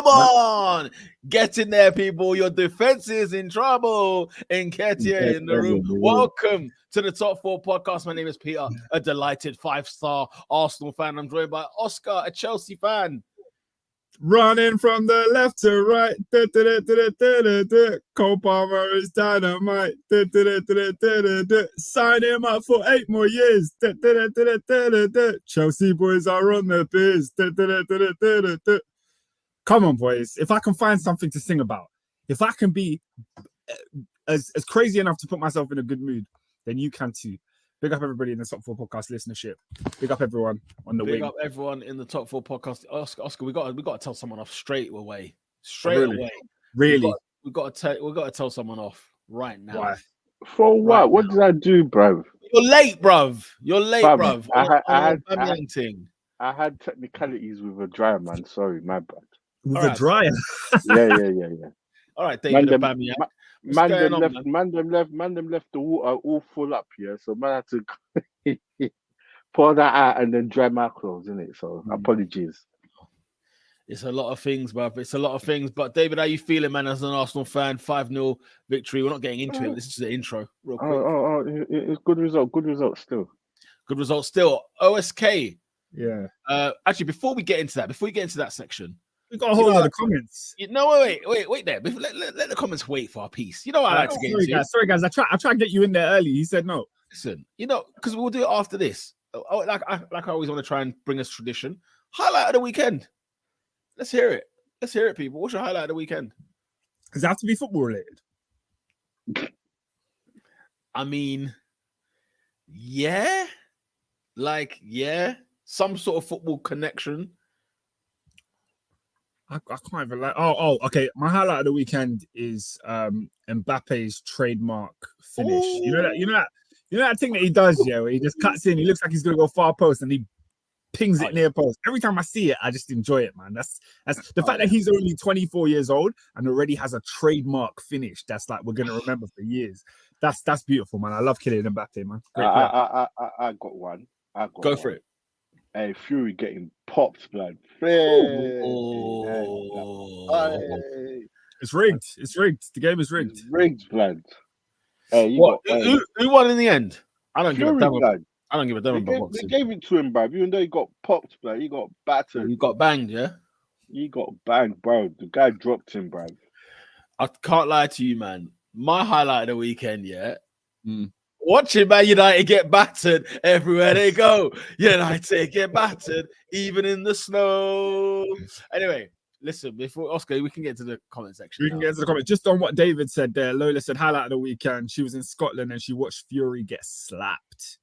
on. Get in there, people. Your defense is in trouble. Nketiah in the room. Welcome to the Top 4 podcast. My name is Peter, a delighted 5-star Arsenal fan. I'm joined by Oscar, a Chelsea fan. Running from the left to right. Cole Palmer is dynamite. Sign him up for 8 more years. Chelsea boys are on the biz. Come on, boys. If I can find something to sing about, if I can be as crazy enough to put myself in a good mood, then you can too. Big up everybody in the Top 4 podcast listenership. Big up everyone on the wing. Big up everyone in the Top 4 podcast. Oscar, we got to tell someone off straight away. Away. Really? We got to tell someone off right now. Why? For what? Right what now. did I do, bruv? You're late, bruv. Bruv, I I had technicalities with a dryer, man. Sorry, my bad. With a dryer? Yeah. All right, David Aubameyang. Man them left the water all full up here, so man had to pour that out and then dry my clothes, innit? So apologies. It's a lot of things, bruv. It's a lot of things. But David, how you feeling, man, as an Arsenal fan? 5-0 victory. We're not getting into it. This is the intro, real quick. It's good result. Good result still. Good result still. OSK. Yeah. Actually, before we get into that section, we got a whole lot of comments. Wait there. Let the comments wait for our piece. You know what I like to get into. Sorry, guys. I try to get you in there early. He said no. Listen, because we'll do it after this. Like I always want to try and bring us tradition. Highlight of the weekend. Let's hear it, people. What's your highlight of the weekend? Does it have to be football related? I mean, yeah. Some sort of football connection. I can't even like. Okay. My highlight of the weekend is Mbappe's trademark finish. Ooh. You know that thing that he does, where he just cuts in. He looks like he's gonna go far post, and he pings it near post. Every time I see it, I just enjoy it, man. That's the fact that he's only 24 years old and already has a trademark finish. That's like we're gonna remember for years. That's beautiful, man. I love Kylian Mbappe, man. Great player. I got one. Go for it. Hey, Fury getting popped, blood. It's rigged. It's rigged. The game is rigged. It's rigged, blood. Hey, who won in the end? I don't Fury, give a damn. blood. I don't give a damn about boxing. They gave it to him, bruv. Even though he got popped, blood, he got battered. You got banged, yeah? He got banged, bro. The guy dropped him, bruv. I can't lie to you, man. My highlight of the weekend, watching Man United get battered everywhere they go. United get battered, even in the snow. Anyway, listen, before Oscar, we can get to the comment section. We can get to the comments. Just on what David said there, Lola said, highlight of the weekend. She was in Scotland and she watched Fury get slapped.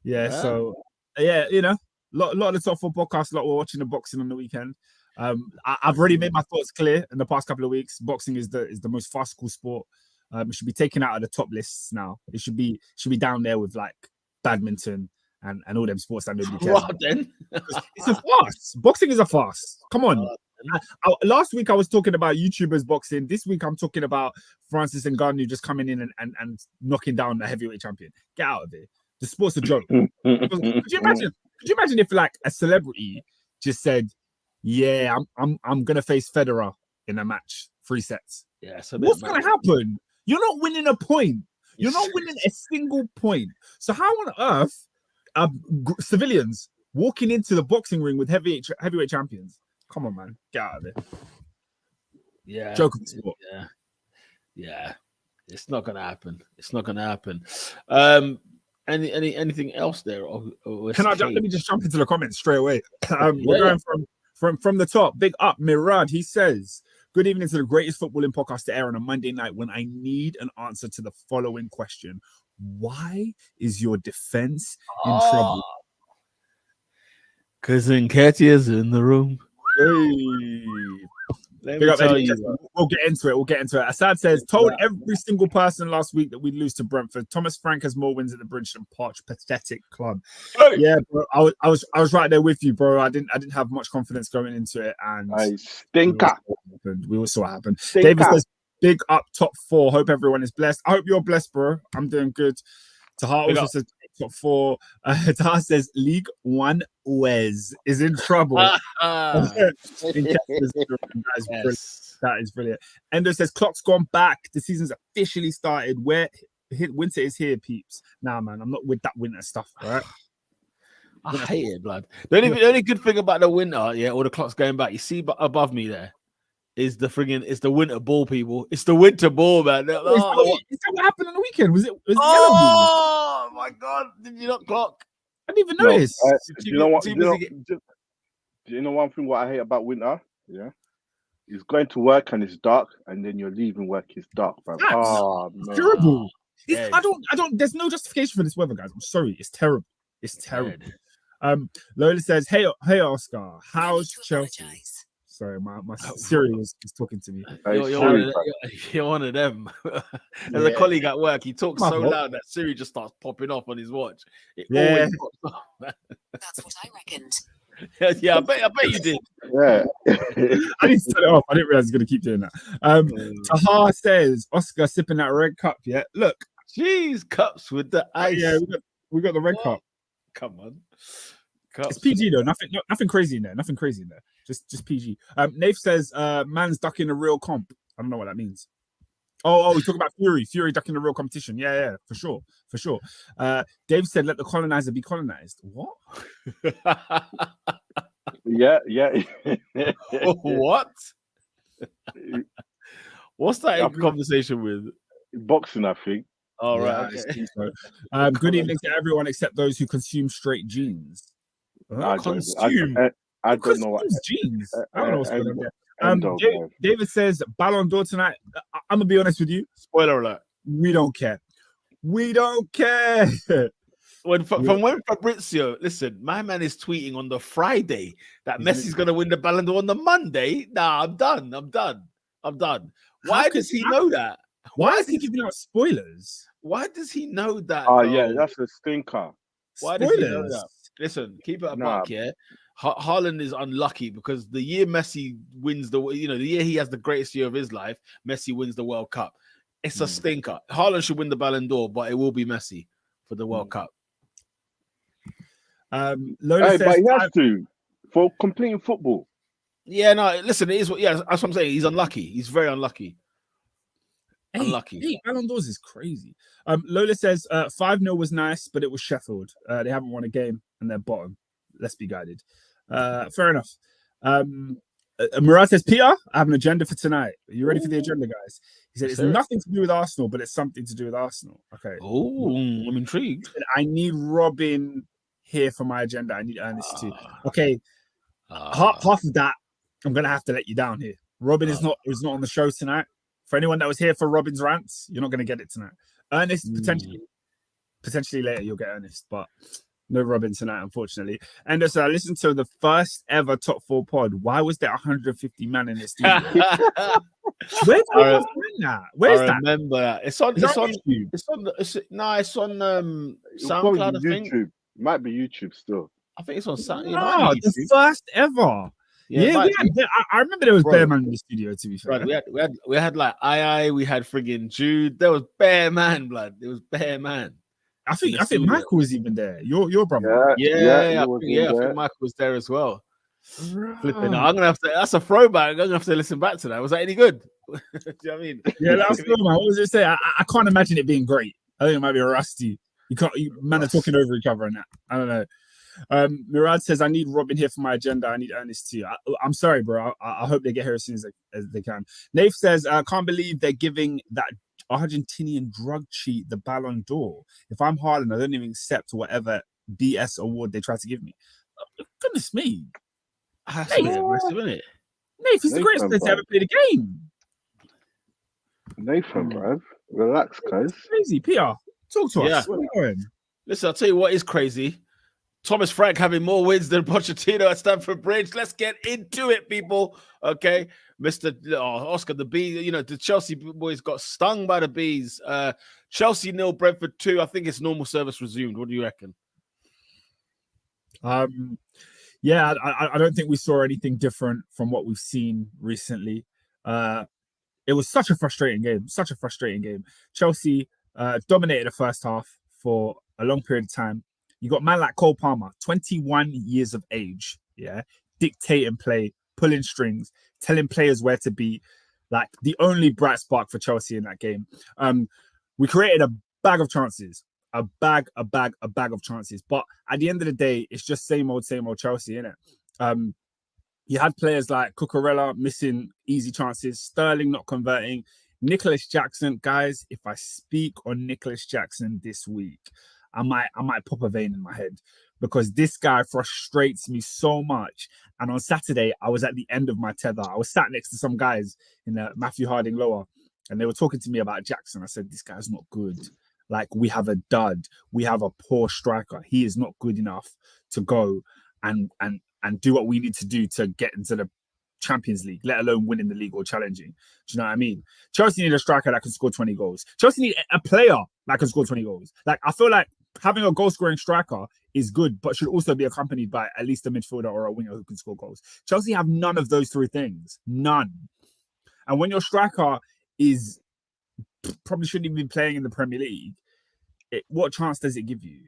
So, a lot of the Top 4 podcasts, we're watching the boxing on the weekend. I've already made my thoughts clear in the past couple of weeks. Boxing is the most farcical sport. It should be taken out of the top lists now. It should be down there with like badminton and all them sports that nobody cares about. Then? It's a farce. Boxing is a farce. Come on. Last week I was talking about YouTubers boxing. This week I'm talking about Francis Ngannou just coming in and knocking down the heavyweight champion. Get out of it. The sport's a joke. Could you imagine if like a celebrity just said, "Yeah, I'm gonna face Federer in a match, 3 sets." Yeah. What's gonna happen? You're not winning a point. You're not winning a single point. So how on earth are civilians walking into the boxing ring with heavyweight champions? Come on, man. Get out of it. Yeah. Joke of the sport. Yeah. It's not gonna happen. Anything else there? Let me just jump into the comments straight away. We're going from the top. Big up, Mirad. He says, good evening to the greatest footballing podcast to air on a Monday night when I need an answer to the following question. Why is your defense in trouble? Because Nketiah's in the room. Hey. Let me tell you. We'll get into it. Assad says, told every single person last week that we'd lose to Brentford. Thomas Frank has more wins at the Bridge than Poch. Pathetic club. Hey. Yeah, bro. I was right there with you, bro. I didn't have much confidence going into it, and I stinker. We all saw what happened. David says, big up Top 4. Hope everyone is blessed. I hope you're blessed, bro. I'm doing good. Tahar also says top four. Tar says League One Wes is in trouble. That is brilliant. Endo says clock's gone back. The season's officially started. Winter is here, peeps. Nah, man, I'm not with that winter stuff, right? I hate it, blood. The only good thing about the winter, or the clock's going back. You see, above me there is it's the winter ball, people. It's the winter ball, man. Is that what happened on the weekend? Was it oh my god! Did you not clock? I didn't even notice. Do you know what? Do you know one thing? What I hate about winter? Yeah, is going to work and it's dark, and then you're leaving work. It's dark, bro. Oh, man. Terrible. I don't. There's no justification for this weather, guys. I'm sorry. It's terrible. It's terrible. Lola says, "Hey, Oscar, how's Chelsea?" Sorry, my Siri is talking to me. You're one of them. As a colleague at work, he talks so loud that Siri just starts popping off on his watch. It always pops off. That's what I reckoned. Yeah, I bet you did. Yeah. I need to turn it off. I didn't realize I was going to keep doing that. Taha says, Oscar sipping that red cup. Yeah, look. Jeez, cups with the ice. Yeah, we got the red cup. Come on. It's PG though. Nothing crazy in there. Nothing crazy in there. Just PG. Nath says, man's ducking a real comp. I don't know what that means. Oh, we're talking about Fury ducking the real competition. Yeah, for sure. Dave said, let the colonizer be colonized. What? Yeah. What? What's that in conversation with? Boxing, I think. All right. Okay. So. Good evening to everyone except those who consume straight jeans. I don't know what jeans. I don't know what's going on there. David says Ballon d'Or tonight. I'm gonna be honest with you. Spoiler alert. We don't care. From when Fabrizio, listen, my man is tweeting on the Friday that Messi's gonna win the Ballon d'Or on the Monday. Nah, I'm done. Why does he know that? Why is he giving out spoilers? Why does he know that? Oh, yeah, that's a stinker. Why does he know that? Listen, keep it a buck, yeah. Haaland is unlucky because the year Messi wins the year he has the greatest year of his life, Messi wins the World Cup. It's a stinker. Haaland should win the Ballon d'Or, but it will be Messi for the World Cup. Lola says, but he has to for completing football. Yeah, no, listen, it is. Yeah, that's what I'm saying. He's unlucky. He's very unlucky. Hey, Ballon d'Ors is crazy. Lola says 5-0 was nice, but it was Sheffield. They haven't won a game and they're bottom. Let's be guided. Fair enough. Murad says, Peter, I have an agenda for tonight. Are you ready for the agenda, guys? He said, it's nothing to do with Arsenal, but it's something to do with Arsenal. Okay. Oh, I'm intrigued. I need Robin here for my agenda. I need Ernest too. Okay. Half of that, I'm going to have to let you down here. Robin is not on the show tonight. For anyone that was here for Robin's rants, you're not going to get it tonight. Ernest, potentially later you'll get Ernest, but no Robin tonight, unfortunately. And so I listened to the first ever Top 4 pod. Why was there 150 man in the studio? Where's that? Where's that? I remember that. It's on YouTube. It's on SoundCloud, I think. YouTube. It might be YouTube still. I think it's on SoundCloud. No, the first ever. Yeah, I remember there was Bear Man in the studio, to be fair. Right, we had like we had friggin' Jude. There was Bear Man, blood. It was Bear Man. I think Michael was even there. Your brother. I think Michael was there as well. Right. Flipping, I'm gonna have to. That's a throwback. I'm gonna have to listen back to that. Was that any good? Do you know what I mean? Yeah, that's good, man. What was it say? I can't imagine it being great. I think it might be rusty. Man are talking over each other and that. I don't know. Murad says, I need Robin here for my agenda. I need Ernest too. I'm sorry, bro. I hope they get here as soon as they can. Nath says, I can't believe they're giving that Argentinian drug cheat the Ballon d'Or. If I'm Haaland, I don't even accept whatever BS award they try to give me. Oh, goodness me. That's a bit aggressive, isn't it? Nath, he's the greatest player to ever play the game. Nathan, bro. Relax, guys. Crazy. PR, talk to us. Where are we going? Listen, I'll tell you what is crazy. Thomas Frank having more wins than Pochettino at Stamford Bridge. Let's get into it, people. Okay, Mr. Oscar, the bee. The Chelsea boys got stung by the bees. Chelsea 0, Brentford 2. I think it's normal service resumed. What do you reckon? Yeah, I don't think we saw anything different from what we've seen recently. It was such a frustrating game. Chelsea dominated the first half for a long period of time. You got man like Cole Palmer, 21 years of age, yeah, dictating play, pulling strings, telling players where to be, like the only bright spark for Chelsea in that game. We created a bag of chances, a bag of chances. But at the end of the day, it's just same old Chelsea, innit? You had players like Cucurella missing easy chances, Sterling not converting, Nicholas Jackson. Guys, if I speak on Nicholas Jackson this week, I might pop a vein in my head because this guy frustrates me so much. And on Saturday, I was at the end of my tether. I was sat next to some guys in the Matthew Harding lower, and they were talking to me about Jackson. I said, this guy's not good. Like, we have a dud. We have a poor striker. He is not good enough to go and do what we need to do to get into the Champions League, let alone winning the league or challenging. Do you know what I mean? Chelsea need a striker that can score 20 goals. Chelsea need a player that can score 20 goals. Like, I feel like having a goal-scoring striker is good, but should also be accompanied by at least a midfielder or a winger who can score goals. Chelsea have none of those three things. None. And when your striker is probably shouldn't even be playing in the Premier League, what chance does it give you?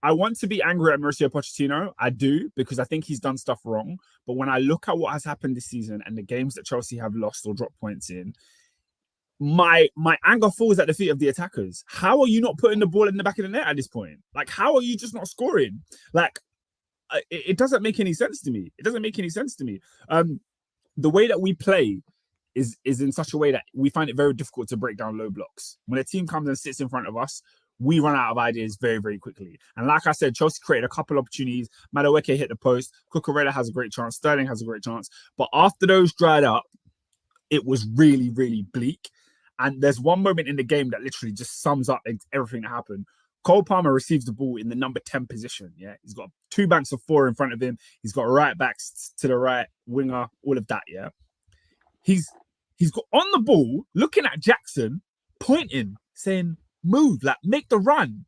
I want to be angry at Mauricio Pochettino. I do, because I think he's done stuff wrong. But when I look at what has happened this season and the games that Chelsea have lost or dropped points in, my anger falls at the feet of the attackers. How are you not putting the ball in the back of the net at this point? Like, how are you just not scoring? Like, it doesn't make any sense to me. It doesn't make any sense to me. The way that we play is in such a way that we find it very difficult to break down low blocks. When a team comes and sits in front of us, we run out of ideas very, very quickly. And like I said, Chelsea created a couple of opportunities. Madueke hit the post. Cucurella has a great chance. Sterling has a great chance. But after those dried up, it was really, really bleak. And there's one moment in the game that literally just sums up everything that happened. Cole Palmer receives the ball in the number 10 position. Yeah, he's got two banks of four in front of him. He's got right backs to the right, winger, all of that. Yeah, he's got on the ball, looking at Jackson, pointing, saying, "Move, like make the run."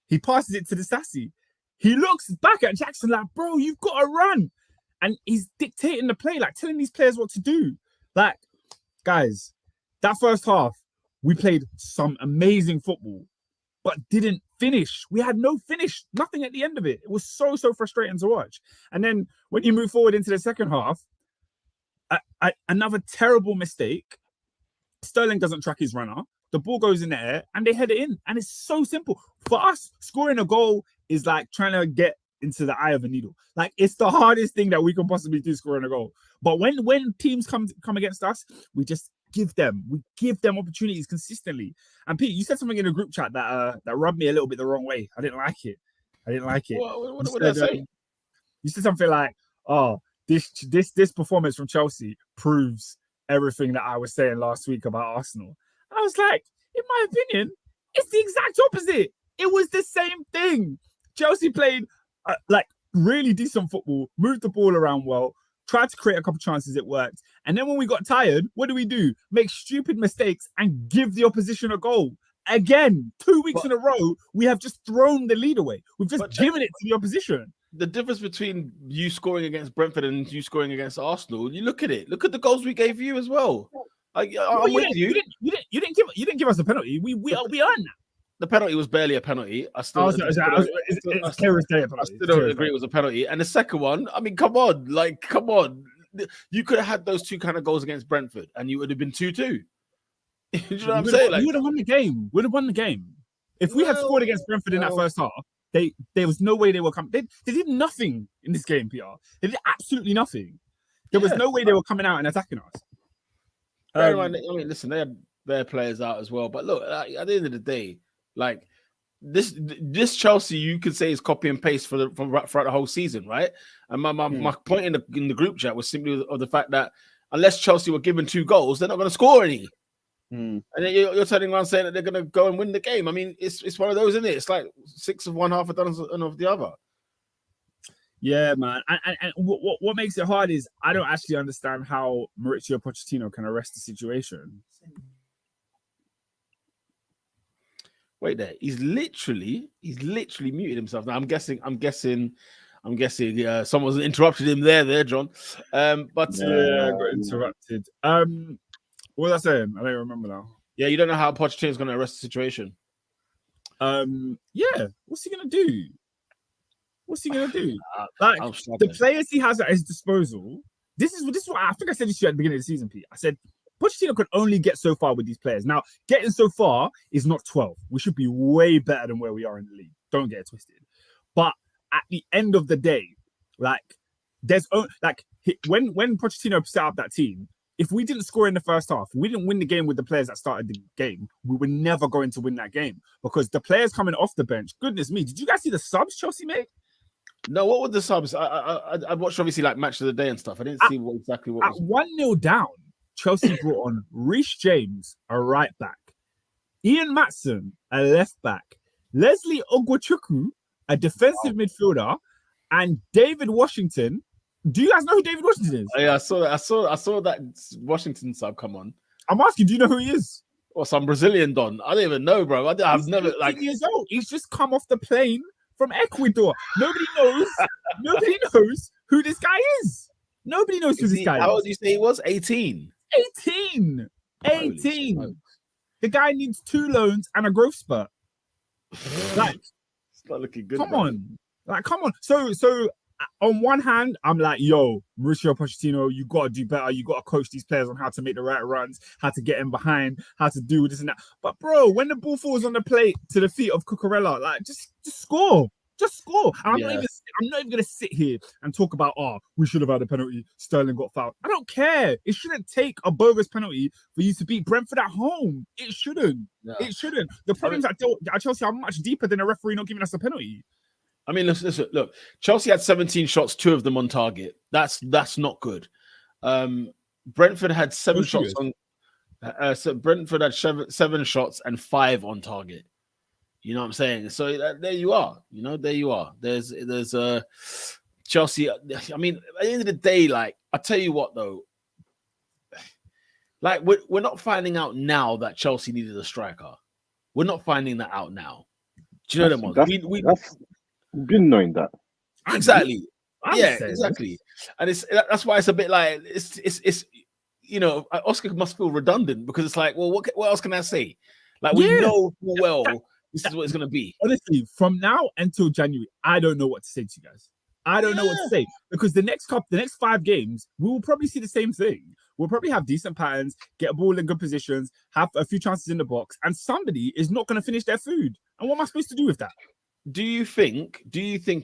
He passes it to the Sassy. He looks back at Jackson like, "Bro, you've got to run," and he's dictating the play, like telling these players what to do. Like, guys, that first half, we played some amazing football, but didn't finish. We had no finish, nothing at the end of it. It was so frustrating to watch. And then when you move forward into the second half, another terrible mistake. Sterling doesn't track his runner. The ball goes in the air and they head it in. And it's so simple. For us, scoring a goal is like trying to get into the eye of a needle. Like, it's the hardest thing that we can possibly do, scoring a goal. But when teams come against us, we just give them opportunities consistently. And Pete, you said something in the group chat that rubbed me a little bit the wrong way. I didn't like it. What did I say? You said something like, "Oh, this performance from Chelsea proves everything that I was saying last week about Arsenal." And I was like, in my opinion, it's the exact opposite. It was the same thing. Chelsea played like really decent football, moved the ball around well, tried to create a couple chances, it worked. And then when we got tired, what do? Make stupid mistakes and give the opposition a goal. Again, 2 weeks in a row, we have just thrown the lead away. We've just given it to the opposition. The difference between you scoring against Brentford and you scoring against Arsenal, you look at it. Look at the goals we gave you as well. I'm with you. You didn't give us a penalty. We earned that. The penalty was barely a penalty. I still don't agree it was a penalty. And the second one, I mean, come on. You could have had those two kind of goals against Brentford and you would have been 2-2. Do you know what I'm saying? We would have won the game. If we had scored against Brentford in that first half, there was no way they were coming. They did nothing in this game, PR. They did absolutely nothing. There was no way they were coming out and attacking us. I mean, listen, they had their players out as well. But look, at the end of the day, like this Chelsea, you could say is copy and paste throughout the whole season, right? And my point in the group chat was simply of the fact that unless Chelsea were given 2 goals, they're not going to score any. And then you're turning around saying that they're going to go and win the game. I mean, it's one of those, isn't it? It's like 6 of one, half a dozen of the other. Yeah, man. And what makes it hard is I don't actually understand how Mauricio Pochettino can arrest the situation. Wait there. He's literally muted himself. Now I'm guessing someone's interrupted him there, John. I got interrupted. What was I saying? I don't remember now. Yeah, you don't know how Pochettino's going to arrest the situation. Yeah, what's he gonna do? What's he gonna do? Like the players he has at his disposal. This is what I think I said this to you at the beginning of the season, Pete. I said Pochettino can only get so far with these players. Now, getting so far is not 12. We should be way better than where we are in the league. Don't get it twisted. But at the end of the day, like when Pochettino set up that team, if we didn't score in the first half, we didn't win the game with the players that started the game, we were never going to win that game because the players coming off the bench, goodness me, did you guys see the subs Chelsea made? No, what were the subs? I watched obviously like match of the day and stuff. I didn't see exactly what was. At 1-0 down, Chelsea brought on Reece James, a right back, Ian Maatson, a left back, Leslie Ogwachukwu, a defensive midfielder, and David Washington. Do you guys know who David Washington is? Yeah, I saw that. I saw that Washington sub come on. I'm asking, do you know who he is? Or some Brazilian don? I don't even know, bro. I've never like. Years old. He's just come off the plane from Ecuador. Nobody knows. Nobody knows who this guy is. Nobody knows who this guy is. How old did you say he was? 18. 18. 18. The guy needs 2 loans and a growth spurt. Like, it's not looking good. Come on. So on one hand, I'm like, yo, Mauricio Pochettino, you got to do better. You got to coach these players on how to make the right runs, how to get in behind, how to do this and that. But, bro, when the ball falls on the plate to the feet of Cucurella, like, just score. Just score. And I'm not even going to sit here and talk about, we should have had a penalty. Sterling got fouled. I don't care. It shouldn't take a bogus penalty for you to beat Brentford at home. It shouldn't. No. It shouldn't. The problems at Chelsea are much deeper than a referee not giving us a penalty. I mean, listen, look, Chelsea had 17 shots, 2 of them on target. That's not good. Brentford had 7 shots on. So Brentford had 7 shots and 5 on target. You know what I'm saying? So there you are. There you are. There's Chelsea. I mean, at the end of the day, like, I tell you what though, like we're not finding out now that Chelsea needed a striker. We're not finding that out now. Do you know what? We've been knowing that. Exactly. Exactly. And that's why it's a bit like it's Oscar must feel redundant because it's like, well, what else can I say? Like we know well this is what it's gonna be. Honestly, from now until January, I don't know what to say to you guys. I don't know what to say because the next 5 games, we will probably see the same thing. We'll probably have decent patterns, get a ball in good positions, have a few chances in the box, and somebody is not going to finish their food. And what am I supposed to do with that? Do you think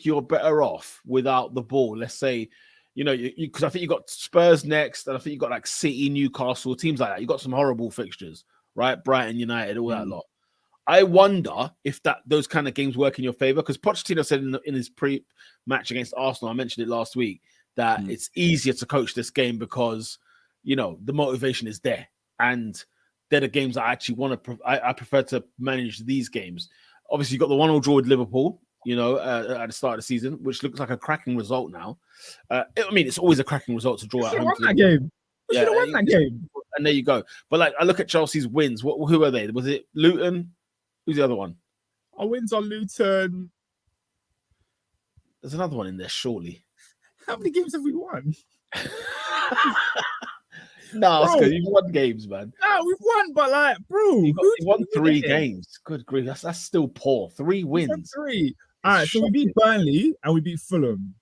you're better off without the ball? Let's say, because I think you got Spurs next, and I think you got like City, Newcastle, teams like that. You got some horrible fixtures, right? Brighton, United, all that lot. I wonder if those kind of games work in your favor because Pochettino said in his pre-match against Arsenal, I mentioned it last week, that it's easier to coach this game because the motivation is there, and they're the games I actually want to. I prefer to manage these games. Obviously, you got the 1-1 draw with Liverpool, at the start of the season, which looks like a cracking result now. I mean, it's always a cracking result to draw at home. We should have won that game. And there you go. But like, I look at Chelsea's wins. Who are they? Was it Luton? Who's the other one? Our wins on Luton. There's another one in there, surely. How many games have we won? No, Oscar, you've won games, man. No, we've won, but like, bro, you've won 3 games. Good grief, that's still poor. 3 wins. 3. All right, so we beat Burnley and we beat Fulham.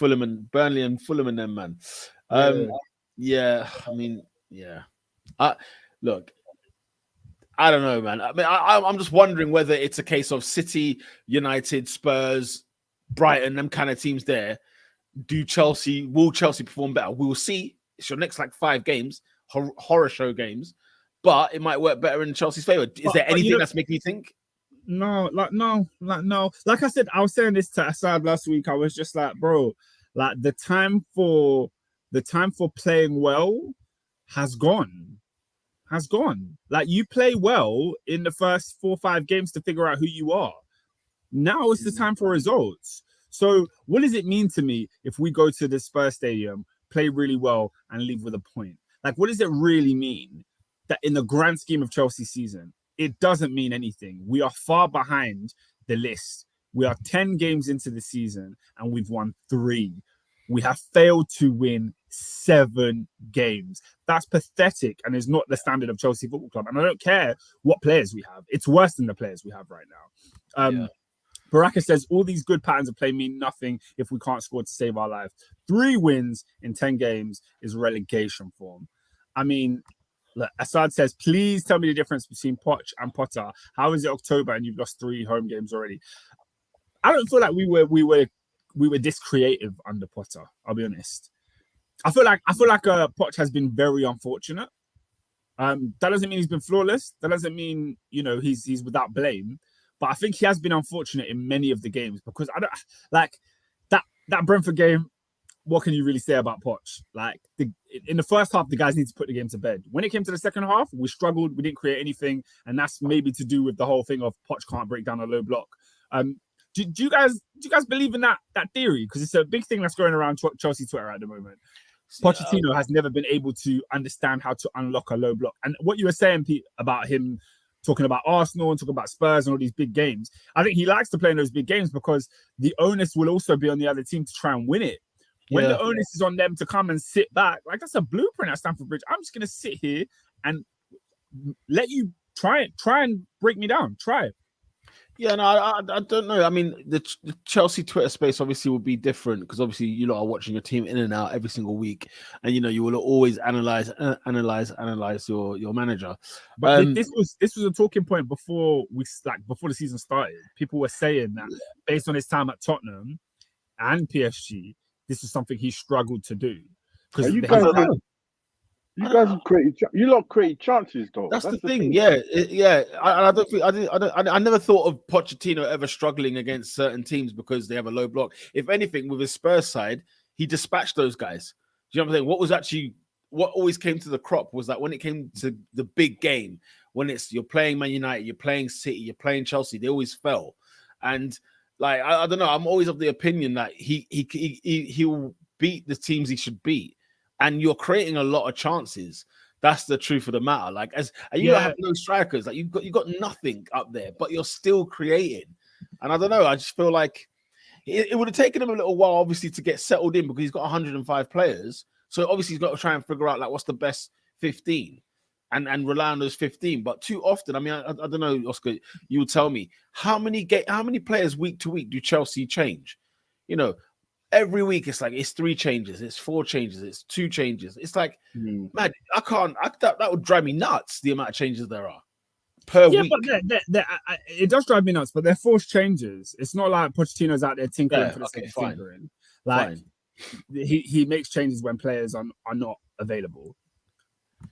Burnley and Fulham and them, man. Look, I don't know, man. I mean, I'm just wondering whether it's a case of City, United, Spurs, Brighton, them kind of teams there. Will Chelsea perform better? We'll see. It's your next 5 games, horror show games, but it might work better in Chelsea's favor. Is there anything that's making you think? No. Like I said, I was saying this to Assad last week. I was just like, bro, like the time for playing well has gone. Like you play well in the first 4 or 5 games to figure out who you are. Now it's the time for results. So what does it mean to me if we go to the Spurs Stadium, play really well, and leave with a point? Like, what does it really mean? That in the grand scheme of Chelsea's season, it doesn't mean anything. We are far behind the list. We are 10 games into the season, and we've won 3. We have failed to win 7 games. That's pathetic and is not the standard of Chelsea Football Club. And I don't care what players we have. It's worse than the players we have right now. Baraka says, all these good patterns of play mean nothing if we can't score to save our life. 3 wins in 10 games is relegation form. I mean, look, Assad says, please tell me the difference between Poch and Potter. How is it October and you've lost 3 home games already? I don't feel like we were this creative under Potter. I'll be honest. I feel like Poch has been very unfortunate. That doesn't mean he's been flawless. That doesn't mean he's without blame. But I think he has been unfortunate in many of the games because I don't like that Brentford game. What can you really say about Poch? Like in the first half, the guys need to put the game to bed. When it came to the second half, we struggled. We didn't create anything, and that's maybe to do with the whole thing of Poch can't break down a low block. Do you guys believe in that theory? Because it's a big thing that's going around Chelsea Twitter at the moment. Pochettino has never been able to understand how to unlock a low block. And what you were saying, Pete, about him talking about Arsenal and talking about Spurs and all these big games, I think he likes to play in those big games because the onus will also be on the other team to try and win it. When the onus is on them to come and sit back, like that's a blueprint at Stamford Bridge. I'm just going to sit here and let you try and break me down. Try it. Yeah, no, I don't know. I mean, the Chelsea Twitter space obviously will be different because obviously you lot are watching your team in and out every single week, and you will always analyze your manager. But this was a talking point before the season started. People were saying that based on his time at Tottenham and PSG, this is something he struggled to do. Because you guys have created chances, though. That's the thing. Yeah. I don't think I never thought of Pochettino ever struggling against certain teams because they have a low block. If anything, with his Spurs side, he dispatched those guys. Do you know what I'm saying? What always came to the crop was that when it came to the big game, when you're playing Man United, you're playing City, you're playing Chelsea, they always fell. And like I don't know, I'm always of the opinion that he'll beat the teams he should beat. And you're creating a lot of chances. That's the truth of the matter. Like, you don't have no strikers. Like, you got nothing up there, but you're still creating. And I don't know. I just feel like it would have taken him a little while, obviously, to get settled in because he's got 105 players. So obviously, he's got to try and figure out like what's the best 15 and rely on those 15. But too often, I mean, I don't know, Oscar. You would tell me how many players week to week do Chelsea change? Every week it's like it's 3 changes, it's 4 changes, it's 2 changes. It's like, man, that would drive me nuts. The amount of changes there are per week. But it does drive me nuts. But they're forced changes. It's not like Pochettino's out there tinkering for the sake of tinkering. Like he makes changes when players are not available.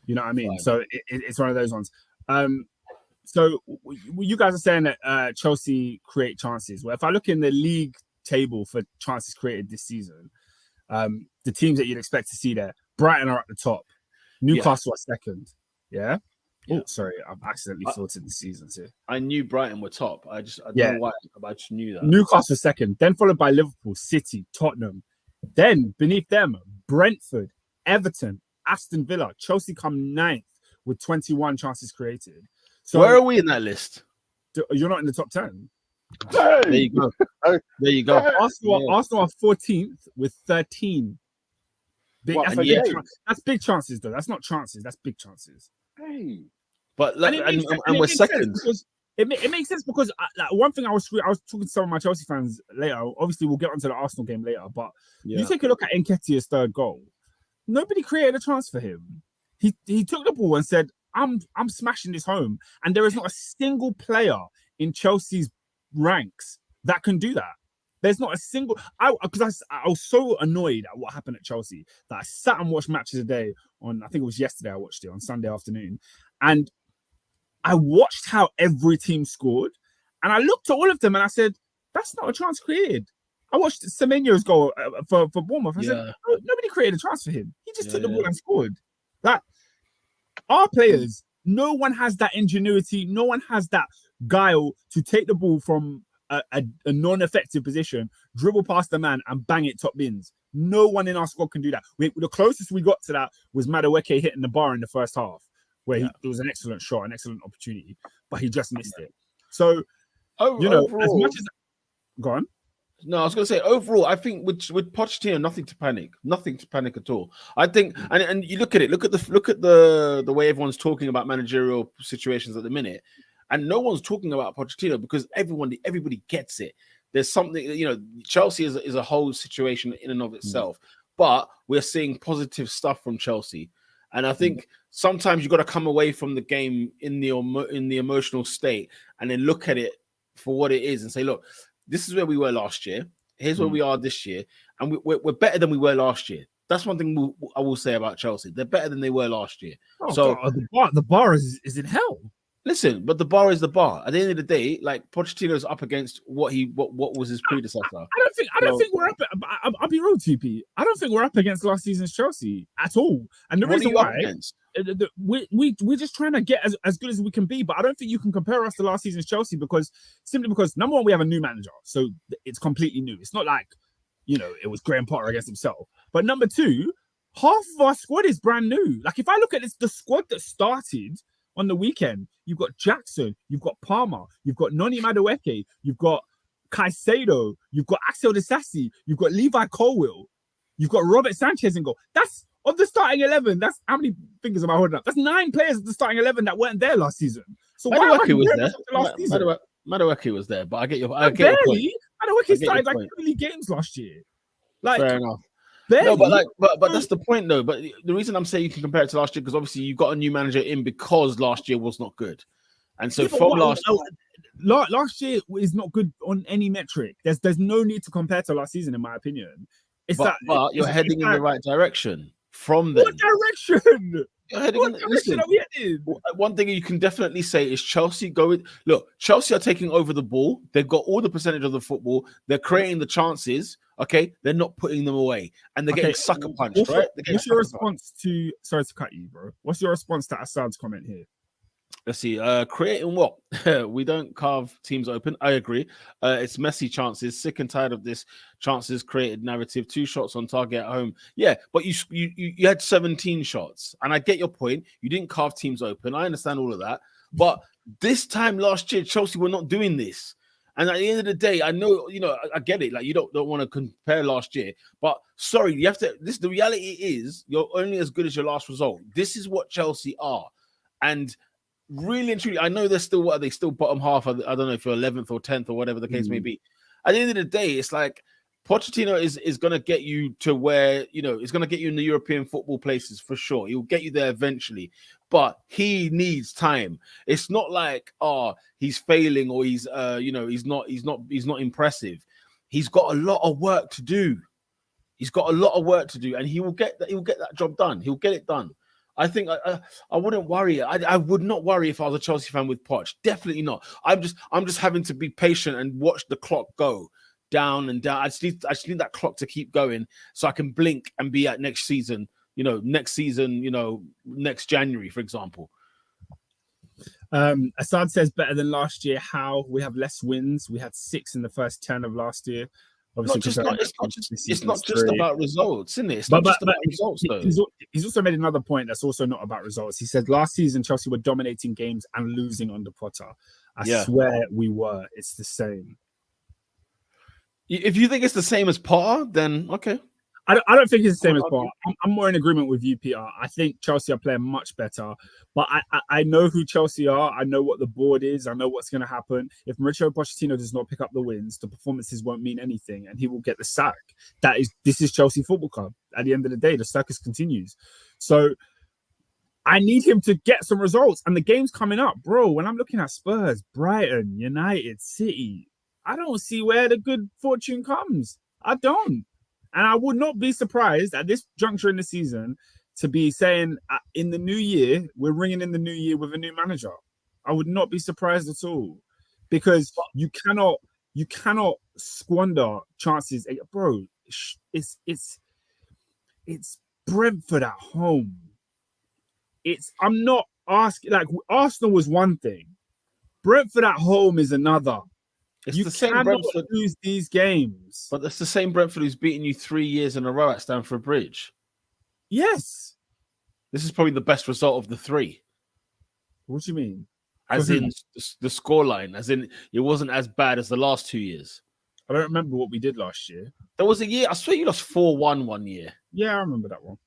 You know what I mean? Fine. So it's one of those ones. So you guys are saying that Chelsea create chances. Well, if I look in the league table for chances created this season, the teams that you'd expect to see there, Brighton are at the top, Newcastle are second. Oh, sorry, I've accidentally filtered the seasons here. I knew Brighton were top. I don't know why, but I just knew that. Newcastle second, then followed by Liverpool, City, Tottenham. Then beneath them, Brentford, Everton, Aston Villa. Chelsea come 9th with 21 chances created. So where are we in that list? You're not in the top 10. Hey! There you go. There you go. Arsenal are 14th with 13. That's big chances, though. That's not chances. That's big chances. Hey, but and we're second. It makes sense because one thing I was talking to some of my Chelsea fans later. Obviously, we'll get onto the Arsenal game later. But you take a look at Nketiah's 3rd goal. Nobody created a chance for him. He took the ball and said, "I'm smashing this home," and there is not a single player in Chelsea's ranks that can do that. There's not a single. I was so annoyed at what happened at Chelsea that I sat and watched matches a day on. I think it was yesterday. I watched it on Sunday afternoon, and I watched how every team scored, and I looked at all of them and I said, "That's not a chance created." I watched Semenyo's goal for Bournemouth. I said, "Nobody created a chance for him. He just took the ball and scored." That our players, no one has that ingenuity. No one has that guile to take the ball from a non-effective position, dribble past the man and bang it top bins. No one in our squad can do that. The closest we got to that was Madueke hitting the bar in the first half, where it was an excellent shot, an excellent opportunity, but he just missed it. So, overall, as much as... Go on. No, I was going to say overall, I think with Pochettino, nothing to panic at all. I think, and you look at it, look at the way everyone's talking about managerial situations at the minute, and no one's talking about Pochettino because everybody gets it. There's something, Chelsea is a whole situation in and of itself, but we're seeing positive stuff from Chelsea, and I think sometimes you got to come away from the game in the emotional state and then look at it for what it is and say, look, this is where we were last year. Here's where we are this year. And we're better than we were last year. That's one thing I will say about Chelsea. They're better than they were last year. Oh, so God, the bar is in hell. Listen, but the bar is the bar. At the end of the day, like Pochettino's up against what was his predecessor. I don't think we're up. I'll be real, TP. I don't think we're up against last season's Chelsea at all. And the reason why we're just trying to get as good as we can be, but I don't think you can compare us to last season's Chelsea because number one, we have a new manager, so it's completely new. It's not like it was Graham Potter against himself. But number two, half of our squad is brand new. Like if I look at the squad that started on the weekend, you've got Jackson, you've got Palmer, you've got Noni Madueke, you've got Caicedo, you've got Axel Disasi, you've got Levi Colwill, you've got Robert Sanchez in goal. That's of the starting 11. That's how many fingers am I holding up? That's 9 players of the starting 11 that weren't there last season. So Madueke was there. Madueke was there, but I get your point. Madueke started like 3 games last year. Like, fair enough. Barely. No, but that's the point though. But the reason I'm saying you can compare it to last year because obviously you got a new manager in because last year was not good, and so last year is not good on any metric. There's no need to compare to last season, in my opinion. But you're heading in the right direction from then. What direction? One thing you can definitely say is Chelsea Chelsea are taking over the ball. They've got all the percentage of the football. They're creating the chances. Okay, they're not putting them away, and they're getting sucker punched. What's your response to? Sorry to cut you, bro. What's your response to Assad's comment here? Let's see. Creating what? We don't carve teams open. I agree. It's messy chances. Sick and tired of this chances created narrative. 2 shots on target at home. Yeah, but you had 17 shots, and I get your point. You didn't carve teams open. I understand all of that. But this time last year, Chelsea were not doing this. And at the end of the day, I know, I get it. Like you don't want to compare last year, but sorry, you have to. The reality is you're only as good as your last result. This is what Chelsea are, and really and truly, I know they're still what are they still bottom half? I don't know if you're 11th or 10th or whatever the case may be. At the end of the day, it's like Pochettino is going to get you to where it's going to get you in the European football places for sure. He'll get you there eventually, but he needs time. It's not like he's failing or he's he's not impressive. He's got a lot of work to do. And he will get that job done. He'll get it done. I think I wouldn't worry. I would not worry if I was a Chelsea fan with Poch. Definitely not. I'm just having to be patient and watch the clock go down and down. I just need that clock to keep going so I can blink and be at next season. Next January, for example. Assad says better than last year. How we have less wins. We had 6 in the first 10 of last year. Obviously, it's not just about results, isn't it? It's not just about results, though. He's also made another point that's also not about results. He said last season Chelsea were dominating games and losing under Potter. I swear we were. It's the same. If you think it's the same as Potter, then okay. I don't think it's the same as Potter. I'm more in agreement with you, Peter. I think Chelsea are playing much better. But I know who Chelsea are. I know what the board is. I know what's going to happen. If Mauricio Pochettino does not pick up the wins, the performances won't mean anything, and he will get the sack. This is Chelsea Football Club. At the end of the day, the circus continues. So I need him to get some results. And the game's coming up, bro. When I'm looking at Spurs, Brighton, United, City, I don't see where the good fortune comes. I don't. And I would not be surprised at this juncture in the season to be saying in the new year, we're ringing in the new year with a new manager. I would not be surprised at all because you cannot squander chances. Bro, it's Brentford at home. I'm not asking, like Arsenal was one thing. Brentford at home is another. You the same Brentford lose these games. But it's the same Brentford who's beaten you 3 years in a row at Stamford Bridge. Yes. This is probably the best result of the 3. What do you mean? As in the scoreline, as in it wasn't as bad as the last 2 years. I don't remember what we did last year. There was a year, I swear you lost 4-1 one year. Yeah, I remember that one.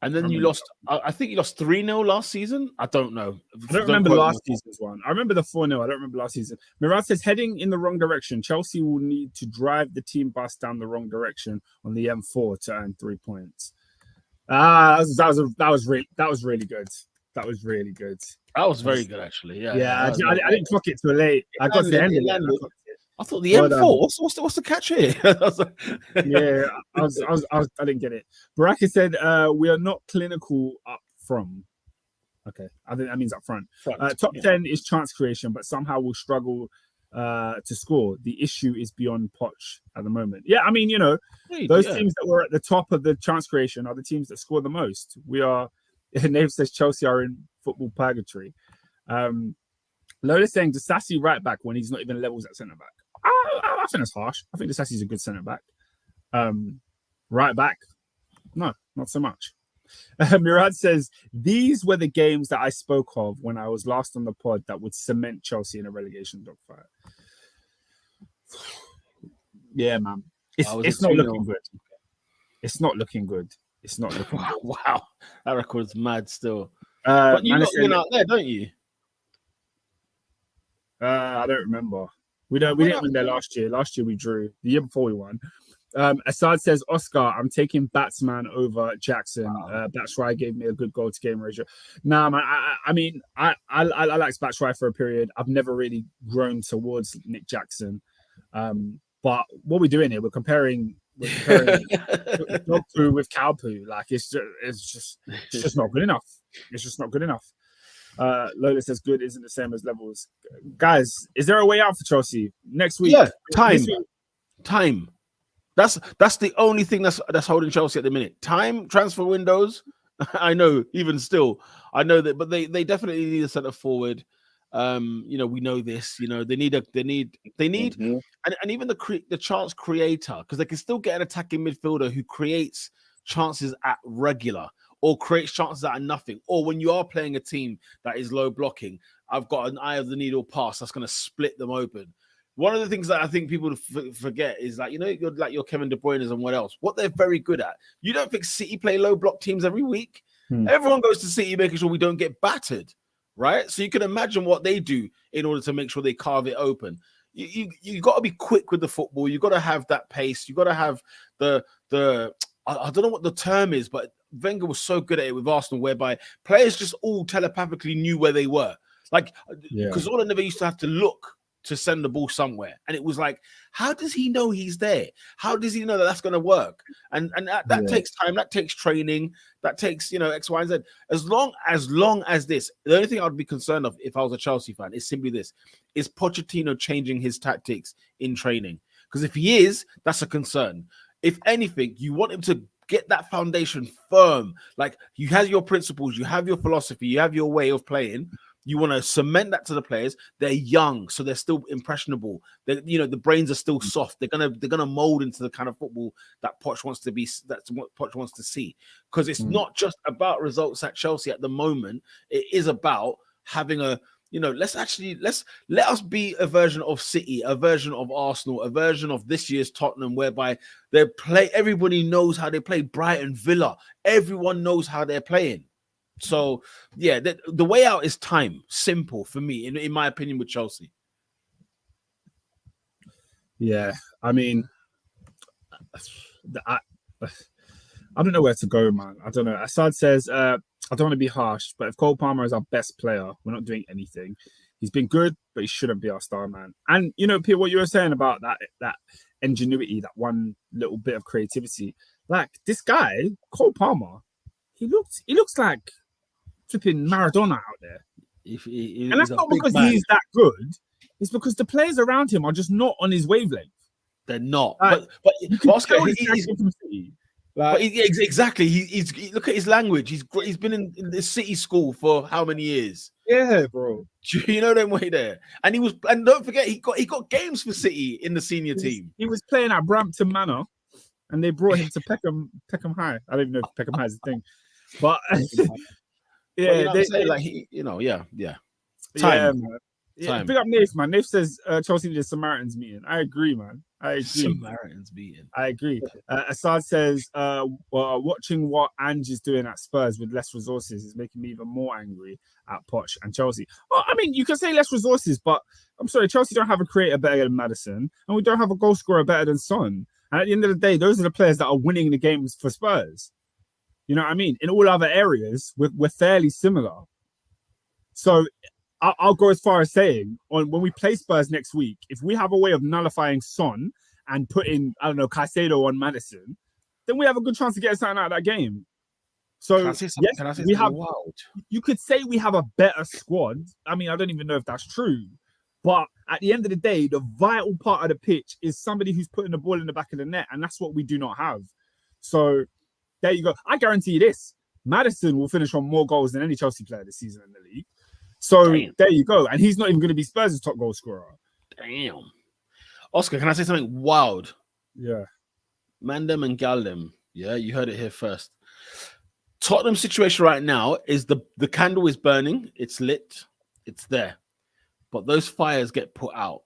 And then you lost, I think you lost 3-0 last season. I don't know. I don't remember last season's one. I remember the 4-0. I don't remember last season. Mirad says, heading in the wrong direction. Chelsea will need to drive the team bus down the wrong direction on the M4 to earn 3 points. That was really good. That was really good. That was very good, actually. Yeah. I didn't clock it too late. I got to the end of it. I thought the M4. What's the catch here? Yeah, I didn't get it. Baraka said, "We are not clinical up from." Okay, I think that means up front. Top 10 is chance creation, but somehow we'll struggle to score. The issue is beyond Poch at the moment. Yeah, I mean, those teams that were at the top of the chance creation are the teams that score the most. We are. Nave says Chelsea are in football purgatory. Lola's saying Disasi right back when he's not even levels at centre back. I think that's harsh. I think Disasi's a good centre back. Right back, no, not so much. Murad says these were the games that I spoke of when I was last on the pod that would cement Chelsea in a relegation dogfight. Yeah, man, it's not looking good. It's not looking good. It's not looking good. Wow, that record's mad still. But you got win out there, don't you? I don't remember. We didn't win there last year. Last year we drew. The year before we won. Assad says, Oscar, I'm taking Batsman over Jackson. Batshuayi gave me a good goal to game ratio. Nah, man. I mean, I liked Batshuayi for a period. I've never really grown towards Nick Jackson. But what we're doing here, we're comparing dog poo with cow poo. Like it's just not good enough. It's just not good enough. Lola says good isn't the same as levels. Guys, is there a way out for Chelsea next week? Yeah, time. That's the only thing that's holding Chelsea at the minute. Time, transfer windows. I know, even still, I know that, but they definitely need a centre forward. We know this. They need, Mm-hmm. and even the chance creator, because they can still get an attacking midfielder who creates chances at regular or creates chances out of nothing. Or when you are playing a team that is low blocking, I've got an eye of the needle pass that's going to split them open. One of the things that I think people forget is that, you're like your Kevin De Bruyne's and what else. What they're very good at. You don't think City play low block teams every week? Everyone goes to City making sure we don't get battered, right? So you can imagine what they do in order to make sure they carve it open. You got to be quick with the football. You got to have that pace. You got to have the I don't know what the term is, but Wenger was so good at it with Arsenal, whereby players just all telepathically knew where they were. Like, because all never used to have to look to send the ball somewhere. And it was like, how does he know he's there? How does he know that that's going to work? And that takes time, that takes training, that takes, X, Y, and Z. As long as this, the only thing I would be concerned of if I was a Chelsea fan is simply this, is Pochettino changing his tactics in training? Because if he is, that's a concern. If anything, you want him to get that foundation firm. Like, you have your principles, you have your philosophy, you have your way of playing. You want to cement that to the players. They're young, so they're still impressionable. The brains are still soft. They're gonna mold into the kind of football that Poch wants to be. That's what Poch wants to see. Because it's not just about results at Chelsea at the moment. It is about having a. Let us be a version of City, a version of Arsenal, a version of this year's Tottenham, whereby everybody knows how they play. Brighton, Villa, everyone knows how they're playing. So, yeah, the way out is time. Simple for me, in my opinion, with Chelsea. Yeah, I mean, I don't know where to go, man. I don't know. Assad says, I don't want to be harsh, but if Cole Palmer is our best player, we're not doing anything. He's been good, but he shouldn't be our star man. And, Pierre, what you were saying about that ingenuity, that one little bit of creativity, like this guy, Cole Palmer, he looks like flipping Maradona out there. And that's not because he's that good. It's because the players around him are just not on his wavelength. They're not. Like, but Oscar, exactly. He's look at his language. He's been in the City school for how many years? Yeah, bro. Them way there. And don't forget, he got games for City in the senior team. He was playing at Brampton Manor, and they brought him to Peckham High. I don't even know if Peckham High is a thing, but yeah, yeah. Yeah. Yeah, man. Yeah, big up Nath, man. Nath says Chelsea need a Samaritans meeting. I agree, man. I agree. Samaritans meeting. I agree. Assad says, watching what Ange is doing at Spurs with less resources is making me even more angry at Poch and Chelsea. Well, I mean, you can say less resources, but I'm sorry, Chelsea don't have a creator better than Maddison, and we don't have a goal scorer better than Son. And at the end of the day, those are the players that are winning the games for Spurs. You know what I mean? In all other areas, we're fairly similar. So I'll go as far as saying, when we play Spurs next week, if we have a way of nullifying Son and putting, I don't know, Caicedo on Maddison, then we have a good chance to get something out of that game. So, yes, we have. Wild? You could say we have a better squad. I mean, I don't even know if that's true. But at the end of the day, the vital part of the pitch is somebody who's putting the ball in the back of the net, and that's what we do not have. So, there you go. I guarantee you this. Maddison will finish on more goals than any Chelsea player this season in the league. So there you go. And he's not even going to be Spurs' top goal scorer. Damn. Oscar, can I say something wild? Yeah. Mandem and Galdem. Yeah, you heard it here first. Tottenham's situation right now is the candle is burning. It's lit. It's there. But those fires get put out.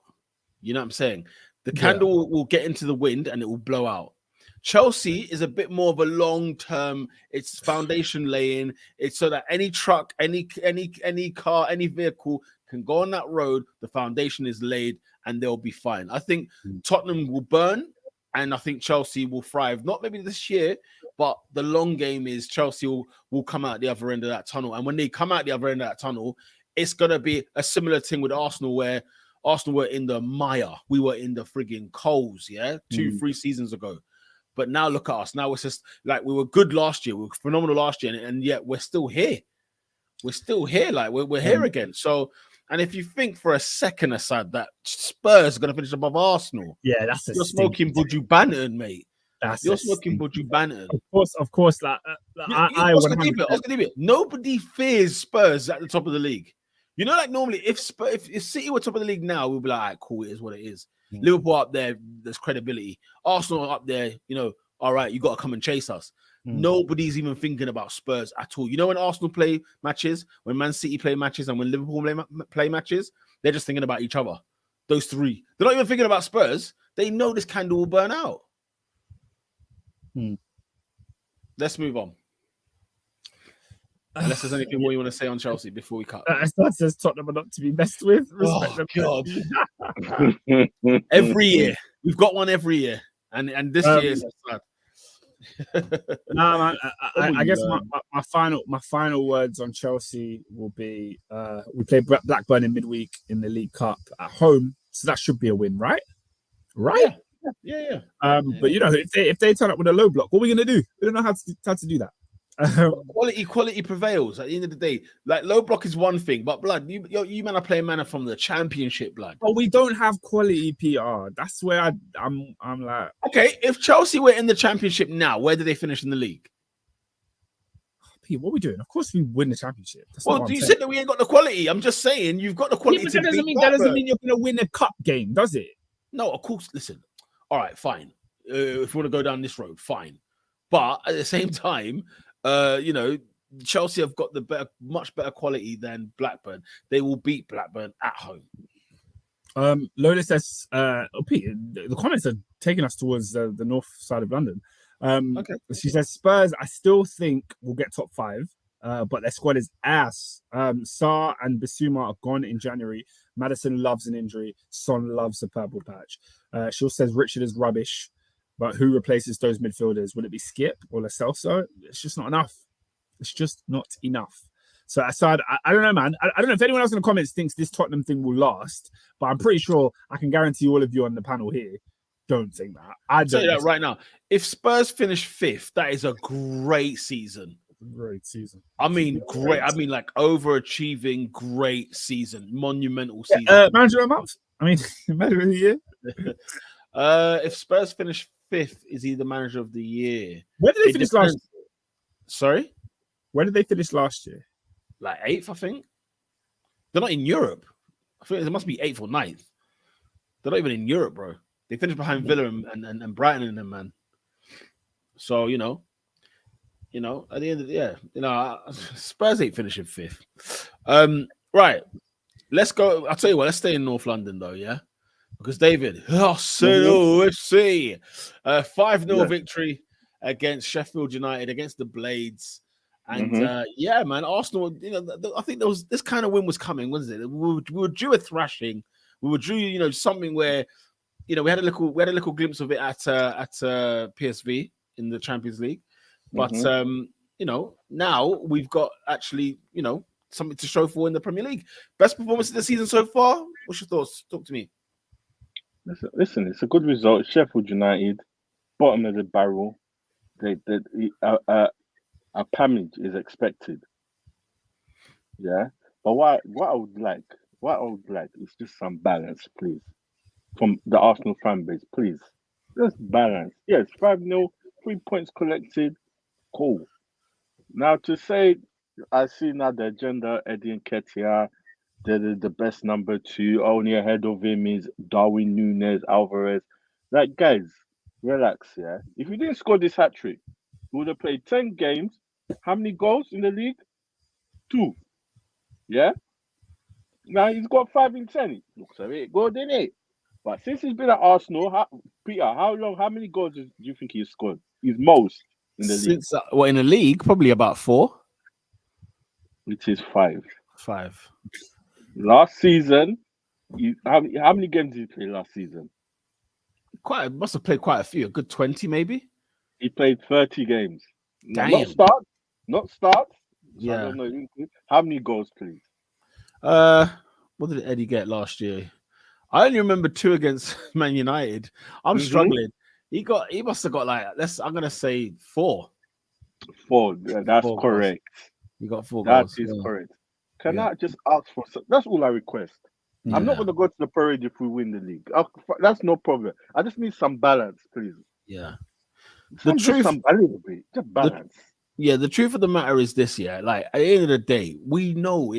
You know what I'm saying? The candle will get into the wind and it will blow out. Chelsea is a bit more of a long-term, it's foundation laying. It's so that any truck, any car, any vehicle can go on that road. The foundation is laid and they'll be fine. I think Tottenham will burn and I think Chelsea will thrive. Not maybe this year, but the long game is Chelsea will come out the other end of that tunnel. And when they come out the other end of that tunnel, it's going to be a similar thing with Arsenal where Arsenal were in the mire. We were in the frigging coals, 2-3 seasons ago. But now look at us. Now it's just like we were good last year. We were phenomenal last year. And yet we're still here. We're still here. Like we're here again. So, and if you think for a second aside that Spurs are going to finish above Arsenal. Yeah, that's you're smoking Buju Banton, mate. You're smoking Buju Banton. Of course. Oscar David, nobody fears Spurs at the top of the league. You know, like normally if City were top of the league now, we'd be like, all right, cool, it is what it is. Liverpool up there, there's credibility. Arsenal up there, all right, you got to come and chase us. Nobody's even thinking about Spurs at all. You know, when Arsenal play matches, when Man City play matches, and when Liverpool play matches, they're just thinking about each other. Those three. They're not even thinking about Spurs. They know this candle will burn out. Let's move on. Unless there's anything more you want to say on Chelsea before we cut. That says Tottenham are not to be messed with. Respect God. Every year. We've got one every year. And this year is sad. Nah, man. I guess my final words on Chelsea will be we play Blackburn in midweek in the League Cup at home. So that should be a win, right? Right? Yeah. But if they turn up with a low block, what are we gonna do? We don't know how to do that. Quality prevails at the end of the day. Like low block is one thing, but blood, you man are playing manner from the Championship, blood. But we don't have quality PR. That's where I'm like, okay. If Chelsea were in the Championship now, where do they finish in the league? Pete, what are we doing? Of course we win the Championship. Well, you said that we ain't got the quality. I'm just saying you've got the quality. Yeah, that doesn't mean you're gonna win a cup game, does it? No, of course. Listen, all right, fine. If you want to go down this road, fine. But at the same time, Chelsea have got much better quality than Blackburn. They will beat Blackburn at home. Lola says, Pete, the comments are taking us towards the north side of London. Okay. She says, Spurs, I still think will get top 5, but their squad is ass. Sarr and Bissouma are gone in January. Maddison loves an injury. Son loves a purple patch. She also says Richard is rubbish. But who replaces those midfielders? Will it be Skip or Lo Celso? It's just not enough. It's just not enough. So aside, I don't know, man. I don't know if anyone else in the comments thinks this Tottenham thing will last, but I'm pretty sure I can guarantee all of you on the panel here don't think that. I don't say that right now. If Spurs finish 5th, that is a great season. Great season. I mean, great. I mean, like overachieving, great season, monumental season. Manager of the month. I mean, manager of the year. If Spurs finish 5th, is he the manager of the year? Where did they finish last year? Sorry? Where did they finish last year? Like 8th, I think. They're not in Europe. I think they must be 8th or 9th. They're not even in Europe, bro. They finished behind Villa and Brighton and them, man. So, at the end of the year, Spurs ain't finishing 5th. Right. let's go. I'll tell you what. Let's stay in North London though, yeah. Because David, Arsenal FC, 5-0 victory against Sheffield United, against the Blades. And yeah, man, Arsenal, I think this kind of win was coming, wasn't it? We were due a thrashing. We were due, something where, we had a little glimpse of it at PSV in the Champions League. But now we've got actually, something to show for in the Premier League. Best performance of the season so far? What's your thoughts? Talk to me. Listen, it's a good result. Sheffield United, bottom of the barrel. A damage is expected. Yeah, but what I would like is just some balance, please, from the Arsenal fan base, please. Just balance. Yes, 5-0, 3 points collected. Cool. Now to say, I see now the agenda, Eddie Nketiah, they're the best number 2. Only ahead of him is Darwin Núñez, Alvarez. Like, guys, relax, yeah? If you didn't score this hat-trick, you would have played 10 games. How many goals in the league? 2. Yeah? Now he's got 5 in 10. It looks a bit good, didn't it? But since he's been at Arsenal, Peter, how many goals do you think he's scored? He's most in the league. In the league, probably about 4. Which is 5. 5. Last season, how many games did he play last season? Must have played quite a few, a good 20 maybe. He played 30 games. Damn. Not start. Yeah. I don't know. How many goals, please? What did Eddie get last year? I only remember 2 against Man United. I'm struggling. He must have got I'm gonna say 4. 4. That's 4 correct. Goals. You got 4 that goals. That is correct. Can I just ask for? That's all I request. Yeah. I'm not going to go to the parade if we win the league. That's no problem. I just need some balance, please. Yeah. Some balance. The truth of the matter is this, yeah. Like, at the end of the day, we know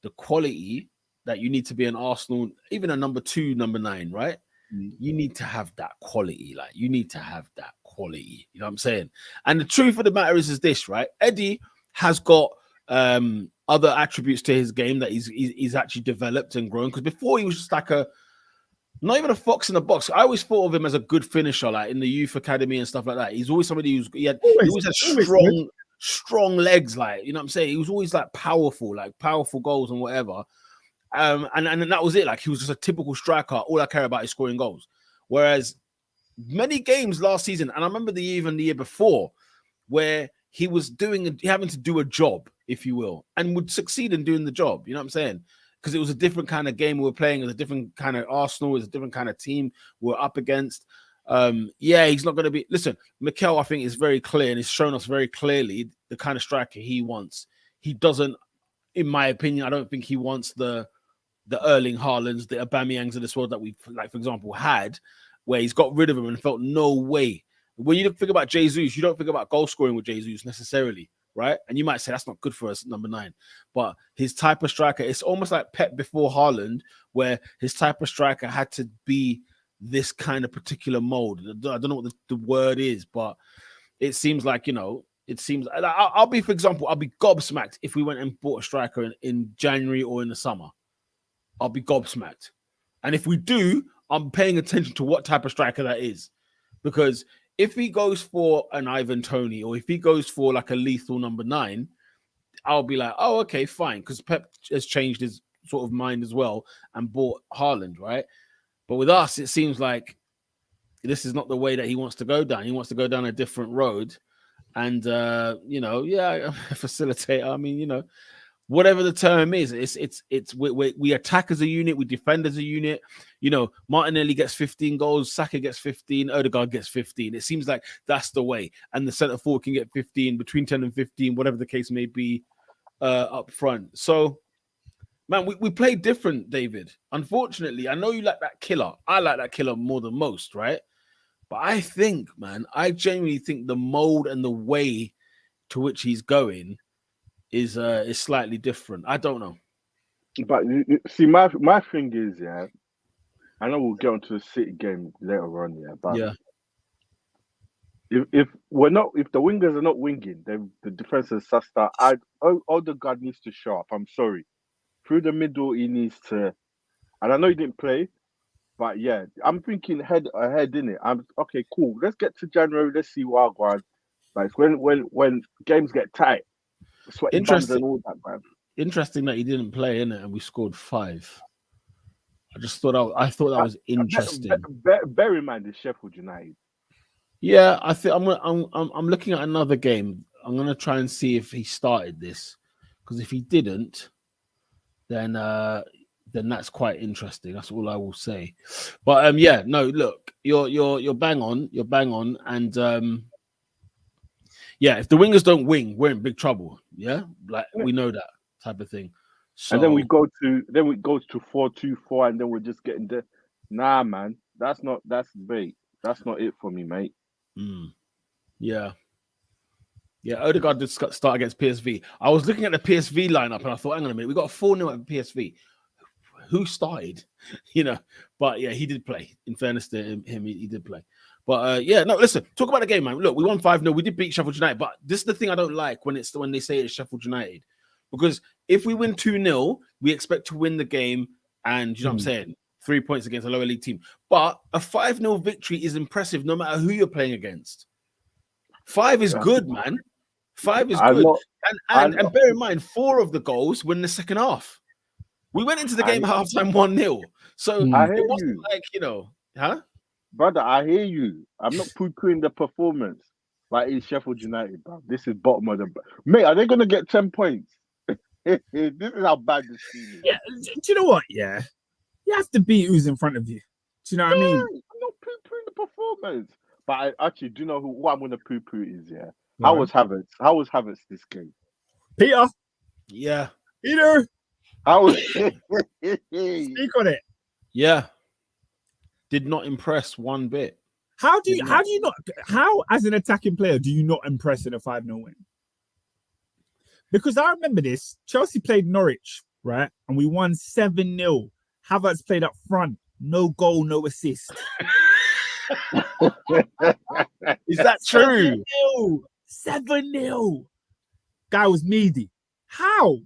the quality that you need to be an Arsenal, even a number 2, number 9, right? You need to have that quality. Like, you need to have that quality. You know what I'm saying? And the truth of the matter is this, right? Eddie has got other attributes to his game that he's actually developed and grown. Because before he was just like not even a fox in the box. I always thought of him as a good finisher, like in the youth academy and stuff like that. He's always somebody he always had strong legs, like, you know what I'm saying? He was always like powerful goals and whatever. And that was it. Like, he was just a typical striker. All I care about is scoring goals. Whereas many games last season, and I remember the year before, where he was having to do a job, if you will, and would succeed in doing the job. You know what I'm saying? Because it was a different kind of game we were playing. It was a different kind of Arsenal. It was a different kind of team we're up against. He's not going to be... Listen, Mikel, I think, is very clear, and he's shown us very clearly the kind of striker he wants. He doesn't, in my opinion, I don't think he wants the Erling Haalands, the Aubameyangs of this world that we, like, for example, had, where he's got rid of him and felt no way. When you think about Jesus, you don't think about goal scoring with Jesus necessarily, right? And you might say that's not good for us, number 9. But his type of striker, it's almost like Pep before Haaland, where his type of striker had to be this kind of particular mold. I don't know what the word is, but it seems like, I'll be gobsmacked if we went and bought a striker in January or in the summer. I'll be gobsmacked. And if we do, I'm paying attention to what type of striker that is. Because if he goes for an Ivan Toney, or if he goes for like a lethal number 9, I'll be like, oh, okay, fine. Because Pep has changed his sort of mind as well and bought Haaland, right? But with us, it seems like this is not the way that he wants to go down. He wants to go down a different road. And, facilitate. I mean, whatever the term is, we attack as a unit, we defend as a unit. Martinelli gets 15 goals, Saka gets 15, Odegaard gets 15. It seems like that's the way. And the centre forward can get 15, between 10 and 15, whatever the case may be, up front. So, man, we play different, David. Unfortunately, I know you like that killer. I like that killer more than most, right? But I genuinely think the mold and the way to which he's going is slightly different. I don't know. But see, my thing is, yeah, I know we'll get onto the City game later on, yeah, but if the wingers are not winging, then the defense is sussed out. Odegaard needs to show up. I'm sorry. through the middle, he needs to. And I know he didn't play, but yeah, I'm thinking head ahead, innit? I'm okay, cool. Let's get to January. Let's see what I'm going. Like when games get tight, sweaty bums and all that, man. Interesting that he didn't play in it, and we scored 5. I thought that was interesting. Bear in mind, it's Sheffield United. Yeah, I think I'm looking at another game. I'm gonna try and see if he started this, because if he didn't, then that's quite interesting. That's all I will say. But yeah, no, look, you're bang on. You're bang on, and yeah, if the wingers don't wing, we're in big trouble. Yeah, like we know that type of thing. So, and then we go to 4-2-4, and then we're just getting there. Nah, man, that's bait. That's not it for me, mate. Yeah. Odegaard did start against PSV. I was looking at the PSV lineup, and I thought, hang on a minute, we got a 4-0 at PSV. Who started? But yeah, he did play. In fairness to him, he did play. But yeah, no, listen, talk about the game, man. Look, we won 5-0. We did beat Sheffield United, but this is the thing I don't like when they say it's Sheffield United. Because if we win 2-0, we expect to win the game, and you know what I'm saying? 3 points against a lower league team. But a 5-0 victory is impressive no matter who you're playing against. 5 is good, man. 5 is good. And bear in mind, 4 of the goals were in the second half. We went into the game at halftime 1-0. So it wasn't like, huh? Brother, I hear you. I'm not poo-pooing the performance. Like it's Sheffield United, bro. This is bottom of the... Mate, are they going to get 10 points? This is how bad this team is. Yeah, do you know what? Yeah. You have to beat who's in front of you. Do you know what I mean? I'm not poo-pooing the performance. But do you know what I'm going to poo-poo is, yeah? How was Havertz? How was Havertz this game? Peter? Yeah. Peter? How was... Speak on it. Yeah. Did not impress one bit. How as an attacking player do you not impress in a 5-0 win? Because I remember this. Chelsea played Norwich, right? And we won 7-0. Havertz played up front. No goal, no assist. Is that true? 7-0. Guy was meaty. How?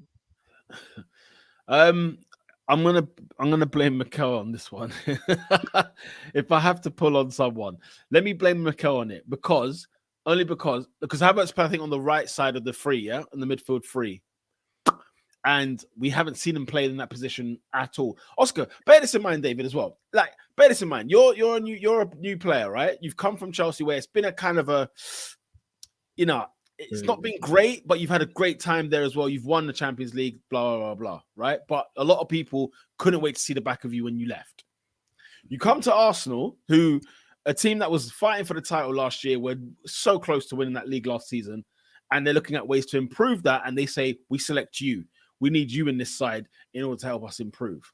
I'm gonna blame Mikel on this one. If I have to pull on someone, let me blame Mikel on it because Havertz playing, I think, on the right side of the free, yeah, in the midfield free, and we haven't seen him play in that position at all. Oscar, bear this in mind, David, as well. Like, bear this in mind. You're a new player, right? You've come from Chelsea, where it's been a kind of a, it's not been great, but you've had a great time there as well. You've won the Champions League, blah, blah, blah, blah, right? But a lot of people couldn't wait to see the back of you when you left. You come to Arsenal, a team that was fighting for the title last year, were so close to winning that league last season, and they're looking at ways to improve that, and they say, we select you. We need you in this side in order to help us improve.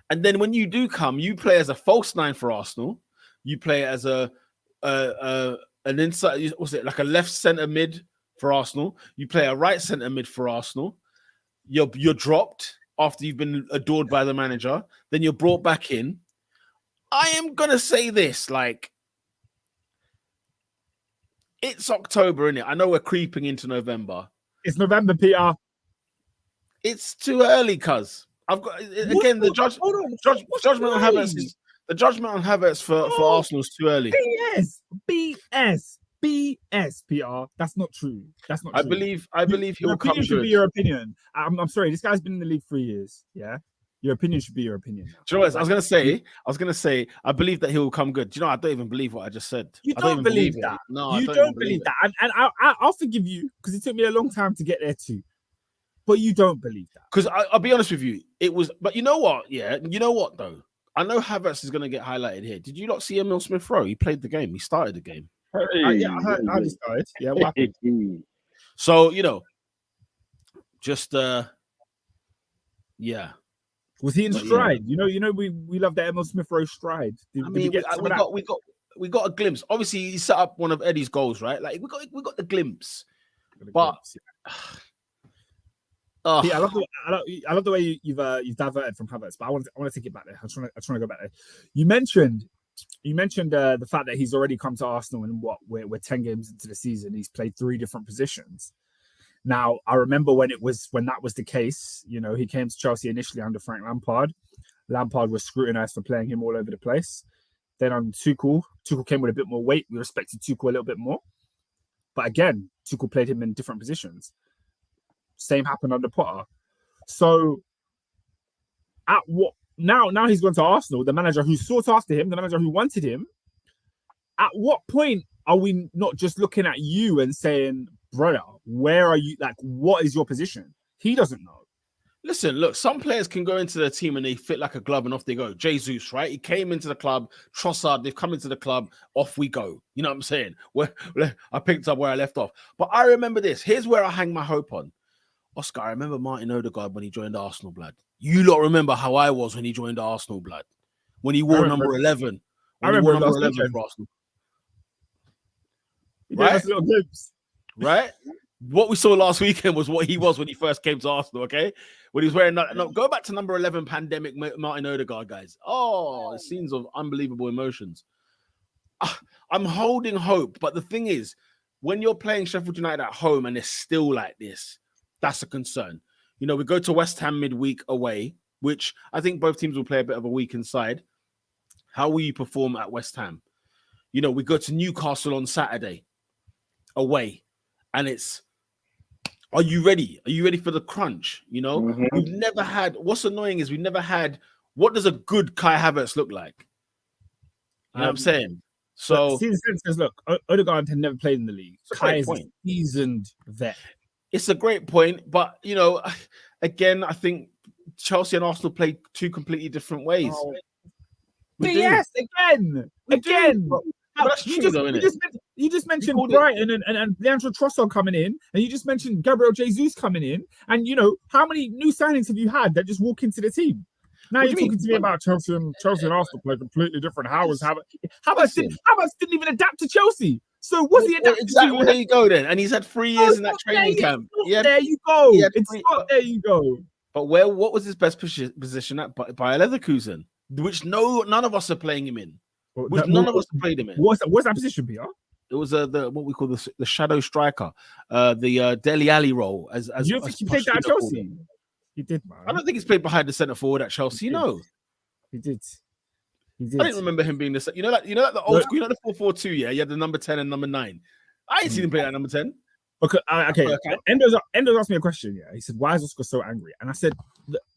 And then when you do come, you play as a false 9 for Arsenal. You play as an inside, what's it, like a left centre mid for Arsenal. You play a right centre mid for Arsenal. You're dropped after you've been adored by the manager. Then you're brought back in. I am gonna say this, like, it's October, isn't it? I know we're creeping into November. It's November, Peter. It's too early, cuz. I've got again the judgment on Havertz is the judgment on Havertz for Arsenal is too early. BS, Peter. That's not true. That's not true. I believe he'll come good. Should be your opinion. I'm sorry. This guy's been in the league 3 years. Yeah. Your opinion should be your opinion. Now. Do you know what I was gonna say? I believe that he will come good. Do you know? I don't even believe what I just said. You don't believe that. No, you don't believe that. And I'll forgive you because it took me a long time to get there too. But you don't believe that. Because I'll be honest with you, it was. But you know what? Yeah, you know what though. I know Havertz is gonna get highlighted here. Did you not see Emil Smith Rowe? He played the game. He started the game. Yeah, I heard. I just started. Yeah, what happened? So just yeah. Was he in stride? Yeah. You know, we love the Emil Smith Rowe stride. We got a glimpse. Obviously, he set up one of Eddie's goals, right? Like we got the glimpse. But I love the way you've diverted from Havertz, but I want to take it back there. I'm trying to go back there. You mentioned the fact that he's already come to Arsenal and we're 10 games into the season. He's played 3 different positions. Now, I remember when that was the case, you know, he came to Chelsea initially under Frank Lampard. Lampard was scrutinised for playing him all over the place. Then on Tuchel came with a bit more weight. We respected Tuchel a little bit more. But again, Tuchel played him in different positions. Same happened under Potter. So now he's gone to Arsenal, the manager who sought after him, the manager who wanted him. At what point are we not just looking at you and saying, brother, where are you? Like, what is your position? He doesn't know. Listen, look, some players can go into the team and they fit like a glove and off they go. Jesus, right? He came into the club. Trossard, they've come into the club. Off we go. You know what I'm saying? I picked up where I left off. But I remember this. Here's where I hang my hope on. Oscar, I remember Martin Odegaard when he joined Arsenal, blood. You lot remember how I was when he joined Arsenal, blood. When he wore number 11. I remember number 11 for Arsenal. Right? Right? What we saw last weekend was what he was when he first came to Arsenal, okay? When he was wearing that. No, go back to number 11 pandemic Martin Odegaard, guys. Oh, scenes of unbelievable emotions. I'm holding hope, but the thing is, when you're playing Sheffield United at home and it's still like this, that's a concern. You know, we go to West Ham midweek away, which I think both teams will play a bit of a weakened side. How will you perform at West Ham? You know, we go to Newcastle on Saturday away, and it's, are you ready? Are you ready for the crunch? You know, we've never had, what's annoying is we've never had, what does a good Kai Havertz look like? You know what I'm saying? So, look, Odegaard had never played in the league. Kai is a seasoned vet. It's a great point, but, you know, again, I think Chelsea and Arsenal play two completely different ways. Oh. Yes, again. But that's true, though, isn't it? You just mentioned Brighton and Leandro Trossard coming in, and you just mentioned Gabriel Jesus coming in, and you know how many new signings have you had that just walk into the team? Now you're talking to me about Chelsea and Arsenal play completely different. Havertz didn't even adapt to Chelsea. So what's he adapted exactly, to? Well, there you go then, and he's had 3 years in that training camp. There you go. There you go. But what was his best position at Bayer Leverkusen, which none of us are playing him in. Which none of us played him in. What's that position, Peter? It was the what we call the shadow striker, the Dele Alli role. As you don't think he played that at Chelsea? He did, man. I don't think he's played behind the centre forward at Chelsea. No, he did. I didn't remember him being the. You know that the old school. You know the 4-4-2. Yeah, you had the number 10 and number 9. I ain't seen him play that number 10. Okay. Endo's asked me a question. Yeah, he said, "Why is Oscar so angry?" And I said,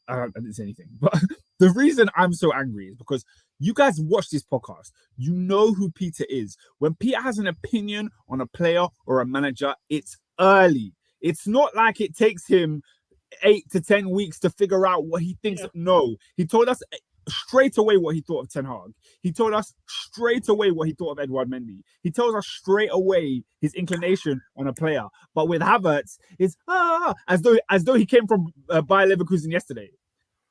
I didn't say anything, but the reason I'm so angry is because you guys watch this podcast. You know who Peter is. When Peter has an opinion on a player or a manager, it's early. It's not like it takes him 8 to 10 weeks to figure out what he thinks. Yeah. No, he told us straight away what he thought of Ten Hag. He told us straight away what he thought of Edouard Mendy. He tells us straight away his inclination on a player. But with Havertz, it's as though he came from Bayer Leverkusen yesterday.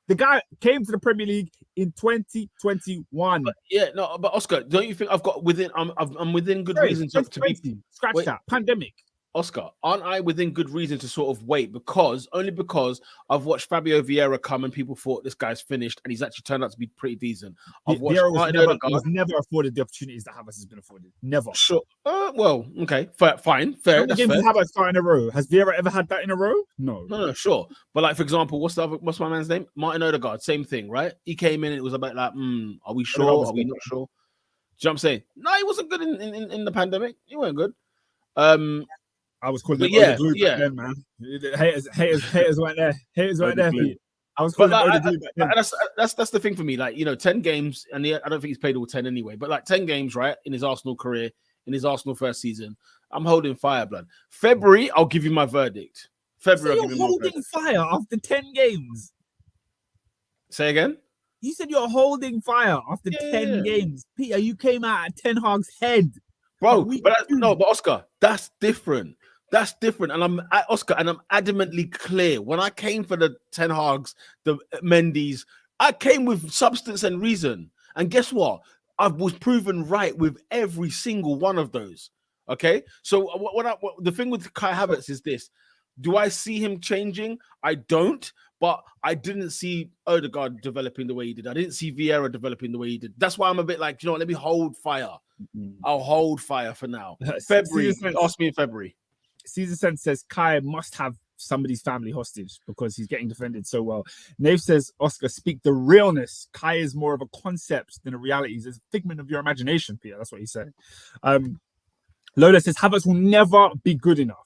The guy came to the Premier League in 2021. But Oscar, don't you think I'm within good reason to be that pandemic? Oscar, aren't I within good reason to sort of wait? Because I've watched Fabio Vieira come and people thought this guy's finished and he's actually turned out to be pretty decent. Vieira was never afforded the opportunities that Havertz has been afforded. Never. Sure. Well, okay. Fine. Fair. How many games has Havertz started in a row? Has Vieira ever had that in a row? No, sure. But like, for example, what's my man's name? Martin Odegaard. Same thing, right? He came in and it was about like, are we sure? Are we not sure? Do you know what I'm saying? No, he wasn't good in the pandemic. He weren't good. I was calling him glue back then, man. Haters weren't there. Haters weren't there. I was calling him glue back then. That's the thing for me. Like, you know, 10 games, and I don't think he's played all 10 anyway, but like 10 games, right, in his Arsenal career, in his Arsenal first season, I'm holding fire, blood. February, I'll give you my verdict. February, I'll give you my verdict. You're holding fire after 10 games. Say again? You said you're holding fire after 10 games. Peter, you came out at Ten Hag's head. Bro, but Oscar, that's different. That's different. And I'm adamantly clear. When I came for the Ten Hags, the Mendy's, I came with substance and reason. And guess what? I was proven right with every single one of those. Okay? So the thing with Kai Havertz is this. Do I see him changing? I don't. But I didn't see Odegaard developing the way he did. I didn't see Vieira developing the way he did. That's why I'm a bit like, you know, let me hold fire. I'll hold fire for now. February. Ask me in February. Caesar Sense says Kai must have somebody's family hostage because he's getting defended so well. Nave says, Oscar, speak the realness. Kai is more of a concept than a reality. He's a figment of your imagination, Peter. That's what he's saying. Lola says, Havertz will never be good enough.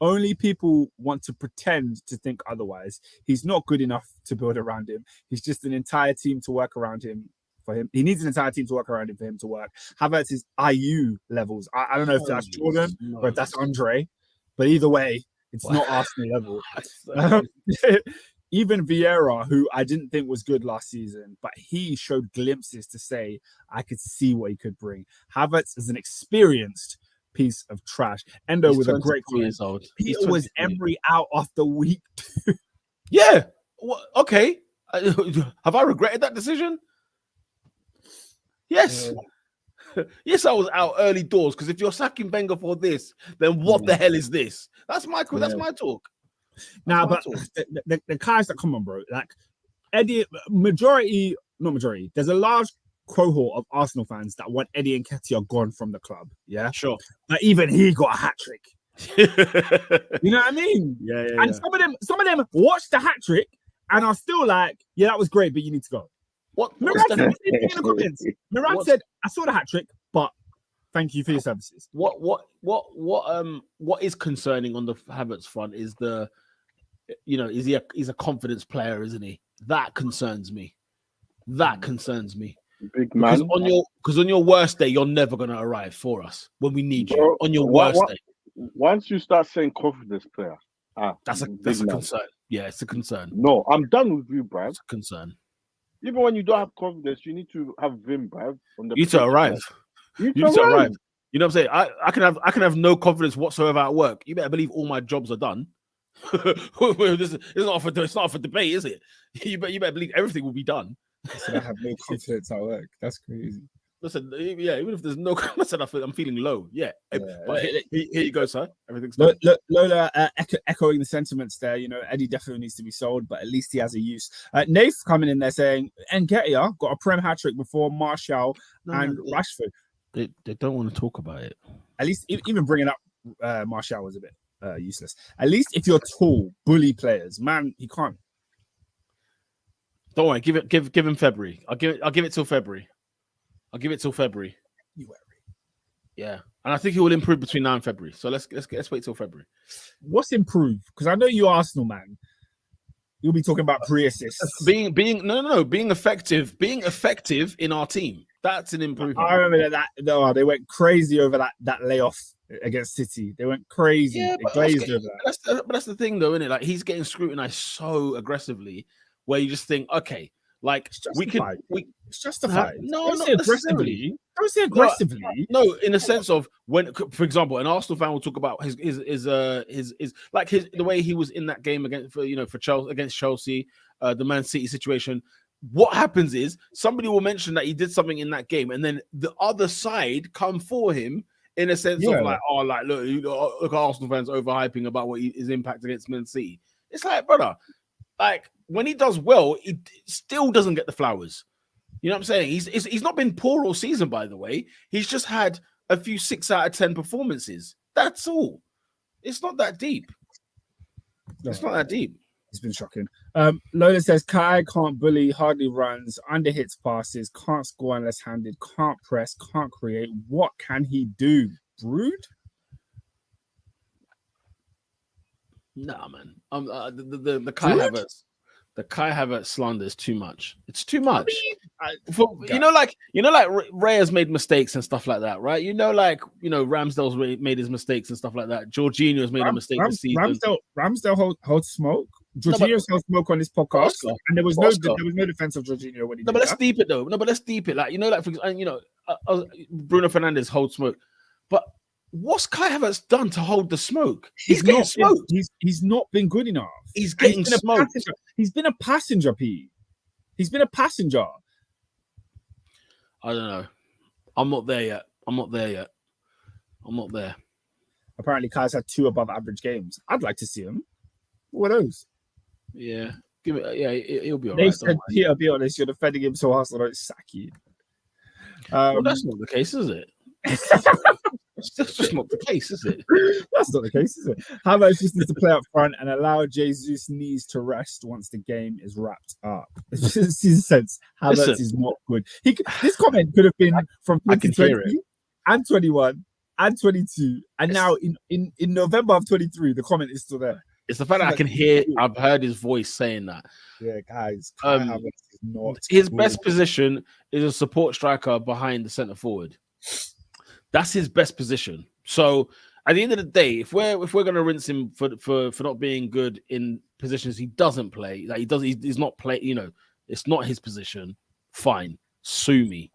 Only people want to pretend to think otherwise. He's not good enough to build around him. He's just an entire team to work around him for him. He needs an entire team to work around him for him to work. Havertz is IU levels. I don't know if that's Jordan or if that's Andre, but either way, it's not Arsenal level. Even Vieira, who I didn't think was good last season, but he showed glimpses to say, I could see what he could bring. Havertz is an experienced piece of trash. Endo with a great comment. Peter was Emery out after week 2. Yeah. Well, okay. Have I regretted that decision? Yes. Yes, I was out early doors because if you're sacking Wenger for this, then what the hell is this? That's my talk. Now, but the guys that come on, bro, like Eddie, not majority. There's a large cohort of Arsenal fans that want Eddie Nketiah gone from the club. Yeah, sure. But even he got a hat trick. You know what I mean? Yeah. And some of them watched the hat trick and are still like, yeah, that was great, but you need to go. Mirad said, I saw the hat trick, but thank you for your services. What is concerning on the Havertz front is he's a confidence player, isn't he? That concerns me. Big man. Because on your worst day, you're never gonna arrive for us when we need you. On your worst day. Once you start saying confidence player, that's a concern. Yeah, it's a concern. No, I'm done with you, bruv. It's a concern. Even when you don't have confidence, you need to have vim, bruv. You need to arrive. You need to arrive. You know what I'm saying? I can have no confidence whatsoever at work. You better believe all my jobs are done. It's not for debate, is it? You better believe everything will be done. So I have no confidence at work. That's crazy. Listen, yeah, even if there's no confidence, I'm feeling low. Yeah. But here you go, sir. Everything's done. Lola echoing the sentiments there. You know, Eddie definitely needs to be sold, but at least he has a use. Nath coming in there saying, Nketiah got a Prem hat trick before Martial and Rashford. They don't want to talk about it. At least even bringing up Martial was a bit useless. At least if you're tall, bully players, man, he can't. Don't worry, give him February. I'll give it till February. You worry. Yeah, and I think he will improve between now and February. So let's wait till February. What's improved? Because I know you Arsenal man. You'll be talking about pre-assists. Being effective in our team. That's an improvement. I remember that. No, they went crazy over that layoff against City. They went crazy. Yeah, they glazed over that. But that's the thing, though, isn't it? Like he's getting scrutinized so aggressively, where you just think, okay, like it's justified. No, don't say aggressively. Don't say aggressively. No, in the sense of when, for example, an Arsenal fan will talk about his the way he was in that game against Chelsea, the Man City situation. What happens is somebody will mention that he did something in that game, and then the other side come for him in a sense of like, look, Arsenal fans overhyping about what his impact against Man City. It's like, brother, like when he does well, he still doesn't get the flowers. You know what I'm saying? He's not been poor all season, by the way. He's just had a few 6 out of 10 performances. That's all. It's not that deep. It's not that deep. It's been shocking. Lola says Kai can't bully, hardly runs, underhits passes, can't score unless handed, can't press, can't create. What can he do? Brood? Nah, man. The Kai Havertz. The Kai Havertz slander is too much. It's too much. Like Ray has made mistakes and stuff like that, right? Ramsdale's made his mistakes and stuff like that. Jorginho has made a mistake this season. Ramsdale holds smoke. Jorginho held smoke on this podcast, and there was no defense of Jorginho when he did let's deep it though. Let's deep it. Bruno Fernandes holds smoke, but what's Kai Havertz done to hold the smoke? He's getting smoked. He's not been good enough. He's getting smoked. He's been a passenger, P. He's been a passenger. I don't know. I'm not there yet. I'm not there. Apparently, Kai's had 2 above average games. I'd like to see him. What are those? Yeah. He'll be all right. They said, Peter, be honest, you're defending him so Arsenal don't sack you. Well, that's not the case, is it? That's just not the case, is it? That's not the case, is it? Havertz just needs to play up front and allow Jesus' knees to rest once the game is wrapped up. It's just his sense. Havertz is not good. This comment could have been from 2020 and 21 and 22, and now in November of 23, the comment is still there. It's the fact that I can hear. I've heard his voice saying that. Yeah, guys. Havertz is not his good. best position is a support striker behind the centre forward. That's his best position. So at the end of the day, if we're gonna rinse him for not being good in positions he doesn't play, like he's not play. You know, it's not his position. Fine, sue me.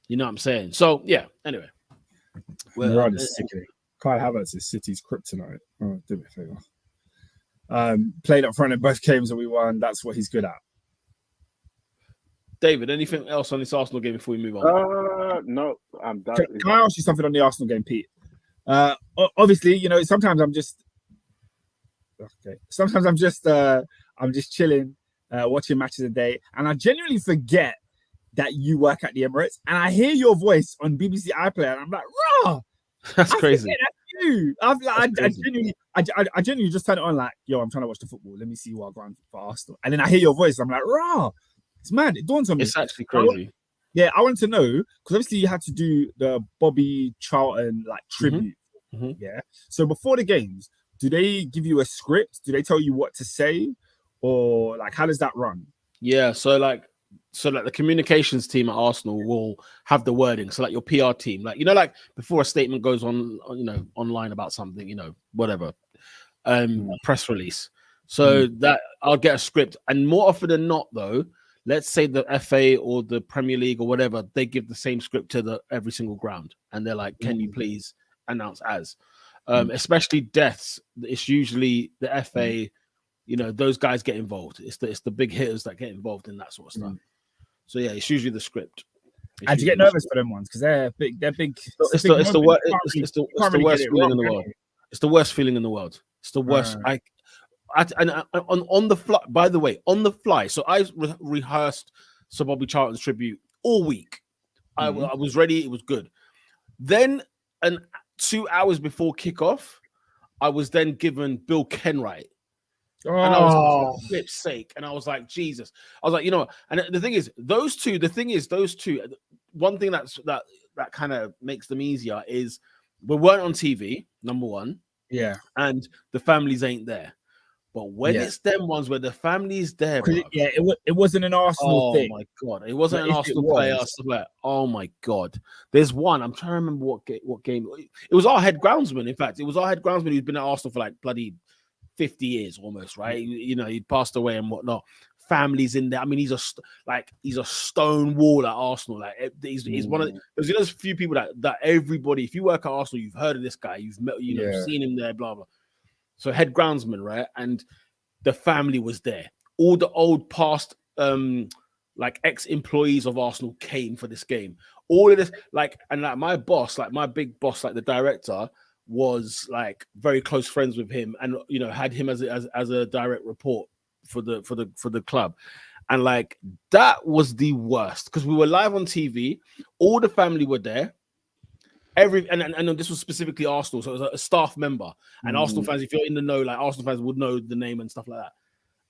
You know what I'm saying? So yeah. Anyway, Kai Havertz is City's kryptonite. Oh, do me a favor. Played up front in both games that we won. That's what he's good at. David, anything else on this Arsenal game before we move on? No, I'm done. Can I ask you something on the Arsenal game, Pete? Obviously, you know, sometimes I'm just chilling, watching matches a day, and I genuinely forget that you work at the Emirates, and I hear your voice on BBC iPlayer, and I'm like, rah! That's crazy. That's you. I genuinely just turn it on like, yo, I'm trying to watch the football. Let me see what I'm going for Arsenal. And then I hear your voice. I'm like, rah. It's mad. It dawns on me. It's actually crazy. I wanted to know, because obviously you had to do the Bobby Charlton like tribute. Mm-hmm. Yeah. So before the games, do they give you a script? Do they tell you what to say? Or like, how does that run? Yeah. So the communications team at Arsenal will have the wording. So like your PR team, like, you know, like before a statement goes on, you know, online about something, you know, whatever, press release. So that I'll get a script, and more often than not, though, let's say the FA or the Premier League or whatever, they give the same script to every single ground, and they're like, "Can you please announce as?" Especially deaths, it's usually the FA. You know, those guys get involved. It's the big hitters that get involved in that sort of stuff. So yeah, it's usually the script. And you get nervous for them ones because they're big. They're big. It's the worst feeling in the world. It's the worst feeling in the world. It's the worst. On the fly. By the way, on the fly. So I rehearsed Sir Bobby Charlton's tribute all week. I was ready. It was good. Then, 2 hours before kickoff, I was then given Bill Kenwright. And I was like, for flip's sake. And I was like, Jesus. I was like, you know, and the thing is, those two, one thing that kind of makes them easier is we weren't on TV, number one. Yeah. And the families ain't there. But when it's them ones where the family's there, bro, it wasn't an Arsenal thing. Oh my God. It wasn't an Arsenal player. Oh my God. There's one. I'm trying to remember what game. It was our head groundsman. In fact, it was our head groundsman who'd been at Arsenal for like bloody 50 years almost, right? You know, he'd passed away and whatnot. Families in there. I mean, he's a stone wall at Arsenal. Like he's one of there's a few people that everybody, if you work at Arsenal, you've heard of this guy, you've met, seen him there, blah blah. So head groundsman, right? And the family was there. All the old past like ex-employees of Arsenal came for this game. All of this, my boss, like my big boss, like the director, was like very close friends with him, and you know, had him as a direct report for the club. And like that was the worst because we were live on TV, all the family were there. And this was specifically Arsenal, so it was a staff member. And Arsenal fans, if you're in the know, like Arsenal fans would know the name and stuff like that.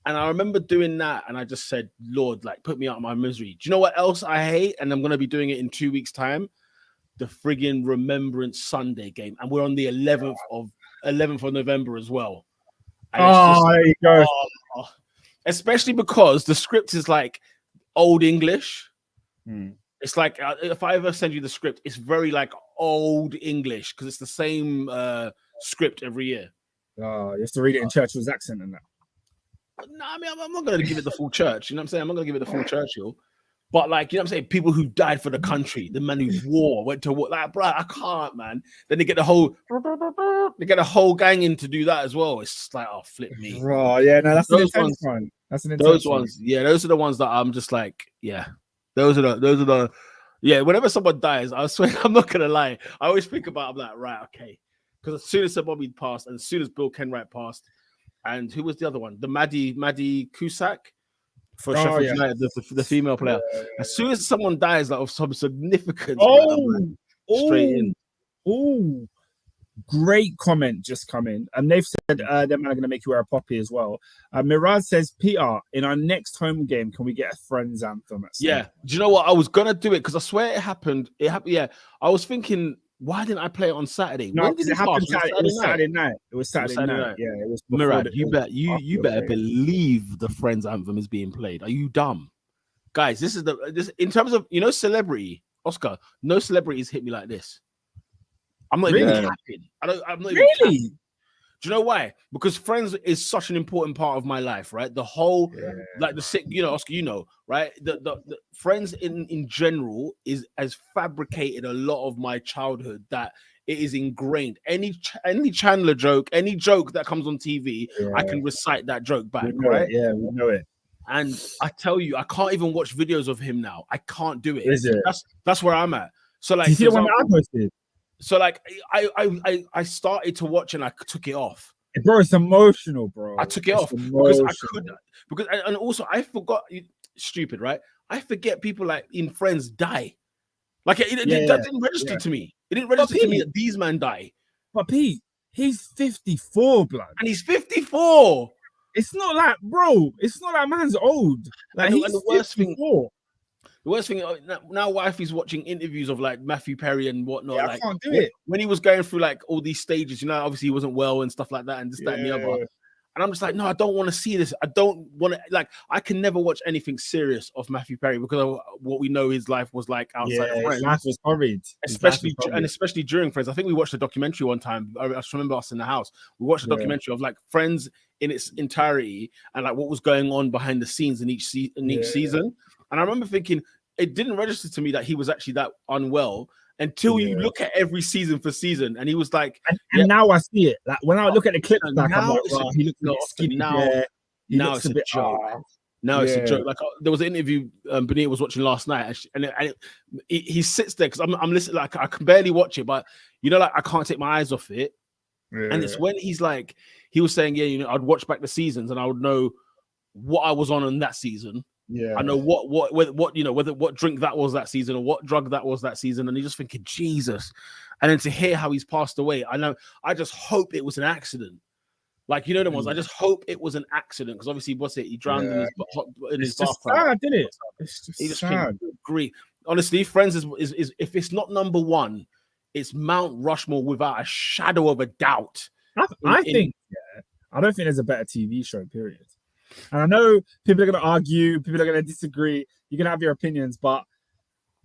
And I remember doing that, and I just said, Lord, like, put me out of my misery. Do you know what else I hate? And I'm going to be doing it in 2 weeks' time. The friggin' Remembrance Sunday game. And we're on the 11th of November as well. And there you go. Especially because the script is like old English. It's like, if I ever send you the script, it's very like old English because it's the same script every year. Oh, you have to read it in Churchill's accent and that. No, I mean, I'm not going to give it the full church. You know what I'm saying? I'm not going to give it the full Churchill. But like, you know what I'm saying? People who died for the country, the man who went to war. Like, bro, I can't, man. Then they get the whole gang in to do that as well. It's just like, oh, flip me. Oh, yeah, no, that's an intense one. That's an intense those ones. Yeah, those are the ones that I'm just like, yeah. Those are the whenever someone dies, I swear I'm not gonna lie. I always think about, I'm like, right, okay. Because as soon as Sir Bobby passed, and as soon as Bill Kenwright passed, and who was the other one? The Maddie Cusack for Sheffield United, the female player. As soon as someone dies, like of some significance, straight in. Oh, great comment just come in. And they've said they're going to make you wear a poppy as well. Miraj says, Peter, in our next home game, can we get a Friends anthem? Yeah. Do you know what? I was gonna do it because I swear it happened. It happened. Yeah. I was thinking, why didn't I play it on Saturday? No, When did it it happen? start? It was Saturday night. It was Saturday night. Yeah, it was. Murad, you better believe the Friends anthem is being played. Are you dumb, guys? This in terms of celebrity. Oscar, no celebrities hit me like this. I'm not even capping. I'm not even capping. Do you know why? Because Friends is such an important part of my life, right? The whole, like the sick, Oscar, right? The Friends in general has fabricated a lot of my childhood that it is ingrained. Any Chandler joke, any joke that comes on TV, I can recite that joke back, right? Yeah, we know it. And I tell you, I can't even watch videos of him now. I can't do it. Is it? That's where I'm at. So like, do you see the one I posted? So like I started to watch and I took it off. Bro, it's emotional, bro. I took it off because I couldn't. And also I forgot. Stupid, right? I forget people like in Friends die. Like that didn't register to me. It didn't register to me that these men die. But Pete, he's 54, blood, and he's 54. It's not like, bro. It's not like man's old. Like he's the worst 54. The worst thing now, wifey's watching interviews of like Matthew Perry and whatnot. Yeah, like, I can't do it. When he was going through like all these stages, obviously he wasn't well and stuff like that, and this, that, and the other. And I'm just like, no, I don't want to see this. I don't want to, like, I can never watch anything serious of Matthew Perry because of what we know his life was like outside of Friends. His life was horrid. Especially during Friends. I think we watched a documentary one time. I just remember us in the house. We watched a documentary of like Friends in its entirety and like what was going on behind the scenes in each season. And I remember thinking, it didn't register to me that he was actually that unwell until you look at every season for season, and he was like, and now I see it. Like when I look at the clips back, I'm like, oh, he looks a bit skinny. Now it's a joke. Now it's a joke. Like there was an interview Benita was watching last night, and he sits there because I'm listening. Like I can barely watch it, but like I can't take my eyes off it. And it's when he's like, he was saying, I'd watch back the seasons and I would know what I was on that season. Yeah, I know what drink that was that season or what drug that was that season, and you're just thinking, Jesus. And then to hear how he's passed away, I just hope it was an accident. Like the ones, I just hope it was an accident because obviously, he drowned in his bathtub. Sad, didn't it? It's just sad. Agree. Honestly, Friends is if it's not number one, it's Mount Rushmore without a shadow of a doubt. I think I don't think there's a better TV show. Period. And I know people are going to argue, people are going to disagree. You're going to have your opinions, but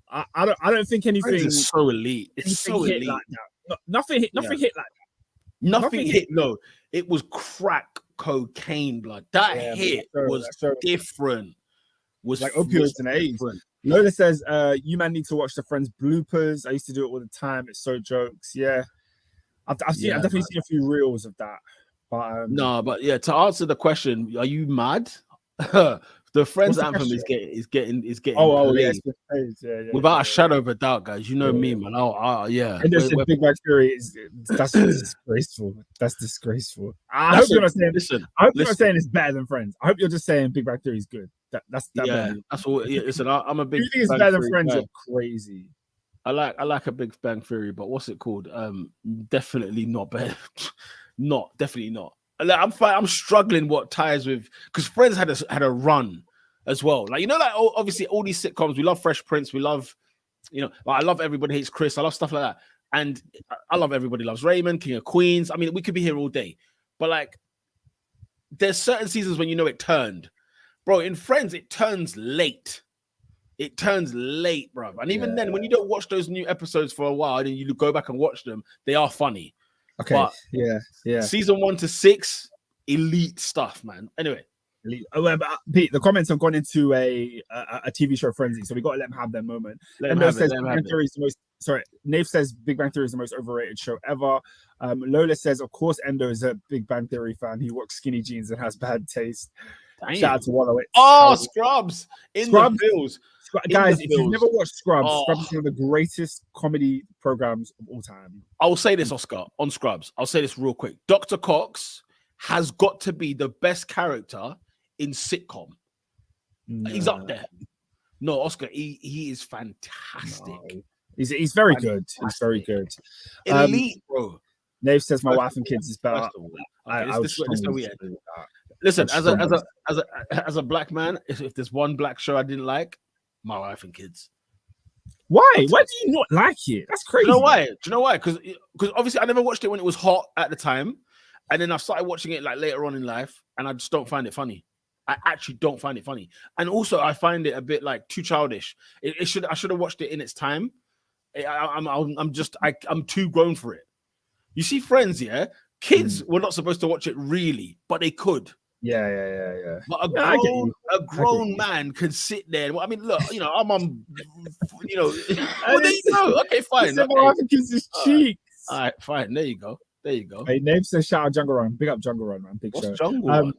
I don't think anything is so elite. It's so elite. Like that. Nothing hit like that. Nothing hit. No, it was crack cocaine, blood. That hit was different. Was like opioids and AIDS. Lola says, "You man need to watch the Friends bloopers. I used to do it all the time. It's so jokes. Yeah, I've definitely seen a few reels of that." But to answer the question, are you mad? The Friends anthem is getting without a shadow of a doubt, guys. You know me, man. And there's a Big Bang Theory that's disgraceful. That's disgraceful. I hope you're not saying you're not saying it's better than Friends. I hope you're just saying Big Bang Theory is good. That's what. Yeah, listen, I'm a big. You think it's better than Friends? You're crazy. I like a Big Bang Theory, but what's it called? Definitely not better. Definitely not. I'm struggling what ties with because Friends had a run as well. Like obviously all these sitcoms. We love Fresh Prince. We love, I love Everybody Hates Chris. I love stuff like that, and I love Everybody Loves Raymond, King of Queens. I mean, we could be here all day, but like, there's certain seasons when it turned, bro. In Friends, it turns late. It turns late, bro. And even then, when you don't watch those new episodes for a while, and you go back and watch them, they are funny. Okay. But season 1 to 6, elite stuff, man. Anyway, but Pete, the comments have gone into a TV show frenzy, so we got to let them have their moment. Nave says Big Bang Theory is the most overrated show ever. Lola says, of course, Endo is a Big Bang Theory fan. He rocks skinny jeans and has bad taste. Damn. Shout out to Wallowitz. Oh, Scrubs in the Bills. Guys, if you've never watched Scrubs, Scrubs is one of the greatest comedy programs of all time. I will say this, Oscar, on Scrubs. I'll say this real quick. Dr. Cox has got to be the best character in sitcom. No. He's up there. No, Oscar, he is fantastic. He's very good. He's very good. Elite, bro. Nave says my wife and kids is better. This is where we end. Listen, as a black man, if there's one black show I didn't like, My Wife and Kids. Why? Why do you not like it? That's crazy. Do you know why? Because obviously I never watched it when it was hot at the time, and then I've started watching it like later on in life, and I just don't find it funny. I actually don't find it funny, and also I find it a bit like too childish. I should have watched it in its time. I'm too grown for it. You see, Friends, yeah, kids were not supposed to watch it really, but they could. Yeah. But a grown man can sit there. I mean, look, I'm on, well, there you go. Okay, fine. My wife and kids is cheeks. All right, fine. There you go. Hey, Nave says shout out Jungle Run. Big up Jungle Run, man. Big What's show. Jungle Run?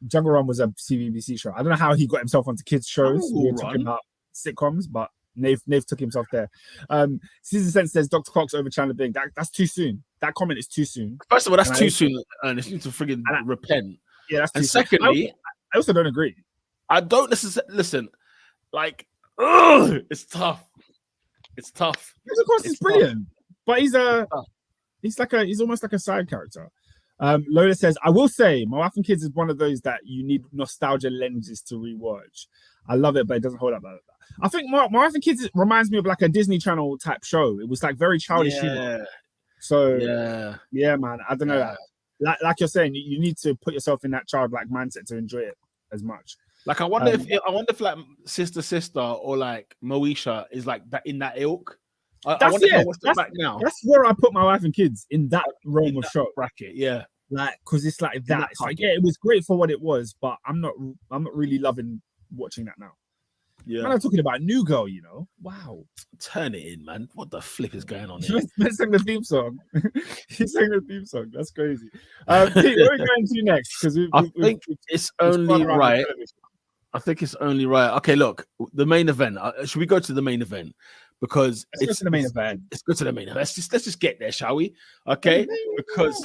Jungle Run was a CBBC show. I don't know how he got himself onto kids shows. We were talking about sitcoms, but Nave took himself there. Season Sense says Dr. Cox over Chandler Bing. That's too soon. That comment is too soon. First of all, that's too soon. Ernest, you need to friggin' repent. Yeah, that's too and soon. Secondly, I also don't agree. I don't necessarily listen. Like, it's tough. It's tough. Yes, of course, it's brilliant. But he's almost like a side character. Lola says, I will say, My Wife and Kids is one of those that you need nostalgia lenses to rewatch. I love it, but it doesn't hold up like that. I think My Wife and Kids reminds me of like a Disney Channel type show. It was like very childish humor. So yeah, man. I don't know. Like you're saying, you need to put yourself in that childlike mindset to enjoy it as much. Like I wonder if like Sister or like Moesha is like that in that ilk. I wonder if I watched it back now. That's where I put My Wife and Kids in that realm of show bracket. Yeah, like because it's like that. It's like it was great for what it was, but I'm not really loving watching that now. Yeah, I'm talking about New Girl. Wow, turn it in, man. What the flip is going on here? He sang the theme song. He sang the theme song. That's crazy. Pete, what are we going to next? Because I think it's only right. I think it's only right. Okay, look, the main event. Should we go to the main event? Because let's go to the main event. Let's go to the main event. Let's just get there, shall we? Okay, because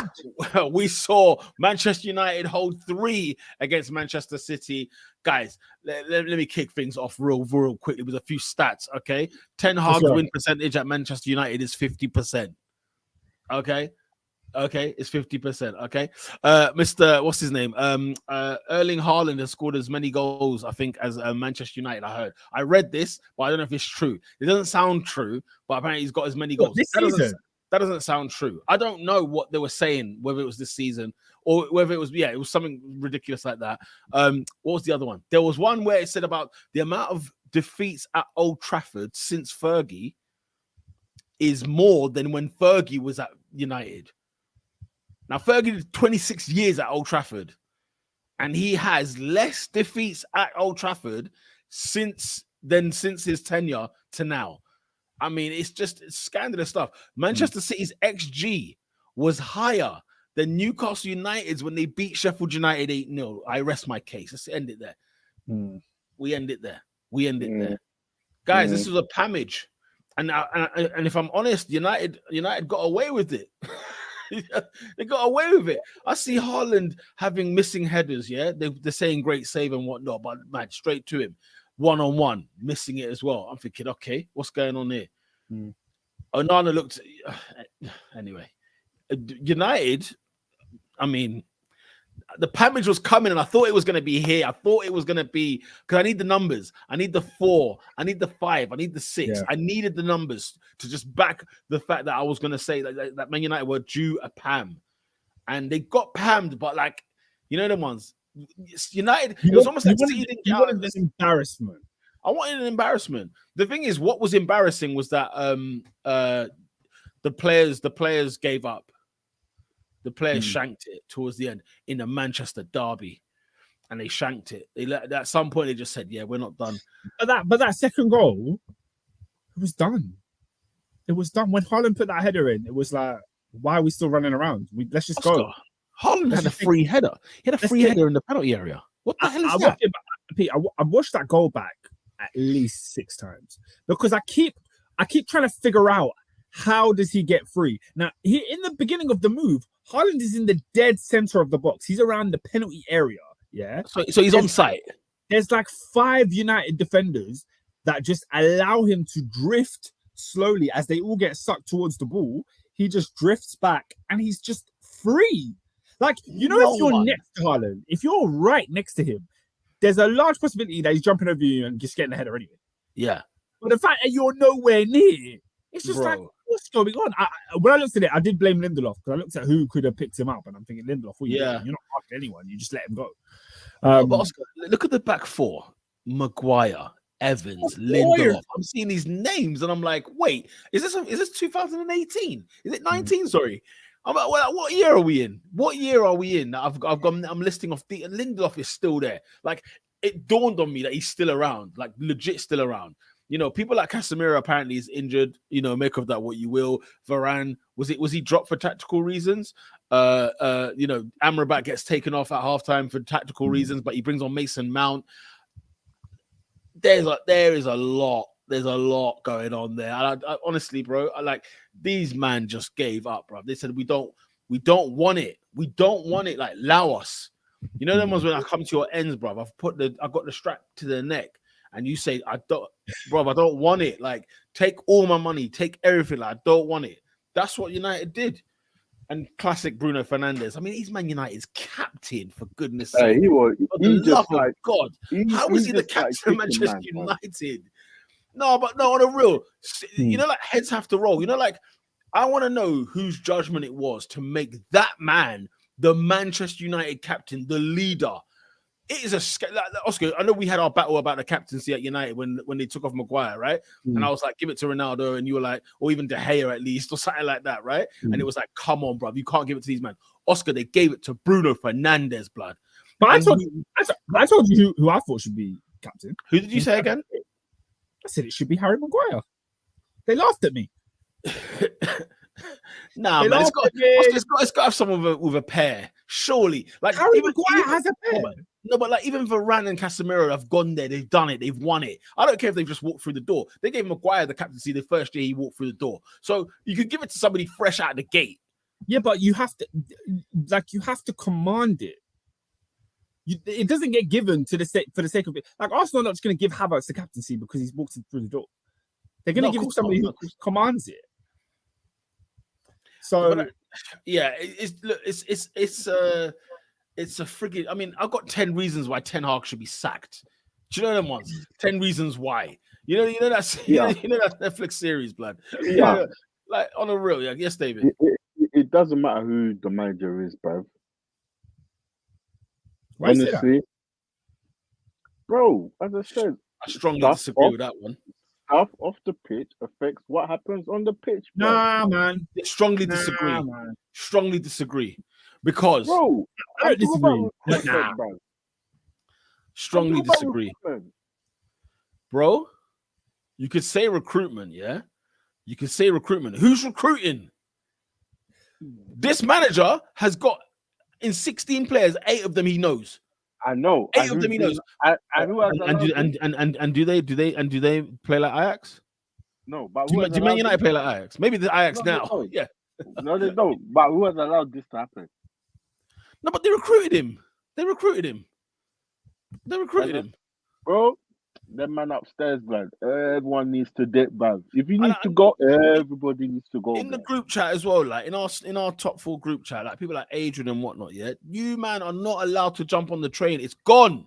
we saw Manchester United hold 3 against Manchester City. Guys, let me kick things off real quickly with a few stats. Okay, Ten Hag's win percentage at Manchester United is 50%. Okay, it's 50%. Okay, Mr. What's his name? Erling Haaland has scored as many goals, I think, as Manchester United. I read this, but I don't know if it's true. It doesn't sound true, but apparently he's got as many goals. That doesn't sound true. I don't know what they were saying, whether it was this season or whether it was it was something ridiculous like that. What was the other one? There was one where it said about the amount of defeats at Old Trafford since Fergie is more than when Fergie was at United. Now, Fergie did 26 years at Old Trafford, and he has less defeats at Old Trafford since his tenure to now. I mean, it's scandalous stuff. Manchester City's XG was higher than Newcastle United's when they beat Sheffield United 8-0. I rest my case. Let's end it there. We end it there. Guys, this was a pammage. And if I'm honest, United got away with it. They got away with it. I see Haaland having missing headers. Yeah, they're saying great save and whatnot, but man, straight to him, 1-on-1, missing it as well. I'm thinking, okay, what's going on here? Onana looked anyway. United, I mean, the pammage was coming, and I thought it was going to be here. I thought it was going to be because I need the numbers. I need the 4. I need the 5. I need the 6. Yeah. I needed the numbers to just back the fact that I was going to say that Man United were due a pam, and they got pammed. But like, the ones United, it was almost like City didn't get out of this embarrassment. I wanted an embarrassment. The thing is, what was embarrassing was that the players gave up. The players shanked it towards the end in a Manchester derby, and they shanked it. At some point they just said, "Yeah, we're not done." But that second goal, it was done. It was done when Haaland put that header in. It was like, why are we still running around? Let's just go. Haaland had a free header. He had a free header in the penalty area. What the hell is that? I watched that goal back at least 6 times because I keep trying to figure out how does he get free. Now, in the beginning of the move, Haaland is in the dead center of the box. He's around the penalty area. Yeah. So he's on site. There's like 5 United defenders that just allow him to drift slowly as they all get sucked towards the ball, he just drifts back and he's just free. Like, you know, if you're next to Haaland, if you're right next to him, there's a large possibility that he's jumping over you and just getting the header anyway. Yeah. But the fact that you're nowhere near, it's just like, what's going on? When I looked at it, I did blame Lindelof because I looked at who could have picked him up, and I'm thinking, Lindelof, you're not asking anyone, you just let him go. But Oscar, look at the back four: Maguire, Evans, Lindelof. I'm seeing these names, and I'm like, wait, is this 2018? Is it 19? Sorry. I'm like, well, what year are we in? What year are we in? I'm listing off the Lindelof is still there. Like, it dawned on me that he's still around, like legit still around. You know, people like Casemiro apparently is injured. You know, make of that what you will. Varane, was he dropped for tactical reasons? You know, Amrabat gets taken off at halftime for tactical reasons, but he brings on Mason Mount. There is a lot. There's a lot going on there. I honestly, bro, these man just gave up, bro. They said we don't want it. We don't want it. Like, allow us. You know them ones when I come to your ends, bro. I've got the strap to the neck. And you say, I don't want it. Like, take all my money, take everything. Like, I don't want it. That's what United did. And classic Bruno Fernandes. I mean, he's Man United's captain, for goodness sake. He was. He just like God. How was he the captain of Manchester United? No, on a real, you know, like heads have to roll. You know, like I want to know whose judgment it was to make that man the Manchester United captain, the leader. It is Oscar. I know we had our battle about the captaincy at United when they took off Maguire, right? And I was like, give it to Ronaldo, and you were like, or even De Gea at least, or something like that, right? And it was like, come on, bro, you can't give it to these men. Oscar, they gave it to Bruno Fernandes, blood. But I told you who I thought should be captain. Who did you say again? I said it should be Harry Maguire. They laughed at me. Nah, man, it's got to have someone with a pair, surely. Like Harry Maguire has a pair. No, but like even Varane and Casemiro have gone there. They've done it. They've won it. I don't care if they've just walked through the door. They gave Maguire the captaincy the first year he walked through the door. So you could give it to somebody fresh out of the gate. Yeah, but you have to command it. It doesn't get given for the sake of it. Like, Arsenal are not just going to give Havertz the captaincy because he's walked through the door. They're going to give it to somebody who commands it. So, but, yeah, it's a friggin'. I mean, I've got 10 reasons why Ten Hag should be sacked. Do you know them ones? 10 reasons why. You know that Netflix series, blood. Yeah, like on a real. Yeah, yes, David. It doesn't matter who the manager is, bruv. Why honestly, bro. As I said, I strongly disagree with that one. Stuff off the pitch affects what happens on the pitch. Bro. Nah, man. Strongly disagree. Nah, man. Strongly disagree. Because bro, I don't disagree. Strongly disagree. Bro, you could say recruitment, yeah? You could say recruitment. Who's recruiting? This manager has got in 16 players, 8 of them he knows. I know. 8 of them he knows. And do they play like Ajax? No, but do Man United play like Ajax? Maybe the Ajax now. Yeah. No, they don't. But who has allowed this to happen? No, but they recruited him. Bro, that man upstairs, blood. Everyone needs to dip, bruv. If you need to go, everybody needs to go. In the group chat as well, like in our top 4 group chat, like people like Adrian and whatnot, yeah, you man are not allowed to jump on the train. It's gone.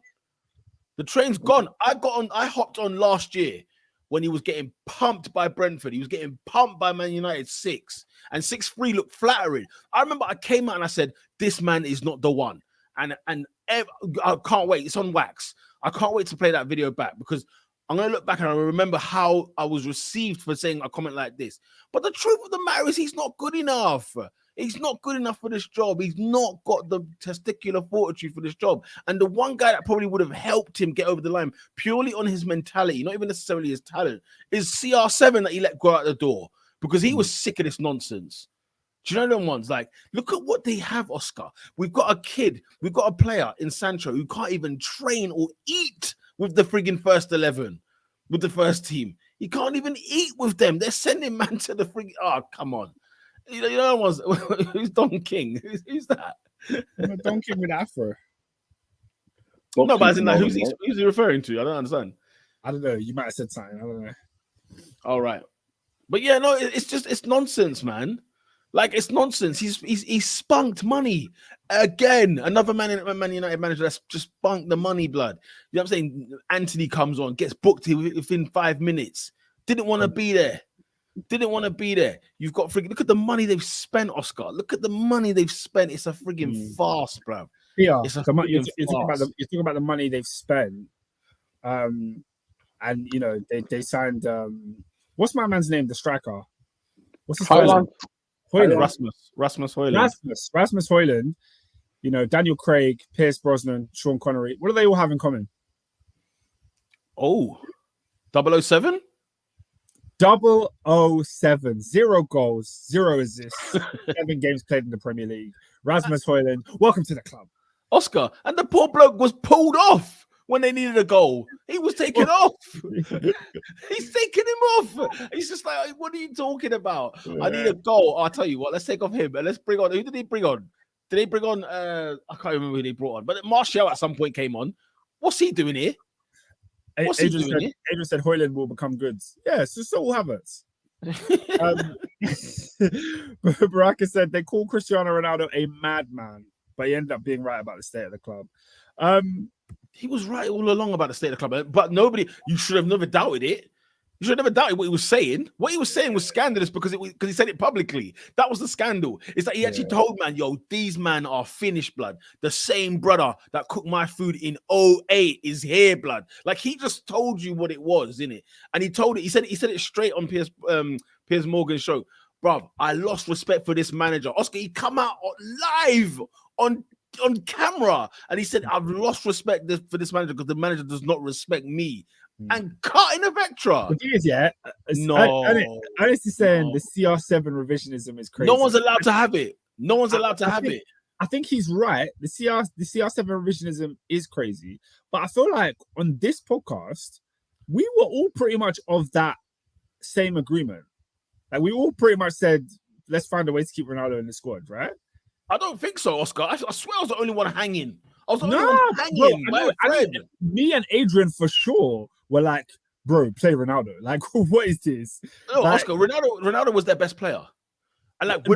The train's gone. I hopped on last year when he was getting pumped by Brentford. He was getting pumped by Man United 6. And 6-3 looked flattering. I remember I came out and I said, this man is not the one. And I can't wait. It's on wax. I can't wait to play that video back because I'm going to look back and I remember how I was received for saying a comment like this. But the truth of the matter is he's not good enough. He's not good enough for this job. He's not got the testicular fortitude for this job. And the one guy that probably would have helped him get over the line purely on his mentality, not even necessarily his talent, is CR7 that he let go out the door because he was sick of this nonsense. Do you know them ones? Like, look at what they have, Oscar. We've got a kid, we've got a player in Sancho who can't even train or eat with the friggin' first 11, with the first team. He can't even eat with them. They're sending man to the friggin'. Oh, come on. You know ones. Who's Don King? Who's that? Don King with Afro. No, but as in, like, who's he referring to? I don't understand. I don't know. You might have said something. I don't know. All right. But yeah, no, it's nonsense, man. Like it's nonsense. He's spunked money again. Another Man United manager that's just spunked the money, blood. You know what I'm saying? Anthony comes on, gets booked within 5 minutes. Didn't want to be there. You've got freaking look at the money they've spent, Oscar. Look at the money they've spent. It's a freaking farce, bro. Yeah, it's a you're talking about the money they've spent. And you know they signed what's my man's name? The striker. What's his name? Rasmus Højlund. Rasmus Højlund. You know, Daniel Craig, Pierce Brosnan, Sean Connery. What do they all have in common? Oh, 007? 007. 0 goals, 0 assists, 7 games played in the Premier League. Rasmus Højlund, welcome to the club. Oscar, and the poor bloke was pulled off when they needed a goal. He was taken off. He's taking him off. He's just like, what are you talking about? I need a goal. I'll tell you what, let's take off him and let's bring on. Who did he bring on? Did they bring on, I can't remember who they brought on, but Martial at some point came on. What's he doing here? Adrian said Højlund will become goods. Yeah, so will Havertz. Baraka said they call Cristiano Ronaldo a madman, but he ended up being right about the state of the club. He was right all along about the state of the club, but you should have never doubted it. You should have never doubted what he was saying. What he was saying was scandalous because he said it publicly. That was the scandal. It's that he actually told man, yo, these men are finished, blood. The same brother that cooked my food in 2008 is here, blood. Like he just told you what it was, innit? And he told it. He said it straight on Piers Morgan's show. Bruv, I lost respect for this manager. Oscar, he come out live on camera and he said, I've lost respect for this manager because the manager does not respect me. And cut in a Vectra. The thing is, no. Ernest is saying the CR7 revisionism is crazy. No one's allowed to have it. No one's allowed to have it. I think he's right. The CR7 revisionism is crazy. But I feel like on this podcast, we were all pretty much of that same agreement. Like we all pretty much said, let's find a way to keep Ronaldo in the squad, right? I don't think so, Oscar. I swear I was the only one hanging. I was the only one hanging. Bro, me and Adrian for sure were like, bro, play Ronaldo. Like, what is this? No, like, Oscar, Ronaldo was their best player. And like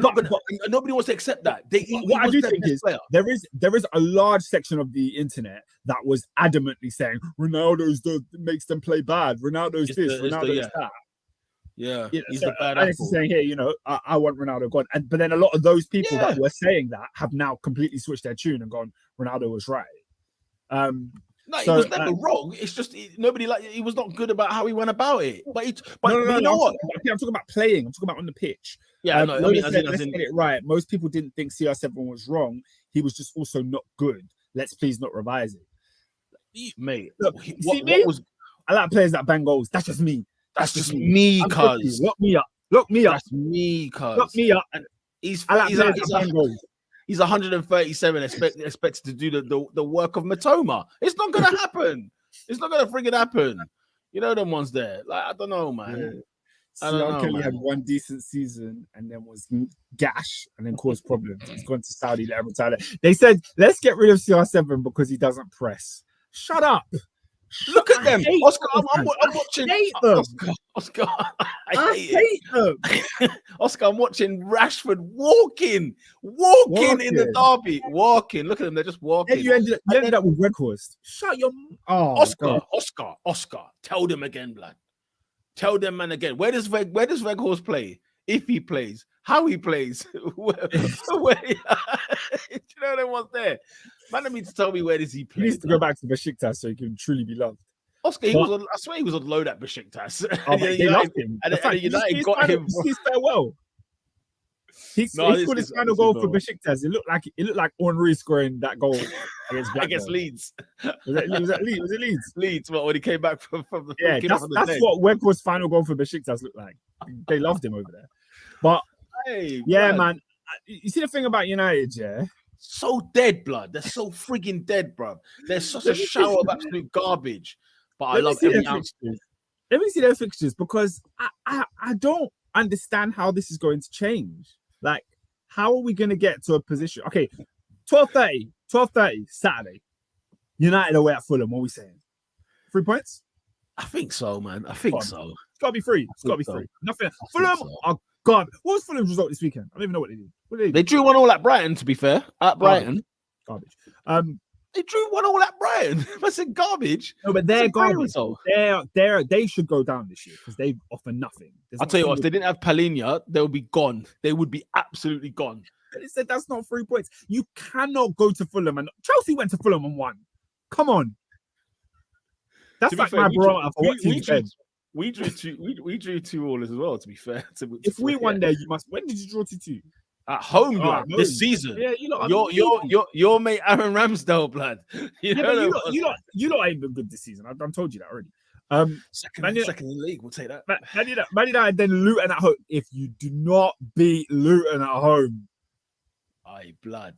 nobody wants to accept that. What I do think is there is a large section of the internet that was adamantly saying Ronaldo's makes them play bad. Ronaldo's Ronaldo's that. Yeah, he's the bad apple. Is saying here, you know, I want Ronaldo gone. But then a lot of those people that were saying that have now completely switched their tune and gone, Ronaldo was right. No, he was never wrong. It's just he was not good about how he went about it. But you know what? I'm talking about playing. I'm talking about on the pitch. Yeah, let's get it right. Most people didn't think CR7 was wrong. He was just also not good. Let's please not revise it, mate. Look, I like players that bang goals. That's just me. That's just me, cuz. Lock me up. That's me, cuz. Lock me up. And he's 137 expected to do the work of Matoma. It's not gonna happen. It's not gonna friggin' happen. You know them ones there. Like I don't know, man. I don't know. Kelly had one decent season and then was gash and then caused problems. He's gone to Saudi. Let him retire. They said let's get rid of CR7 because he doesn't press. Shut up. Look at them, Oscar. I'm watching. I hate them. Oscar, I hate them. Oscar, I'm watching Rashford walking in the derby. Walking. Look at them. They're just walking. And you ended up with Weghorst. Shut your. Oh, Oscar. Tell them again, blood. Tell them, man, again. Where does Weghorst play? If he plays, how he plays. where you know what's there. Man, needs to tell me where does he play. He needs to go back to Besiktas so he can truly be loved. Oscar, I swear he was on load at Besiktas. They loved him. And United got him. His farewell. He scored his final goal for Besiktas. It looked like Henry scoring that goal against Leeds. Was it Leeds? Leeds. Well, when he came back from the that's what Weghorst's final goal for Besiktas looked like. They loved him over there. But man, you see the thing about United, so dead, blood. They're so frigging dead, bro. They're such a shower of absolute garbage. But I love every ounce. Let me see their fixtures because I don't understand how this is going to change. Like, how are we going to get to a position? Okay, 12:30 Saturday. United away at Fulham. What are we saying? 3 points? I think so, man. I think so. It's got to be free. It's got to be free. Nothing. Fulham. So. Oh God, what was Fulham's result this weekend? I don't even know what they did. What did They drew 1-1 at Brighton. To be fair, at Brighton, garbage. They drew 1-1 at Brighton. I said garbage. No, but they're garbage. They should go down this year because they offer nothing. I'll tell you what, if they didn't have Palhinha, they would be gone. They would be absolutely gone. They said that's not 3 points. You cannot go to Fulham, and Chelsea went to Fulham and won. Come on. That's like my barometer for what team said. We drew 2-2 as well, to be fair. If we won there, you must. When did you draw 2-2? At home, blood, this season. Yeah, your mate Aaron Ramsdale, blood. You lot ain't been good this season. I've told you that already. Second in the league, we'll take that. Man United then Luton at home. If you do not beat Luton at home, aye, blood.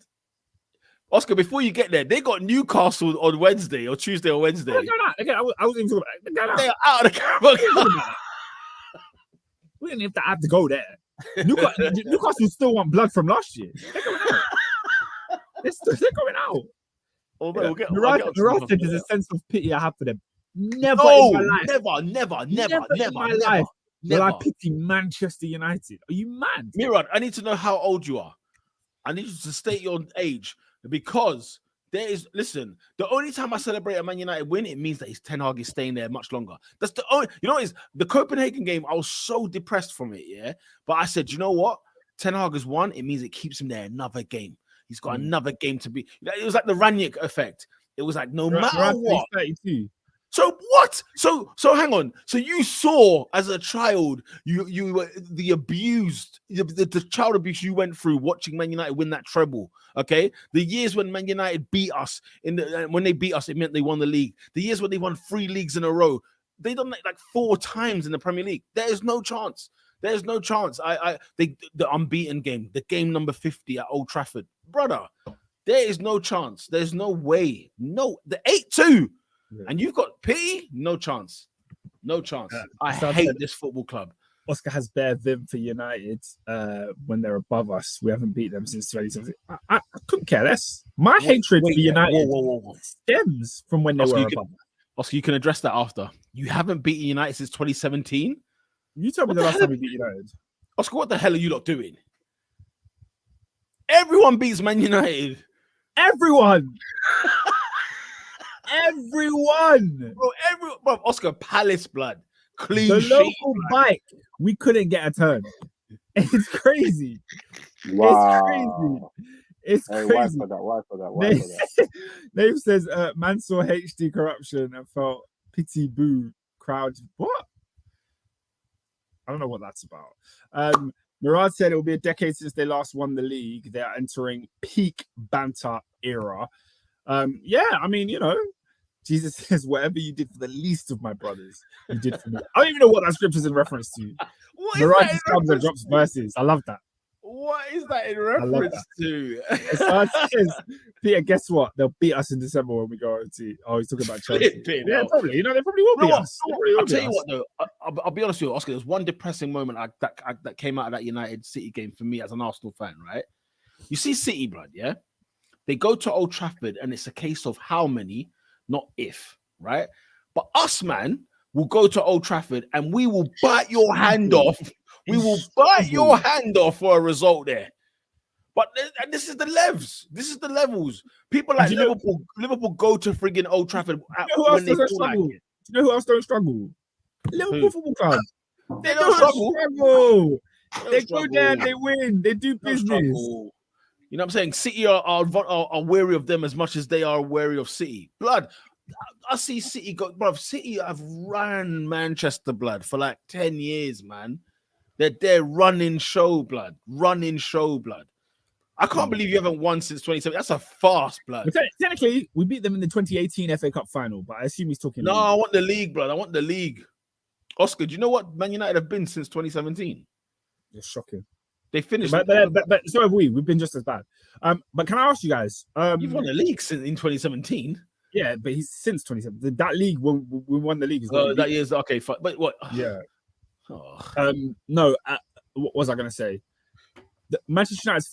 Oscar, before you get there, they got Newcastle on Wednesday or Tuesday or Wednesday. Again, I wasn't even talking about. They're out of the Carabao. We didn't have to go there. Newcastle still want blood from last year. They're going out. They're going out. We'll there's a sense of pity I have for them. Never in my life will I pity Manchester United. Are you mad? Mirad, I need to know how old you are. I need you to state your age because listen, the only time I celebrate a Man United win, it means that Ten Hag is staying there much longer. That's the only, the Copenhagen game, I was so depressed from it, yeah? But I said, you know what? Ten Hag has won, it means it keeps him there another game. He's got another game to be. It was like the Ranić effect. It was like, no matter what. 32. So what? So hang on. So you saw as a child, you were the abused, the child abuse you went through watching Man United win that treble. Okay, the years when Man United beat us when they beat us, it meant they won the league. The years when they won 3 leagues in a row, they done it like 4 times in the Premier League. There is no chance. There's no chance. The unbeaten game, the game number 50 at Old Trafford, brother. There is no chance. There's no way. No, the 8-2. Yeah. And you've got pity? No chance. No chance. I hate this football club. Oscar has bare vim for United when they're above us. We haven't beat them since 2017. I couldn't care less. My hatred for United stems from when they were above us. Oscar, you can address that after. You haven't beaten United since 2017? You told me the last time we beat United. Oscar, what the hell are you lot doing? Everyone beats Man United. Everyone! Everyone, bro, Oscar, Palace blood, clean the sheet, local bike. We couldn't get a turn. It's crazy. Wow. It's crazy. Why for that? Dave says, man saw HD corruption and felt pity boo crowd. What? I don't know what that's about. Murad said it will be a decade since they last won the league. They are entering peak banter era. Yeah, I mean, Jesus says, whatever you did for the least of my brothers, you did for me. I don't even know what that scripture's in reference to. Mariah just comes and drops verses. I love that. What is that in reference to? Says, Peter, guess what? They'll beat us in December when we go OT. Oh, he's talking about Chelsea. Yeah, probably. They probably will beat us. I'll tell you what, though. I'll be honest with you, Oscar. There's one depressing moment that came out of that United City game for me as an Arsenal fan, right? You see City, blood, yeah? They go to Old Trafford and it's a case of how many, not if, right? But us, man, will go to Old Trafford and we will bite your hand off. We will bite your hand off for a result there. But this is the levels. This is the levels. People like Liverpool go to friggin' Old Trafford. Do you know who else don't struggle? Liverpool Football Club. They don't struggle. They go there, they win, they do business. You know what I'm saying? City are wary of them as much as they are wary of City. Blood, I see City go, bro. City have run Manchester, blood, for like 10 years, man. They're running show, blood. I can't believe you haven't won since 2017. That's a fast, blood. Technically, we beat them in the 2018 FA Cup final, but I assume he's talking. No, I want the league, blood. I want the league. Oscar, do you know what Man United have been since 2017? It's shocking. They finished, but so have we. We've been just as bad. But can I ask you guys? You've won the league since in 2017. Yeah, but he's since 2017. That league, when we won the league, that year's okay. But what? Yeah. No. What was I going to say? Manchester United's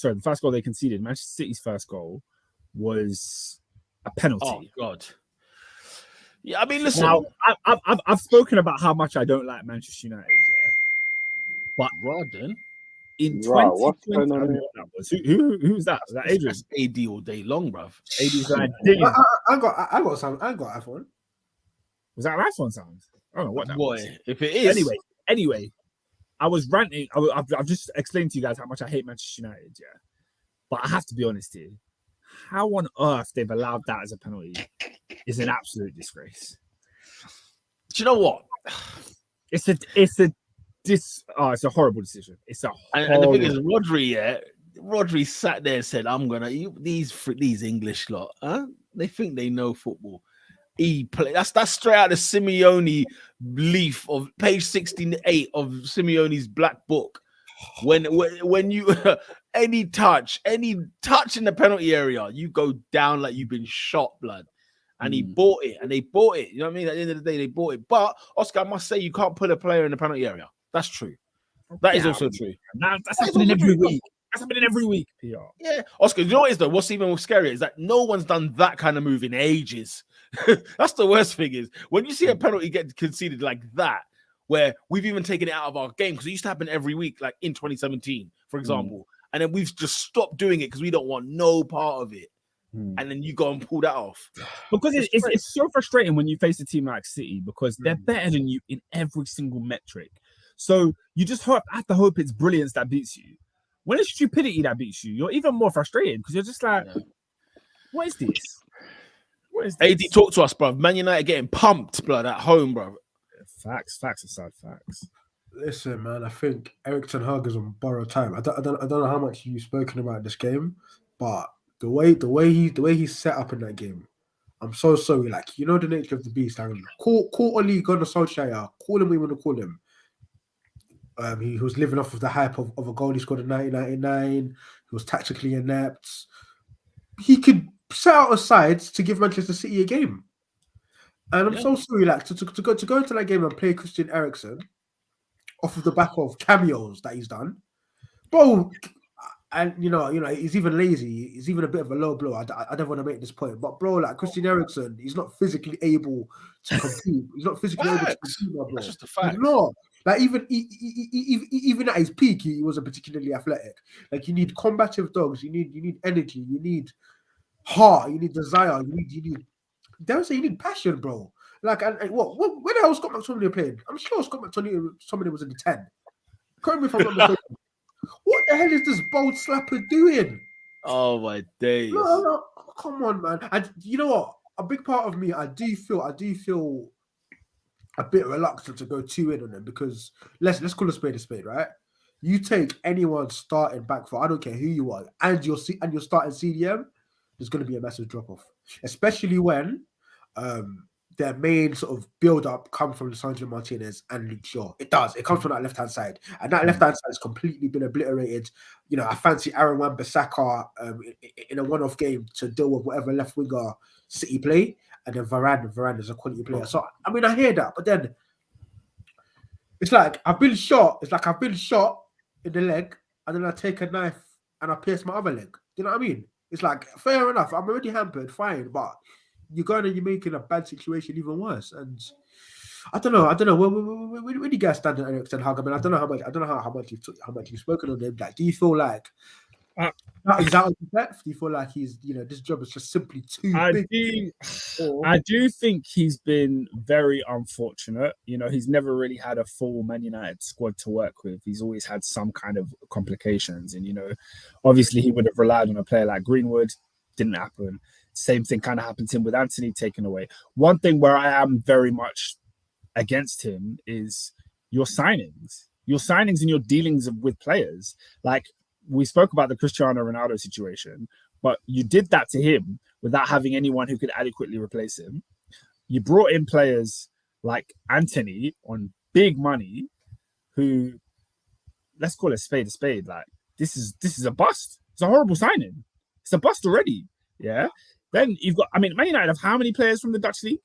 the first goal they conceded. Manchester City's first goal was a penalty. Oh God. Yeah, I mean, listen. Now, I've spoken about how much I don't like Manchester United, yeah. But Rodden, in What's 2020, going I on don't know here? what that was. Who's that? Was that Adrian? that's AD all day long, bruv. AD's like, I got some. I got iPhone. was that an iPhone sound? I don't know what that was. Boy, if it is, Anyway, I was ranting. I've just explained to you guys how much I hate Manchester United, yeah. But I have to be honest here. How on earth they've allowed that as a penalty is an absolute disgrace. do you know what? It's a horrible decision. It's a And the thing is, Rodri sat there and said, "I'm gonna these English lot, huh? They think they know football." He play that's straight out of Simeone leaf of page 68 of Simeone's black book. When you any touch in the penalty area, you go down like you've been shot, blood. And he bought it, and they bought it. You know what I mean? At the end of the day, they bought it. But Oscar, I must say, you can't put a player in the penalty area. That's true. That is also true. That's happening every week. That's happening every week, PR. Yeah, Oscar, you know what is though? What's even more scary is that no one's done that kind of move in ages. That's the worst thing is when you see a penalty get conceded like that, where we've even taken it out of our game because it used to happen every week, like in 2017, for example, and then we've just stopped doing it because we don't want no part of it. And then you go and pull that off. Because it's so frustrating when you face a team like City because they're better than you in every single metric. So you just have to hope it's brilliance that beats you. When it's stupidity that beats you, you're even more frustrated because you're just like, what is this? What is this? AD, talk to us, bro. Man United getting pumped, blood, at home, bro. Facts aside, facts. Listen, man, I think Ten Hag is on borrowed time. I don't know how much you've spoken about this game, but the way he's set up in that game, I'm so sorry. Like, you know the nature of the beast. I mean, call Ole Gunnar Solskjaer, call him what you want to call him. He was living off of the hype of a goal he scored in 1999. He was tactically inept. He could set out a side to give Manchester City a game. And I'm so sorry, like to go into that game and play Christian Eriksen off of the back of cameos that he's done, bro. And you know, he's even lazy. He's even a bit of a low blow. I don't want to make this point, but bro, like Christian Eriksen, he's not physically able to compete. He's not physically able to compete, bro. That's just a fact. He's not. Like even at his peak, he wasn't particularly athletic. Like you need combative dogs. You need energy. You need heart. You need desire. You need. Don't say you need passion, bro. Like and what? When the hell Scott McTominay playing? I'm sure Scott McTominay was in the 10. Correct me if I'm not mistaken. What the hell is this bold slapper doing? Oh my days! No, come on, man. And you know what? A big part of me, I do feel a bit reluctant to go too in on them because let's call a spade, right? You take anyone starting back for I don't care who you are, and you're starting CDM, there's going to be a massive drop off, especially when their main sort of build up comes from Lisandro Martinez and Luke Shaw. It does. It comes from that left hand side, and that left hand side has completely been obliterated. You know, I fancy Aaron Wan-Bissaka in a one-off game to deal with whatever left winger City play, and then Varane is a quality player. So I mean, I hear that, but then it's like I've been shot. It's like I've been shot in the leg, and then I take a knife and I pierce my other leg. You know what I mean? It's like fair enough. I'm already hampered, fine, but you're going and you're making a bad situation even worse. And I don't know. Where do you guys stand on Eric Ten Hag? I mean, I don't know how much you've spoken on him. Like, do you feel like he's out of the depth? Do you feel like he's this job is just simply too big? I do think he's been very unfortunate. You know, he's never really had a full Man United squad to work with. He's always had some kind of complications, and obviously he would have relied on a player like Greenwood. Didn't happen. Same thing kind of happened to him with Anthony taken away. One thing where I am very much against him is your signings and your dealings with players. Like we spoke about the Cristiano Ronaldo situation, but you did that to him without having anyone who could adequately replace him. You brought in players like Anthony on big money who, let's call it a spade. Like this is a bust. It's a horrible signing. It's a bust already. Yeah. Then you've got, Man United have how many players from the Dutch league?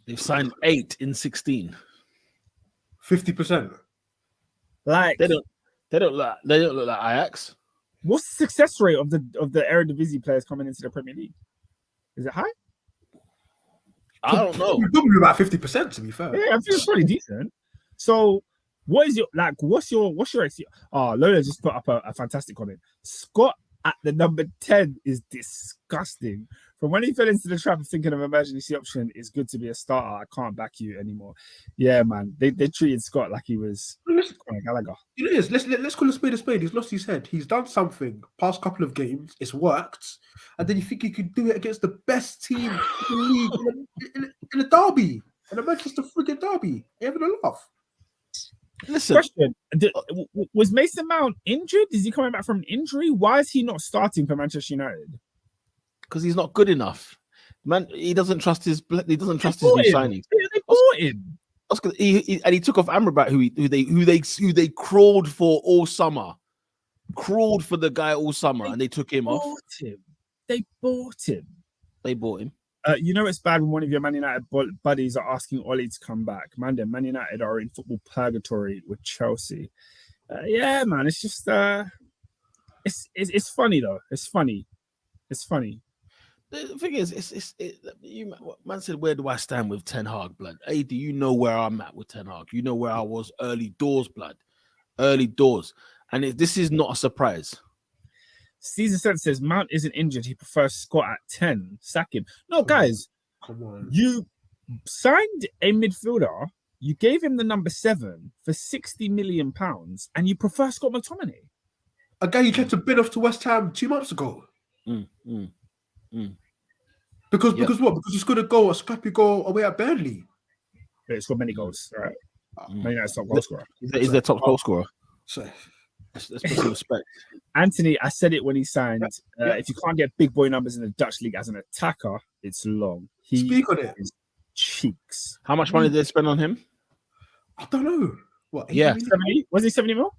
They've signed 8 in 16. 50%. Like they don't look like Ajax. What's the success rate of the Eredivisie players coming into the Premier League? Is it high? I don't know. Probably about 50%, to be fair. Yeah, I think it's pretty decent. So, what's your Lola just put up a fantastic comment. Scott at the number 10 is disgusting. From when he fell into the trap of thinking of emergency option, it's good to be a starter. I can't back you anymore. Yeah, man. They treated Scott like he was Conor Gallagher. It is. Let's call a spade a spade. He's lost his head. He's done something past couple of games. It's worked. And then you think he could do it against the best team in the league in a derby. In a Manchester friggin' derby. You're having a laugh. Listen. Question. Was Mason Mount injured? Is he coming back from an injury? Why is he not starting for Manchester United? Because he's not good enough. Man, he doesn't trust his new signings. They bought him. He took off Amrabat, who they crawled for all summer. Crawled for the guy all summer, and they took him off. They bought him. They bought him. You know it's bad when one of your Man United buddies are asking Ollie to come back. Man United are in football purgatory with Chelsea. Yeah, man, it's just it's funny though. It's funny. The thing is, man said, where do I stand with Ten Hag, blood? Hey, do you know where I'm at with Ten Hag? You know where I was early doors, blood. Early doors. And this is not a surprise. Caesar Sense says Mount isn't injured. He prefers Scott at 10. Sack him. No, guys. Come on. You signed a midfielder. You gave him the number 7 for £60 million, and you prefer Scott McTominay. A guy you tried to bid off to West Ham 2 months ago. Because what? Because he's going to go a scrappy goal away at Burnley. But it's got many goals, right? Man United's top goal scorer. He's their top goal scorer. So, let's put some respect. Anthony, I said it when he signed. If you can't get big boy numbers in the Dutch league as an attacker, it's long. Speak on it. Cheeks. How much money did they spend on him? I don't know. What? 70? Was he 70 mil?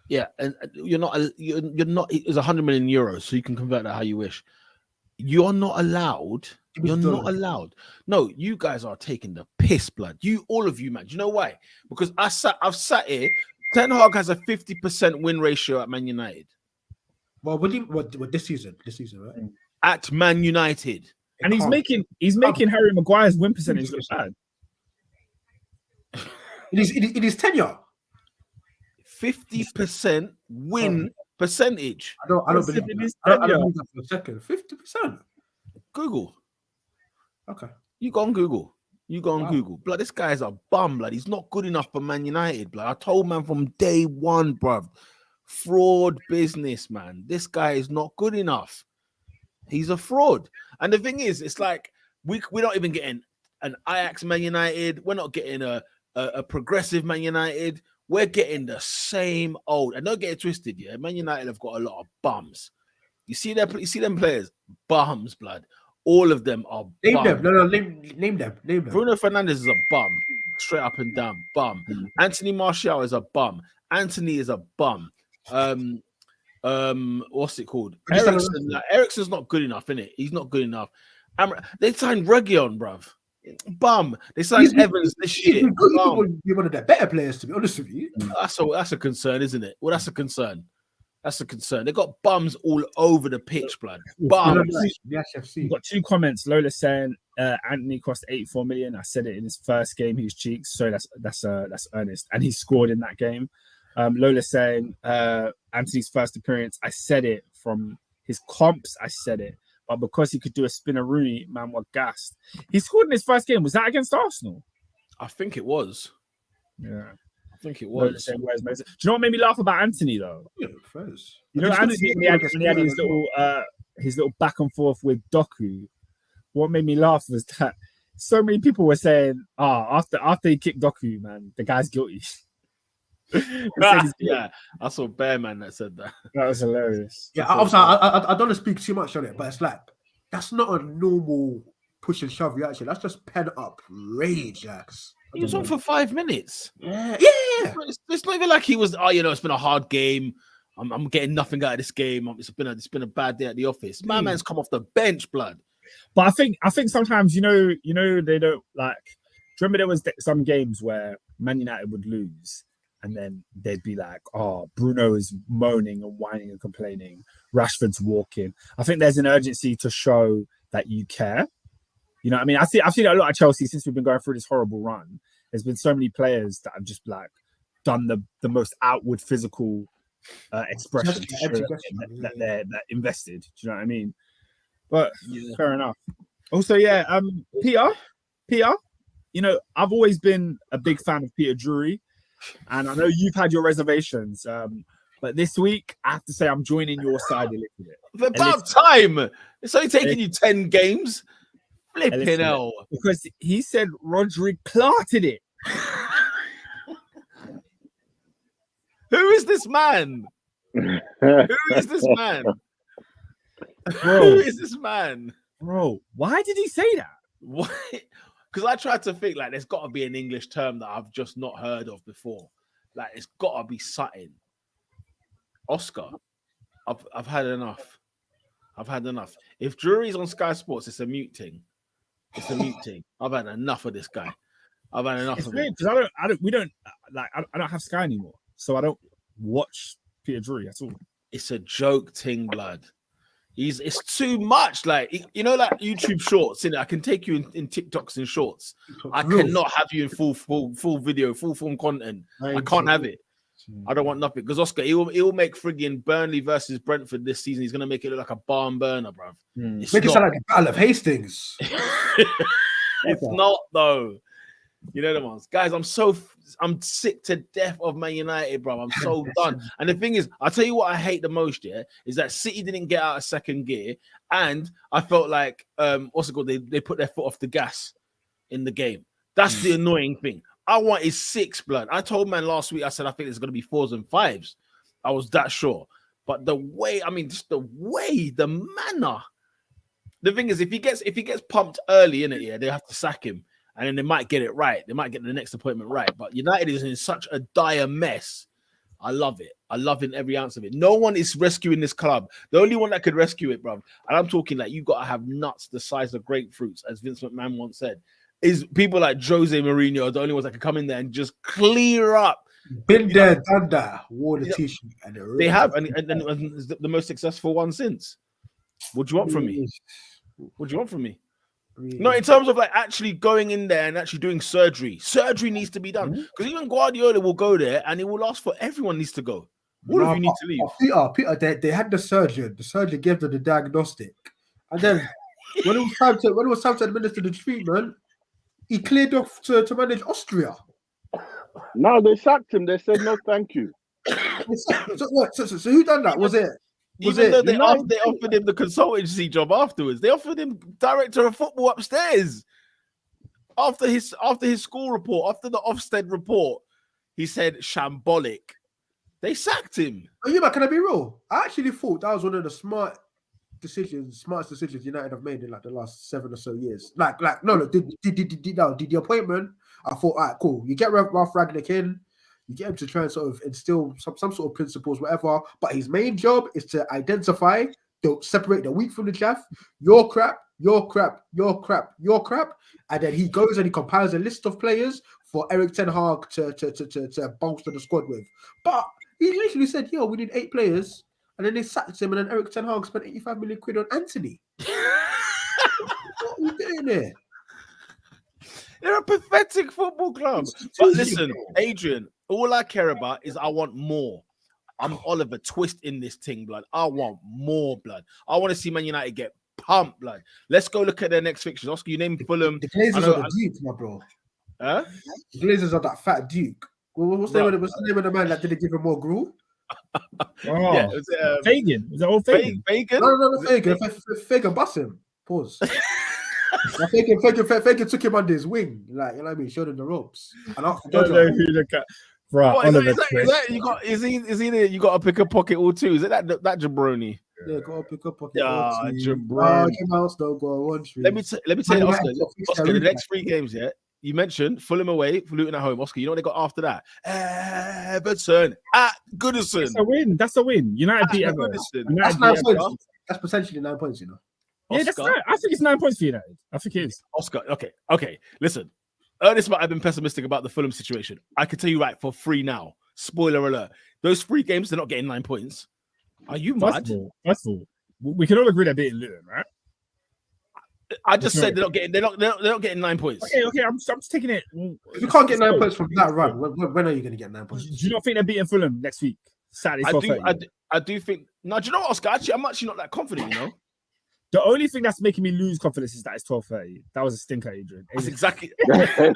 Yeah, and you're not. It's 100 million euros, so you can convert that how you wish. You're not allowed. You're not allowed. No, you guys are taking the piss, blood. All of you, man. Do you know why? Because I've sat here. Ten Hag has a 50% win ratio at Man United. Well, what this season? This season, right? At Man United, and he's making Harry Maguire's win percentage look bad. In his tenure, 50% win percentage. I don't believe that for a second. 50%. Google. Okay. You go on Google. Google. Blood, this guy's a bum, blood. He's not good enough for Man United, blood. I told man from day one, bruv. Fraud business, man. This guy is not good enough. He's a fraud. And the thing is, it's like we're not even getting an Ajax Man United. We're not getting a progressive Man United. We're getting the same old. And don't get it twisted, yeah. Man United have got a lot of bums. You see them players, bums, blood. All of them are name bum. them. No, name them. Bruno Fernandes is a bum, straight up and down, bum. Anthony Martial is a bum. Anthony is a bum. What's it called? Eriksen's not good enough, innit? He's not good enough. They signed Reguilon, bruv. Bum. They signed Evans this shit. You're one of their better players, to be honest with you. That's a concern, isn't it? Well, that's a concern. That's a concern. They got bums all over the pitch, blood. Bums. We've got 2 comments. Lola saying Anthony cost 84 million. I said it in his first game. He was cheeks. So that's Ernest, and he scored in that game. Lola saying Anthony's first appearance. I said it from his comps. I said it, but because he could do a spinner Rooney, man, was gassed. He scored in his first game. Was that against Arsenal? I think it was. Yeah. I think it was. Do you know what made me laugh about Anthony though? Yeah, first. You know, Anthony when he had his little back and forth with Doku. What made me laugh was that so many people were saying, after he kicked Doku, man, the guy's guilty. Yeah, I saw Bear Man that said that. That was hilarious. Yeah, obviously, I don't want to speak too much on it, but it's like that's not a normal push and shove reaction. That's just pent up rage, Jax. He was on for 5 minutes. Yeah. It's not even like he was. It's been a hard game. I'm getting nothing out of this game. It's been a bad day at the office. My man's come off the bench, blood. But I think sometimes you know they don't like. Do you remember there was some games where Man United would lose, and then they'd be like, "Oh, Bruno is moaning and whining and complaining. Rashford's walking." I think there's an urgency to show that you care. You know what I mean? I've seen it a lot at Chelsea since we've been going through this horrible run. There's been so many players that have just like done the most outward physical expression to show that they're invested. Do you know what I mean? But fair enough. Also, Peter, you know, I've always been a big fan of Peter Drury, and I know you've had your reservations. But this week, I have to say I'm joining your side a little bit. About time. It's only taking you 10 games. Flipping hell. Because he said Rodri clarted it. Who is this man? Who is this man? Bro, Who is this man? Bro, why did he say that? Why? Because I tried to think like there's got to be an English term that I've just not heard of before. Like it's got to be something. Oscar, I've had enough. I've had enough. If Drury's on Sky Sports, it's a mute thing. It's a mute thing. I've had enough of this guy. I've had enough of it. Because I don't have Sky anymore, so I don't watch Peter Drury at all. It's a joke thing, blood. It's too much. Like you know, like YouTube shorts. I can take you in TikToks and shorts. I cannot have you in full video, full form content. I can't have it. I don't want nothing because Oscar, he'll make frigging Burnley versus Brentford this season. He's gonna make it look like a barn burner, bruv. Make it sound like a battle of Hastings. It's not though. You know the ones, guys. I'm sick to death of Man United, bro. I'm so done. And the thing is, I'll tell you what I hate the most. Yeah, is that City didn't get out of second gear, and I felt like what's it called? They put their foot off the gas in the game. That's the annoying thing. I wanted 6 blood. I told man last week. I said I think it's going to be 4s and 5s. I was that sure. But the way, the manner. The thing is, if he gets pumped early in it, yeah, they have to sack him. And then they might get it right. They might get the next appointment right. But United is in such a dire mess. I love it. I love it in every ounce of it. No one is rescuing this club. The only one that could rescue it, bro. And I'm talking like you've got to have nuts the size of grapefruits, as Vince McMahon once said. Is people like Jose Mourinho are the only ones that can come in there and just clear up. Been there, done that. Wore the t-shirt. And they have. And the most successful one since. What do you want from me? What do you want from me? No, in terms of like actually going in there and actually doing surgery. Surgery needs to be done. Because even Guardiola will go there and it will last for everyone needs to go. All of you need to leave. Peter, they had the surgeon. The surgeon gave them the diagnostic. And then when it was time to administer the treatment, he cleared off to manage Austria. No, they sacked him. They said no, thank you. So who done that? Was it? Even though they offered him the consultancy job afterwards, they offered him director of football upstairs. After his school report, after the Ofsted report, he said shambolic. They sacked him. Oh, yeah, but can I be real? I actually thought that was one of the smartest decisions United have made in like the last 7 or so years. Did the appointment? I thought, all right, cool. You get Ralph Ragnick in, you get him to try and sort of instill some sort of principles, whatever. But his main job is to identify, don't separate the wheat from the chaff. Your crap, your crap, your crap, your crap, and then he goes and he compiles a list of players for Eric Ten Hag to bolster the squad with. But he literally said, "Yo, we need 8 players." And then they sacked him, and then Eric Ten Hag spent 85 million quid on Anthony. What are you doing there? They're a pathetic football club. But listen, Adrian, all I care about is I want more. I'm Oliver Twist in this thing, blood. I want more, blood. I want to see Man United get pumped, blood. Let's go look at their next fixtures. Oscar, you named Fulham. The Glazers are the Duke, my bro. Huh? The Glazers are that fat Duke. What's the name of the man that didn't give him more gruel? Yeah, Fagan. Is that all Fagan? Fagan? No, Fagan. Fagan bust him. Pause. Fagan took him under his wing, like, you know what I mean, showed him the ropes. And after you got to pick a pocket or two. Is it that jabroni? Yeah, got to pick a pocket. Jabroni. Let me tell you, Oscar, the next 3 games, yeah. You mentioned Fulham away, Luton at home. Oscar, you know what they got after that? Everton at Goodison. That's a win. United beat Everton. That's 9 points. That's potentially 9 points, you know. Yeah, Oscar, that's right. I think it's 9 points for United. I think it is. Oscar, okay. Listen, Ernest might have been pessimistic about the Fulham situation. I can tell you right for free now. Spoiler alert. Those 3 games, they're not getting 9 points. Are you mad? First of all, we can all agree they're beating Luton, right? I just said they're not getting 9 points. Okay. I'm just taking it. If you can't get 9 points from that run, when are you going to get 9 points? Do you not think they're beating Fulham next week? Saturday, I do think. No, do you know what, Oscar? Actually, I'm actually not that confident. You know, the only thing that's making me lose confidence is that it's 12:30. That was a stinker, Adrian. that's exactly. I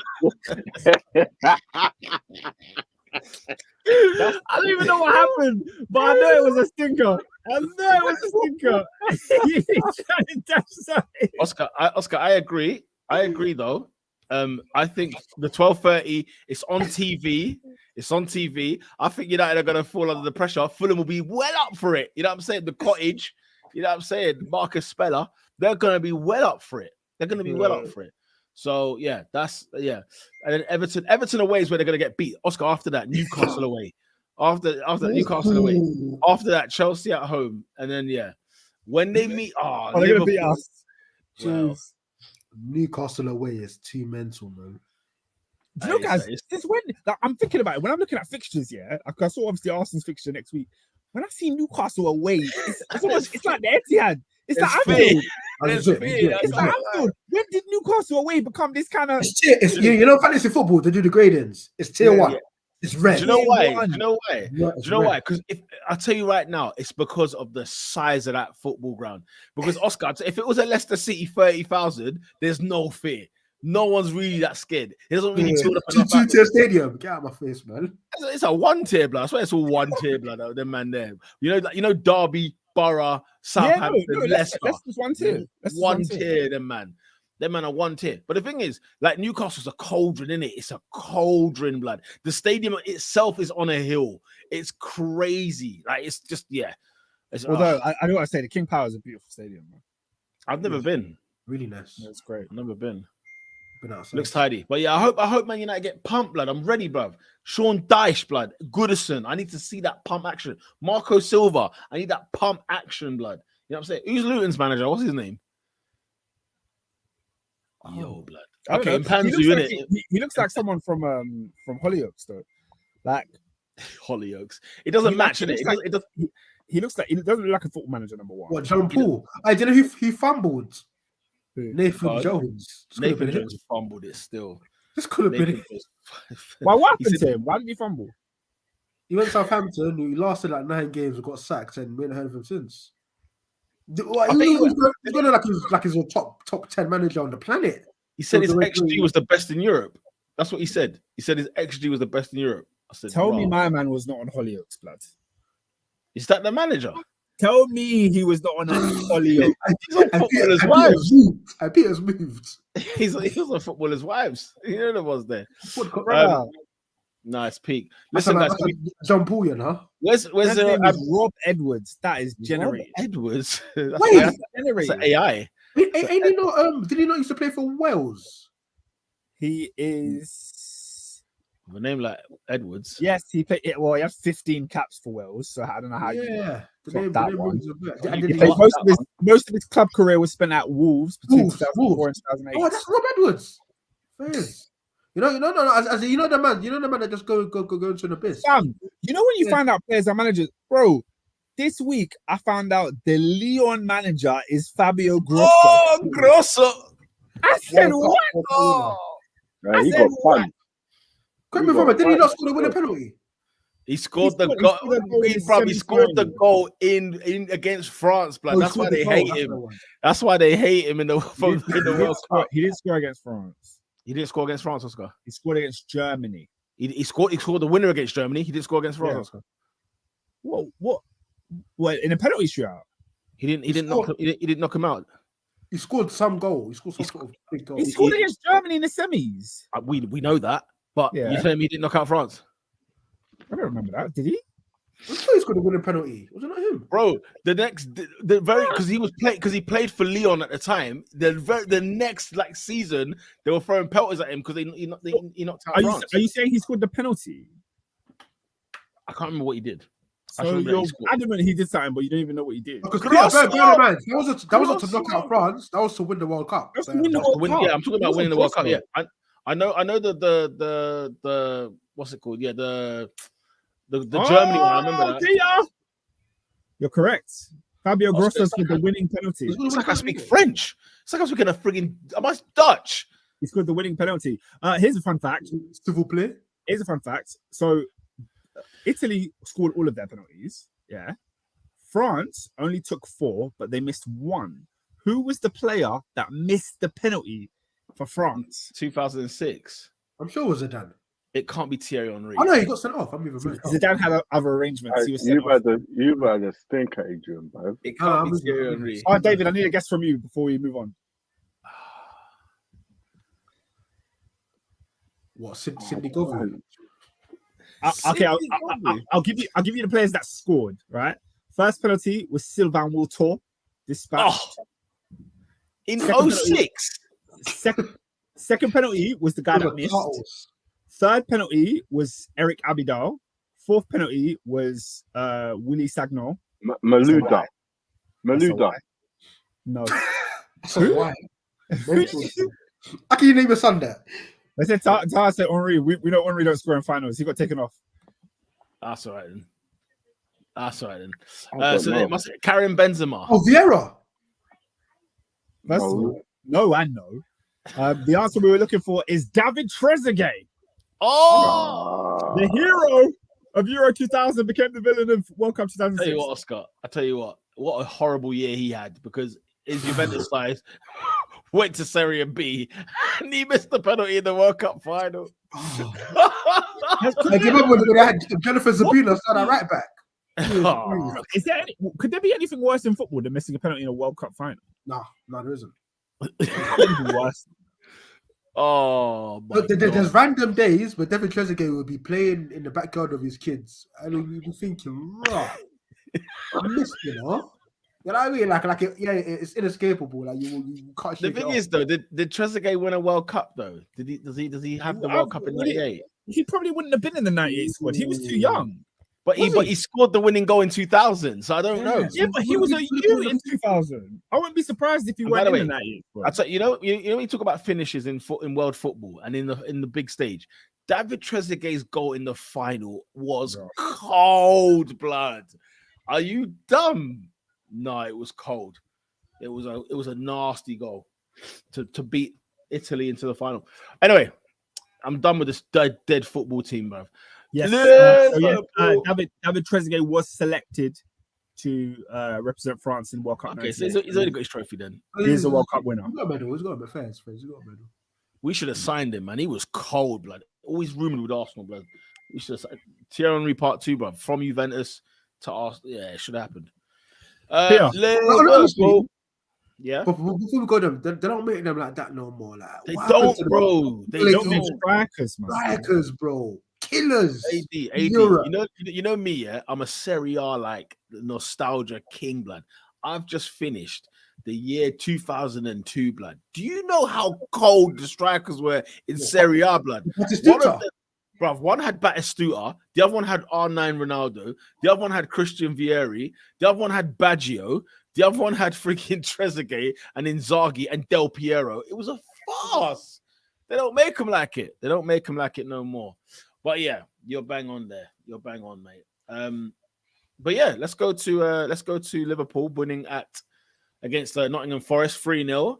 don't even know what happened, but I know it was a stinker. Oscar, I agree. Though. I think the 12:30. It's on TV. I think United are going to fall under the pressure. Fulham will be well up for it. You know what I'm saying? The Cottage. You know what I'm saying? Marcus Speller. They're going to be well up for it. So yeah, And then Everton away is where they're going to get beat. Oscar, after that, Newcastle away. After Newcastle away. After that, Chelsea at home. And then when they meet, they're going to beat us. Well, Newcastle away is too mental, man. Do you know, guys? Since when? Like, I'm thinking about it. When I'm looking at fixtures, I saw obviously Arsenal's fixture next week. When I see Newcastle away, it's like the Etihad. It's like Anfield. It's like Anfield. When did Newcastle away become this kind of? You know, fantasy football, they do the gradings. It's tier 1. Yeah. It's red. Do you know why? Because if I tell you right now, it's because of the size of that football ground. Because Oscar, if it was a Leicester City 30,000, there's no fear. No one's really that scared. It doesn't really tilt up enough. Two-tier stadium. Get out of my face, man. It's a 1-tier blood. I swear it's all 1-tier blood. Them man there. You know, Derby, Borough, Southampton, Leicester. That's just 1-tier. That's 1-tier. Them man are 1-tier. But the thing is, like Newcastle's a cauldron, innit? It's a cauldron, blood. The stadium itself is on a hill. It's crazy. Like it's just Although I know what I say, the King Power is a beautiful stadium, man. I've never been. Really nice. It's great. I've never been. Outside. Looks tidy. But I hope Man United get pumped, blood. I'm ready, bruv. Sean Dyche, blood. Goodison. I need to see that pump action. Marco Silva. I need that pump action, blood. You know what I'm saying? Who's Luton's manager? What's his name? Yo, blood. Okay, Panzu, innit? He looks like someone from Hollyoaks, though. Like Hollyoaks. It doesn't match, innit? He looks like he doesn't look like a football manager, number one. What, John Paul? I didn't know he fumbled. Nathan Jones. Nathan Jones fumbled it still. This could have been it. What happened to him? Why did he fumble? He went to Southampton. He lasted like 9 games and got sacked, and we haven't heard of him since. He's going like he's a top 10 manager on the planet. He said his XG was the best in Europe. That's what he said. He said his XG was the best in Europe. I said, tell me my man was not on Hollyoaks, blood. Is that the manager? Tell me he was not on Hollyoaks. He's on footballers' wives. And Peter's moved. He was on footballers' wives. You know there was there. Nice peak. Listen, guys. John Paul, you know? Where's Rob Edwards? That is generated. Rob Edwards. Wait, that's AI. Ain't he not? Did he not used to play for Wales? He is. With a name like Edwards. Yes, he played it. Well, he has 15 caps for Wales, so I don't know how. Yeah, that one. Most of his club career was spent at Wolves between 2004 and 2008. Oh, that's Rob Edwards. Fairs. You know, the man that just go into the abyss. Sam, you know when you find out players are managers, bro. This week I found out the Lyon manager is Fabio Grosso. Oh, Grosso! I said what? I said what? Correct me if I'm wrong. Did he not score the winning penalty? He scored the goal. He scored the goal in against France, blood. That's why they hate him. That's why they hate him in the World Cup. He didn't score against France. He didn't score against France, Oscar. He scored against Germany. He scored the winner against Germany. He didn't score against France, Oscar. What? In a penalty shootout? He didn't knock him out. He scored some goal. He scored some sort of big goal. He scored against Germany in the semis. We know that, but you telling me he didn't knock out France? I don't remember that. Did he? I thought he scored a winning penalty. Was it not him, bro? Because he played for Lyon at the time. The next season they were throwing pelters at him because he knocked out France. Are you saying he scored the penalty? I can't remember what he did. So you're adamant he did something, but you don't even know what he did. Because that was not to knock out France. That was to win the World Cup. Yeah, I'm talking about winning the World Cup. Yeah, I know the what's it called? Yeah, the Germany one. I remember that. You're correct. Fabio Grosso scored the winning penalty. It's like I speak French. It's like I was speaking a friggin' am I Dutch? He scored the winning penalty. Here's a fun fact. Civil play. Here's a fun fact. So Italy scored all of their penalties. Yeah. France only took 4, but they missed 1. Who was the player that missed the penalty for France? 2006. I'm sure it was Zidane. It can't be Thierry Henry. Oh no, he got sent off. I'm even mad. Zidane had other arrangements. He was sent You've off. had a stinker, Adrian, bro. It can't be Thierry Henry. All right, David, I need a guess from you before we move on. What? Sidney Govey? Okay, I'll give you the players that scored. Right, first penalty was Sylvain Wiltor, dispatched. In Second 06. Second penalty was the guy that missed. Third penalty was Eric Abidal. Fourth penalty was Willy Sagnol. Malouda. No. So why? How can you name your son that? They said Tara said Henri. We know Henri don't score in finals. He got taken off. That's all right then. So it must Karim Benzema. Oh, Vieira. No, and no. The answer we were looking for is David Trezeguet. Oh, the hero of Euro 2000 became the villain of World Cup 2006. I tell you what, Oscar. I tell you what a horrible year he had because his Juventus side went to Serie B and he missed the penalty in the World Cup final. I remember when they had Jennifer Zabina started right back. Could there be anything worse in football than missing a penalty in a World Cup final? No, there isn't. Worse. Oh, but there's random days where David Trezeguet will be playing in the backyard of his kids, and you'll be thinking, "Right, I missed, you know." You know what I mean? It's inescapable. Like you can't. The thing is, though, did Trezeguet win a World Cup though? Does he have the World Cup in '98? He probably wouldn't have been in the '98 squad. He was too young. But he scored the winning goal in 2000, so I don't know. Yeah, but he was a youth in 2000. I wouldn't be surprised if he went in that year. I tell you, when you talk about finishes in world football and in the big stage, David Trezeguet's goal in the final was cold blood. Are you dumb? No, it was cold. It was a nasty goal to beat Italy into the final. Anyway, I'm done with this dead football team, bro. Yes. David Trezeguet was selected to represent France in World Cup. Okay, so he's only got his trophy then. He's a World Cup winner. He's got a medal. He's got a medal. We should have signed him, man. He was cold blood. Always rumored with Arsenal, blood. We should have signed Thierry Henry Part 2, bro. From Juventus to Arsenal. Yeah, it should have happened. Liverpool. Yeah. But before we go them, they don't make them like that no more. Like they don't, bro. They don't make strikers, man. Strikers, bro. Killers. AD. You know me, yeah. I'm a Serie A like nostalgia king, blood. I've just finished the year 2002, blood. Do you know how cold the strikers were in Serie A, blood? One had Batistuta, the other one had R9 Ronaldo, the other one had Christian Vieri, the other one had Baggio, the other one had freaking Trezeguet and Inzaghi and Del Piero. It was a farce. They don't make them like it. They don't make them like it no more. But yeah, you're bang on there. You're bang on, mate. But yeah, let's go to Liverpool winning against Nottingham Forest 3-0.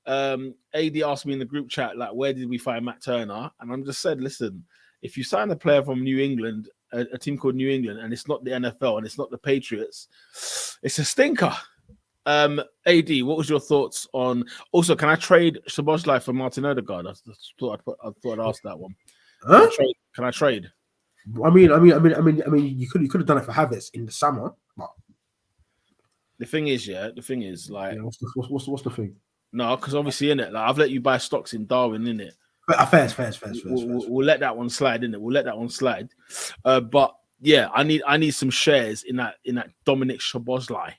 AD asked me in the group chat, like, where did we find Matt Turner? And I'm just said, listen, if you sign a player from New England, a team called New England, and it's not the NFL and it's not the Patriots, it's a stinker. AD, what was your thoughts on? Also, can I trade Szoboszlai for Martin Odegaard? I thought I'd ask that one. Huh? Can I trade? I mean, you could have done it for Havertz in the summer. But... The thing is, like, what's the thing? No, because obviously in it, like I've let you buy stocks in Darwin, in it. Fair. We'll let that one slide, in it. We'll let that one slide. But yeah, I need some shares in that Dominic Szoboszlai.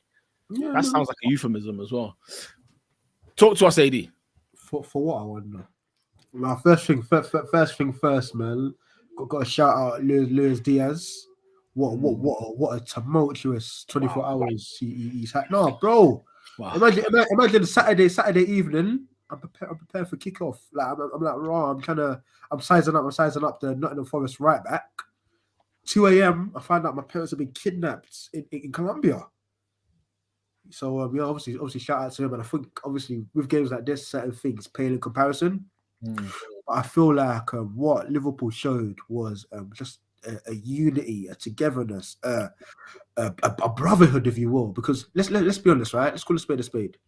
Yeah, that sounds like a euphemism as well. Talk to us, AD. For what I want to know. Now, first thing first, man. Got to shout out Luis Diaz. What a tumultuous 24 hours he's had. No, bro. Wow. Imagine Saturday evening. I'm prepared for kickoff. Like I'm like raw. I'm sizing up the Nottingham Forest right back. 2 a.m. I find out my parents have been kidnapped in Colombia. So yeah, obviously, shout out to him. And I think obviously with games like this, certain things pale in comparison. But I feel like what Liverpool showed was just a unity, a togetherness, a brotherhood, if you will. Because let's be honest, right? Let's call a spade a spade.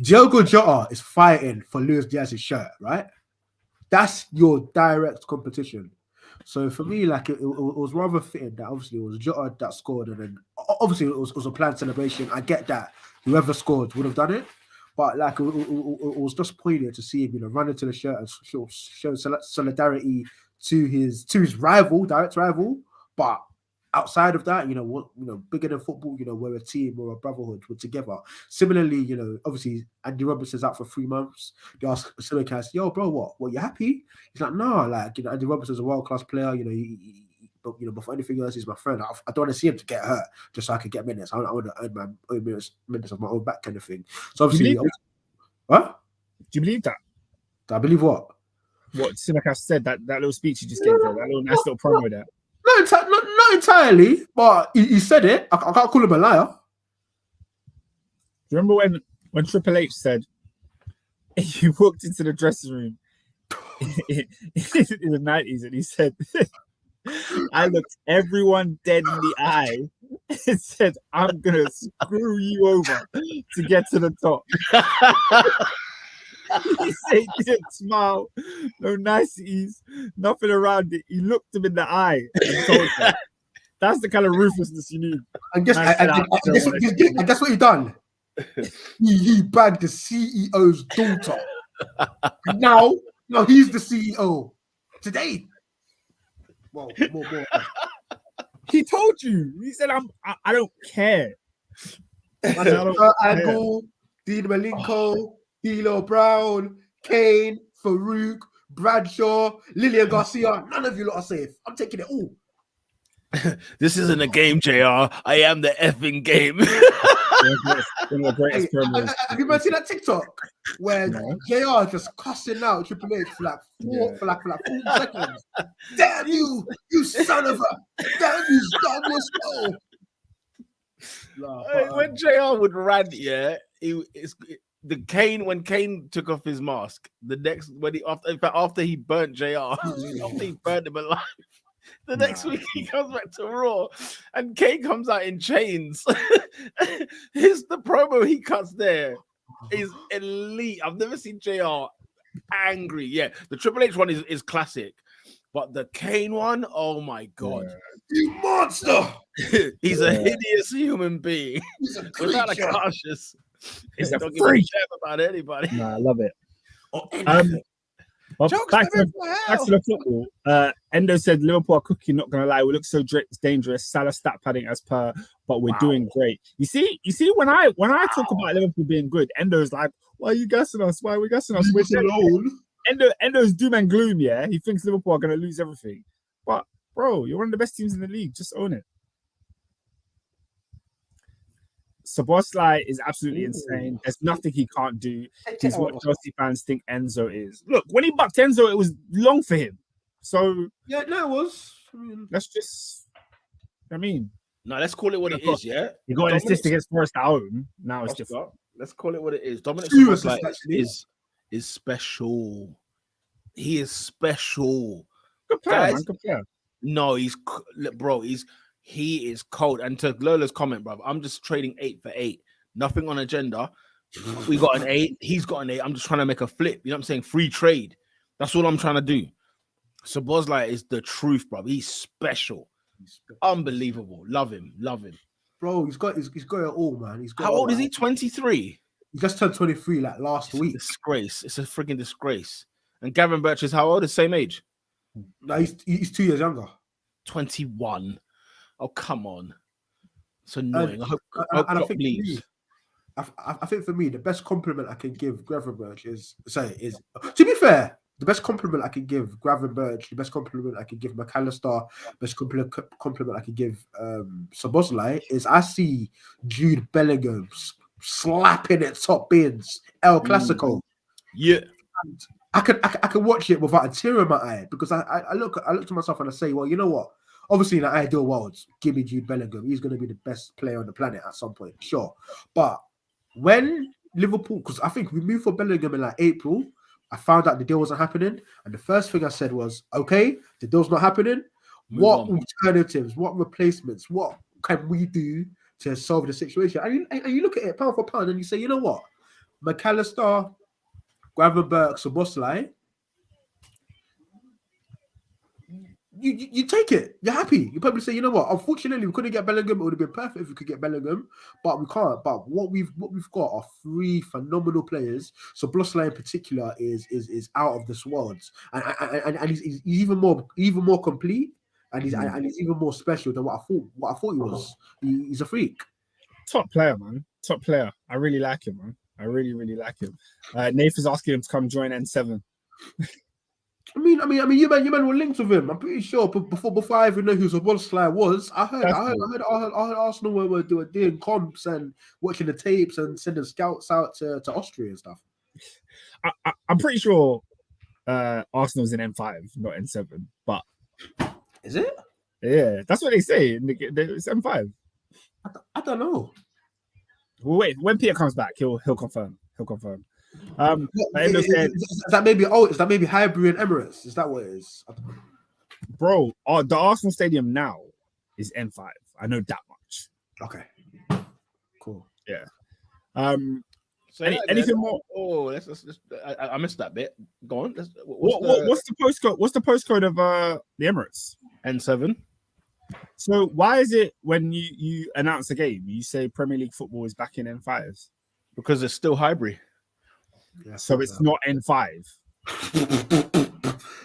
Diogo Jota is fighting for Luis Diaz's shirt, right? That's your direct competition. So for me, like it was rather fitting that obviously it was Jota that scored, and then obviously it was a planned celebration. I get that whoever scored would have done it, but like it was just poignant to see him, run into the shirt and show solidarity to his rival, direct rival. But outside of that, bigger than football, we're a team, we're a brotherhood, we're together. Similarly, obviously Andy Robertson's out for 3 months. They ask Simicast, yo, bro, what? You happy? He's like, no, like, Andy Robertson's a world-class player, but before anything else, he's my friend. I don't want to see him to get hurt just so I can get minutes. I want to earn my own minutes of my own back kind of thing. So obviously, what? Do you believe that? Do I believe what? What Simicast said, that little speech you just gave there, that little nice little promo there. Not entirely, but he said it. I can't call him a liar. Do you remember when Triple H said he walked into the dressing room in the 90s and he said, I looked everyone dead in the eye and said, I'm going to screw you over to get to the top. He said he didn't smile, no niceties, nothing around it. He looked him in the eye and told him. That's the kind of ruthlessness you need. And guess what he done? He bagged the CEO's daughter. Now he's the CEO. Today. Well, more. He told you. He said, I don't care. Angle, Dean Malenko, D'Lo Brown, Kane, Farouk, Bradshaw, Lillian Garcia. None of you lot are safe. I'm taking it all. This isn't a game, JR. I am the effing game. Have you ever seen that TikTok where JR just cussing out Triple H for like 4 seconds? Damn you son of a! Damn you, Douglas Cole! When JR would rant, when Kane took off his mask, after he burnt JR, after he burned him alive. The next week he comes back to Raw and Kane comes out in chains. The promo he cuts there is elite. I've never seen JR angry. Yeah, the Triple H one is classic, but the Kane one, oh my god. You monster! He's a hideous human being. He's a without a creature. cautious. He's Don't a give a freak. shit about anybody. No, I love it. Or anything. Well, Jokes back to for hell. the football. Endo said Liverpool are cooking, not gonna lie. We look so dangerous. Salah stat padding as per, but we're doing great. You see, when I talk about Liverpool being good, Endo's like, why are you gassing us? Why are we gassing us? We're alone. Endo's doom and gloom, yeah. He thinks Liverpool are gonna lose everything. But bro, you're one of the best teams in the league. Just own it. Szoboszlai is absolutely insane. There's nothing he can't do. He's what Chelsea fans think Enzo is. Look, when he bucked Enzo, it was long for him. So Yeah, no, it was. let's just. No, let's call it what it is. Yeah, You got an assist against Forrest at home. Now it's different. Let's call it what it is. Dominic Two Szoboszlai assists, actually. is special. He is special. Good player, Guys, man. Good player. No, he is cold. And to Lola's comment, bro, I'm just trading 8 for 8. Nothing on agenda. We got an 8. He's got an 8. I'm just trying to make a flip. You know what I'm saying? Free trade. That's all I'm trying to do. Szoboszlai is the truth, bro. He's special. Unbelievable. Love him. Bro, he's got it all, man. How old is he? 23. He just turned 23 like last week. Disgrace. It's a freaking disgrace. And Gavin Birch is how old? The same age. No, he's 2 years younger. 21. Oh, come on. It's annoying. I hope I think leaves. I think for me, the best compliment I can give Gravenberch is to be fair, the best compliment I can give Gravenberch, the best compliment I can give McAllister, best compliment I can give Szoboszlai is I see Jude Bellingham slapping at top bins, El Clasico. Yeah. And I can watch it without a tear in my eye because I look to myself and I say, well, you know what? Obviously, in an ideal world, give me Jude Bellingham. He's going to be the best player on the planet at some point, sure. But when Liverpool, because I think we moved for Bellingham in like April, I found out the deal wasn't happening. And the first thing I said was, okay, the deal's not happening. What alternatives, what replacements, what can we do to solve the situation? And you look at it pound for pound and you say, you know what? McAllister, Gravenberch, Szoboszlai, you take it. You're happy. You probably say, you know what? Unfortunately, we couldn't get Bellingham. It would have been perfect if we could get Bellingham, but we can't. But what we've got are three phenomenal players. So Szoboszlai in particular is out of this world, and he's even more complete, and he's even more special than what I thought he was. He's a freak. Top player, man. Top player. I really like him, man. I really, really like him. Nathan's asking him to come join N7. I mean, you man were linked with him. I'm pretty sure. But before I even know who Szoboszlai was, I heard Arsenal were doing comps and watching the tapes and sending scouts out to Austria and stuff. I'm pretty sure Arsenal's in N5, not N7. But is it? Yeah, that's what they say. It's N5. I don't know. Well, wait, when Peter comes back, he'll confirm. He'll confirm. Is that maybe Highbury and Emirates? Is that what it is? Bro, the Arsenal Stadium now is N5. I know that much. Okay. Cool. Yeah. So anything more? Oh, I missed that bit. Go on. What's the postcode? What's the postcode of the Emirates? N7. So why is it when you announce a game, you say Premier League football is back in N5? Because it's still Highbury. Yeah, so it's not N5.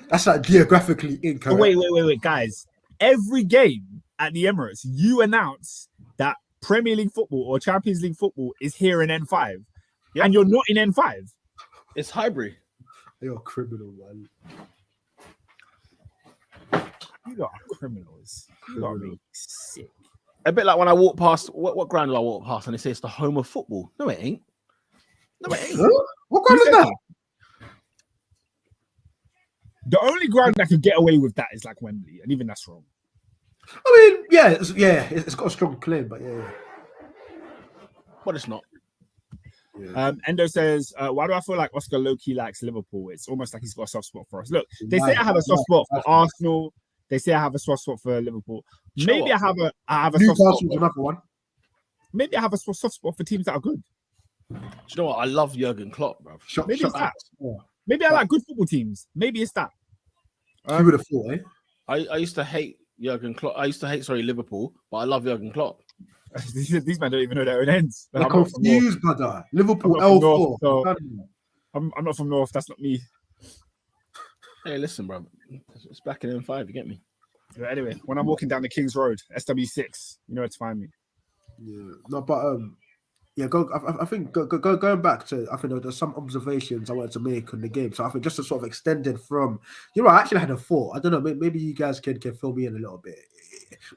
That's like geographically incorrect. Wait, guys. Every game at the Emirates, you announce that Premier League football or Champions League football is here in N5. Yep. And you're not in N5. It's Highbury. You're a criminal, man. You lot are criminals. You lot are really sick. A bit like when I walk past, what ground do I walk past and they say it's the home of football? No, it ain't. No, it ain't. What ground is that? The only ground that could get away with that is like Wembley, and even that's wrong. I mean, it's got a strong claim, but yeah. But it's not. Yeah. Endo says, why do I feel like Oscar low-key likes Liverpool? It's almost like he's got a soft spot for us. Look, they say I have a soft spot for Arsenal. They say I have a soft spot for Liverpool. Maybe I have a soft spot. Another one. Maybe I have a soft spot for teams that are good. Do you know what? I love Jurgen Klopp, bro. Maybe it's that. Yeah. Maybe I like good football teams. Maybe it's that. Who would have thought, eh? I used to hate Jurgen Klopp. I used to hate, Liverpool, but I love Jurgen Klopp. These men don't even know their own ends. They're confused, brother. Liverpool L4. So I'm not from North. That's not me. Hey, listen, bro. It's back in M5. You get me? Yeah, anyway, when I'm walking down the King's Road, SW6, you know where to find me. Yeah, no, but I think going back to, I think there's some observations I wanted to make on the game. So I think just to sort of extend it from, I actually had a thought. I don't know, maybe you guys can fill me in a little bit.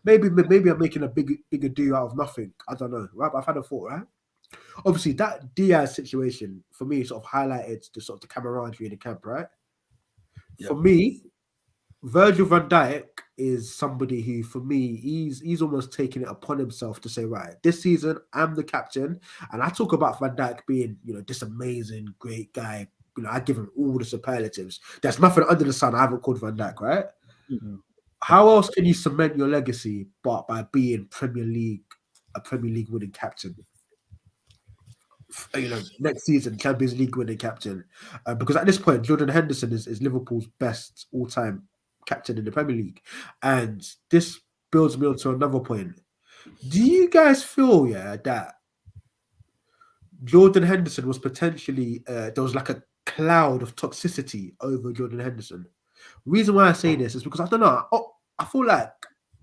Maybe I'm making a bigger deal out of nothing. I don't know, right? But I've had a thought, right? Obviously, that Diaz situation for me sort of highlighted the camaraderie in the camp, right? Yep. For me, Virgil van Dijk is somebody who, for me, he's almost taking it upon himself to say, right, this season I'm the captain, and I talk about Van Dijk being, this amazing, great guy. I give him all the superlatives. There's nothing under the sun I haven't called Van Dijk, right? Mm-hmm. How else can you cement your legacy but by being a Premier League winning captain? Next season, Champions League winning captain. Because at this point, Jordan Henderson is Liverpool's best all-time captain in the Premier League. And this builds me on to another point. Do you guys feel, that Jordan Henderson was potentially, there was like a cloud of toxicity over Jordan Henderson? Reason why I say this is because I don't know. I feel like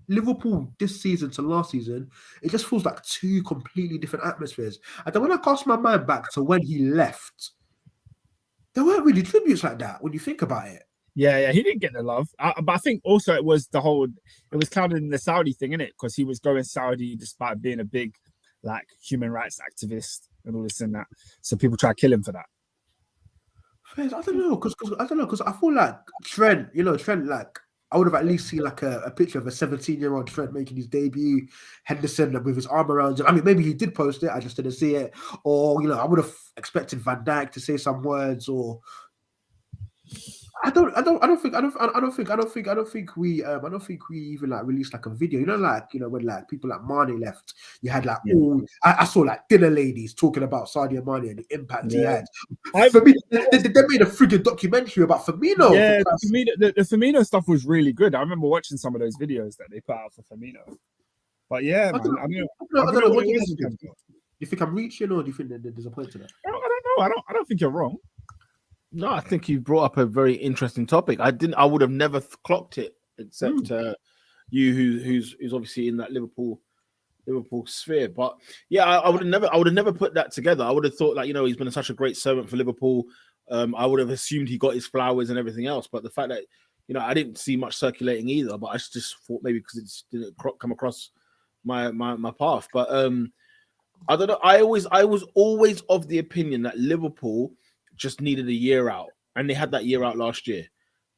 Liverpool this season to last season, it just feels like two completely different atmospheres. And then when I cast my mind back to when he left, there weren't really tributes like that when you think about it. Yeah, he didn't get the love. But I think also it was clouded in the Saudi thing, innit? Because he was going Saudi despite being a big, human rights activist and all this and that. So people try to kill him for that. I don't know, because I feel like Trent, I would have at least seen like a picture of a 17-year-old Trent making his debut, Henderson with his arm around him. I mean, maybe he did post it, I just didn't see it. Or, I would have expected Van Dijk to say some words, or I don't think we even like released like a video. Like when like people like Mane left, you had like I saw like dinner ladies talking about Sadio Mane and the impact he had. For me, they made a friggin' documentary about Firmino. Yeah, the Firmino stuff was really good. I remember watching some of those videos that they put out for Firmino. But yeah, man, I don't know what it is. Do you think I'm reaching, or do you think that there's a point to that? I don't know. I don't think you're wrong. No, I think you brought up a very interesting topic. I would have never clocked it, except you, who's obviously in that Liverpool sphere. But yeah, I would have never put that together. I would have thought, like, he's been such a great servant for Liverpool. I would have assumed he got his flowers and everything else. But the fact that I didn't see much circulating either. But I just thought maybe because it didn't come across my path. But I don't know. I was always of the opinion that Liverpool just needed a year out, and they had that year out last year.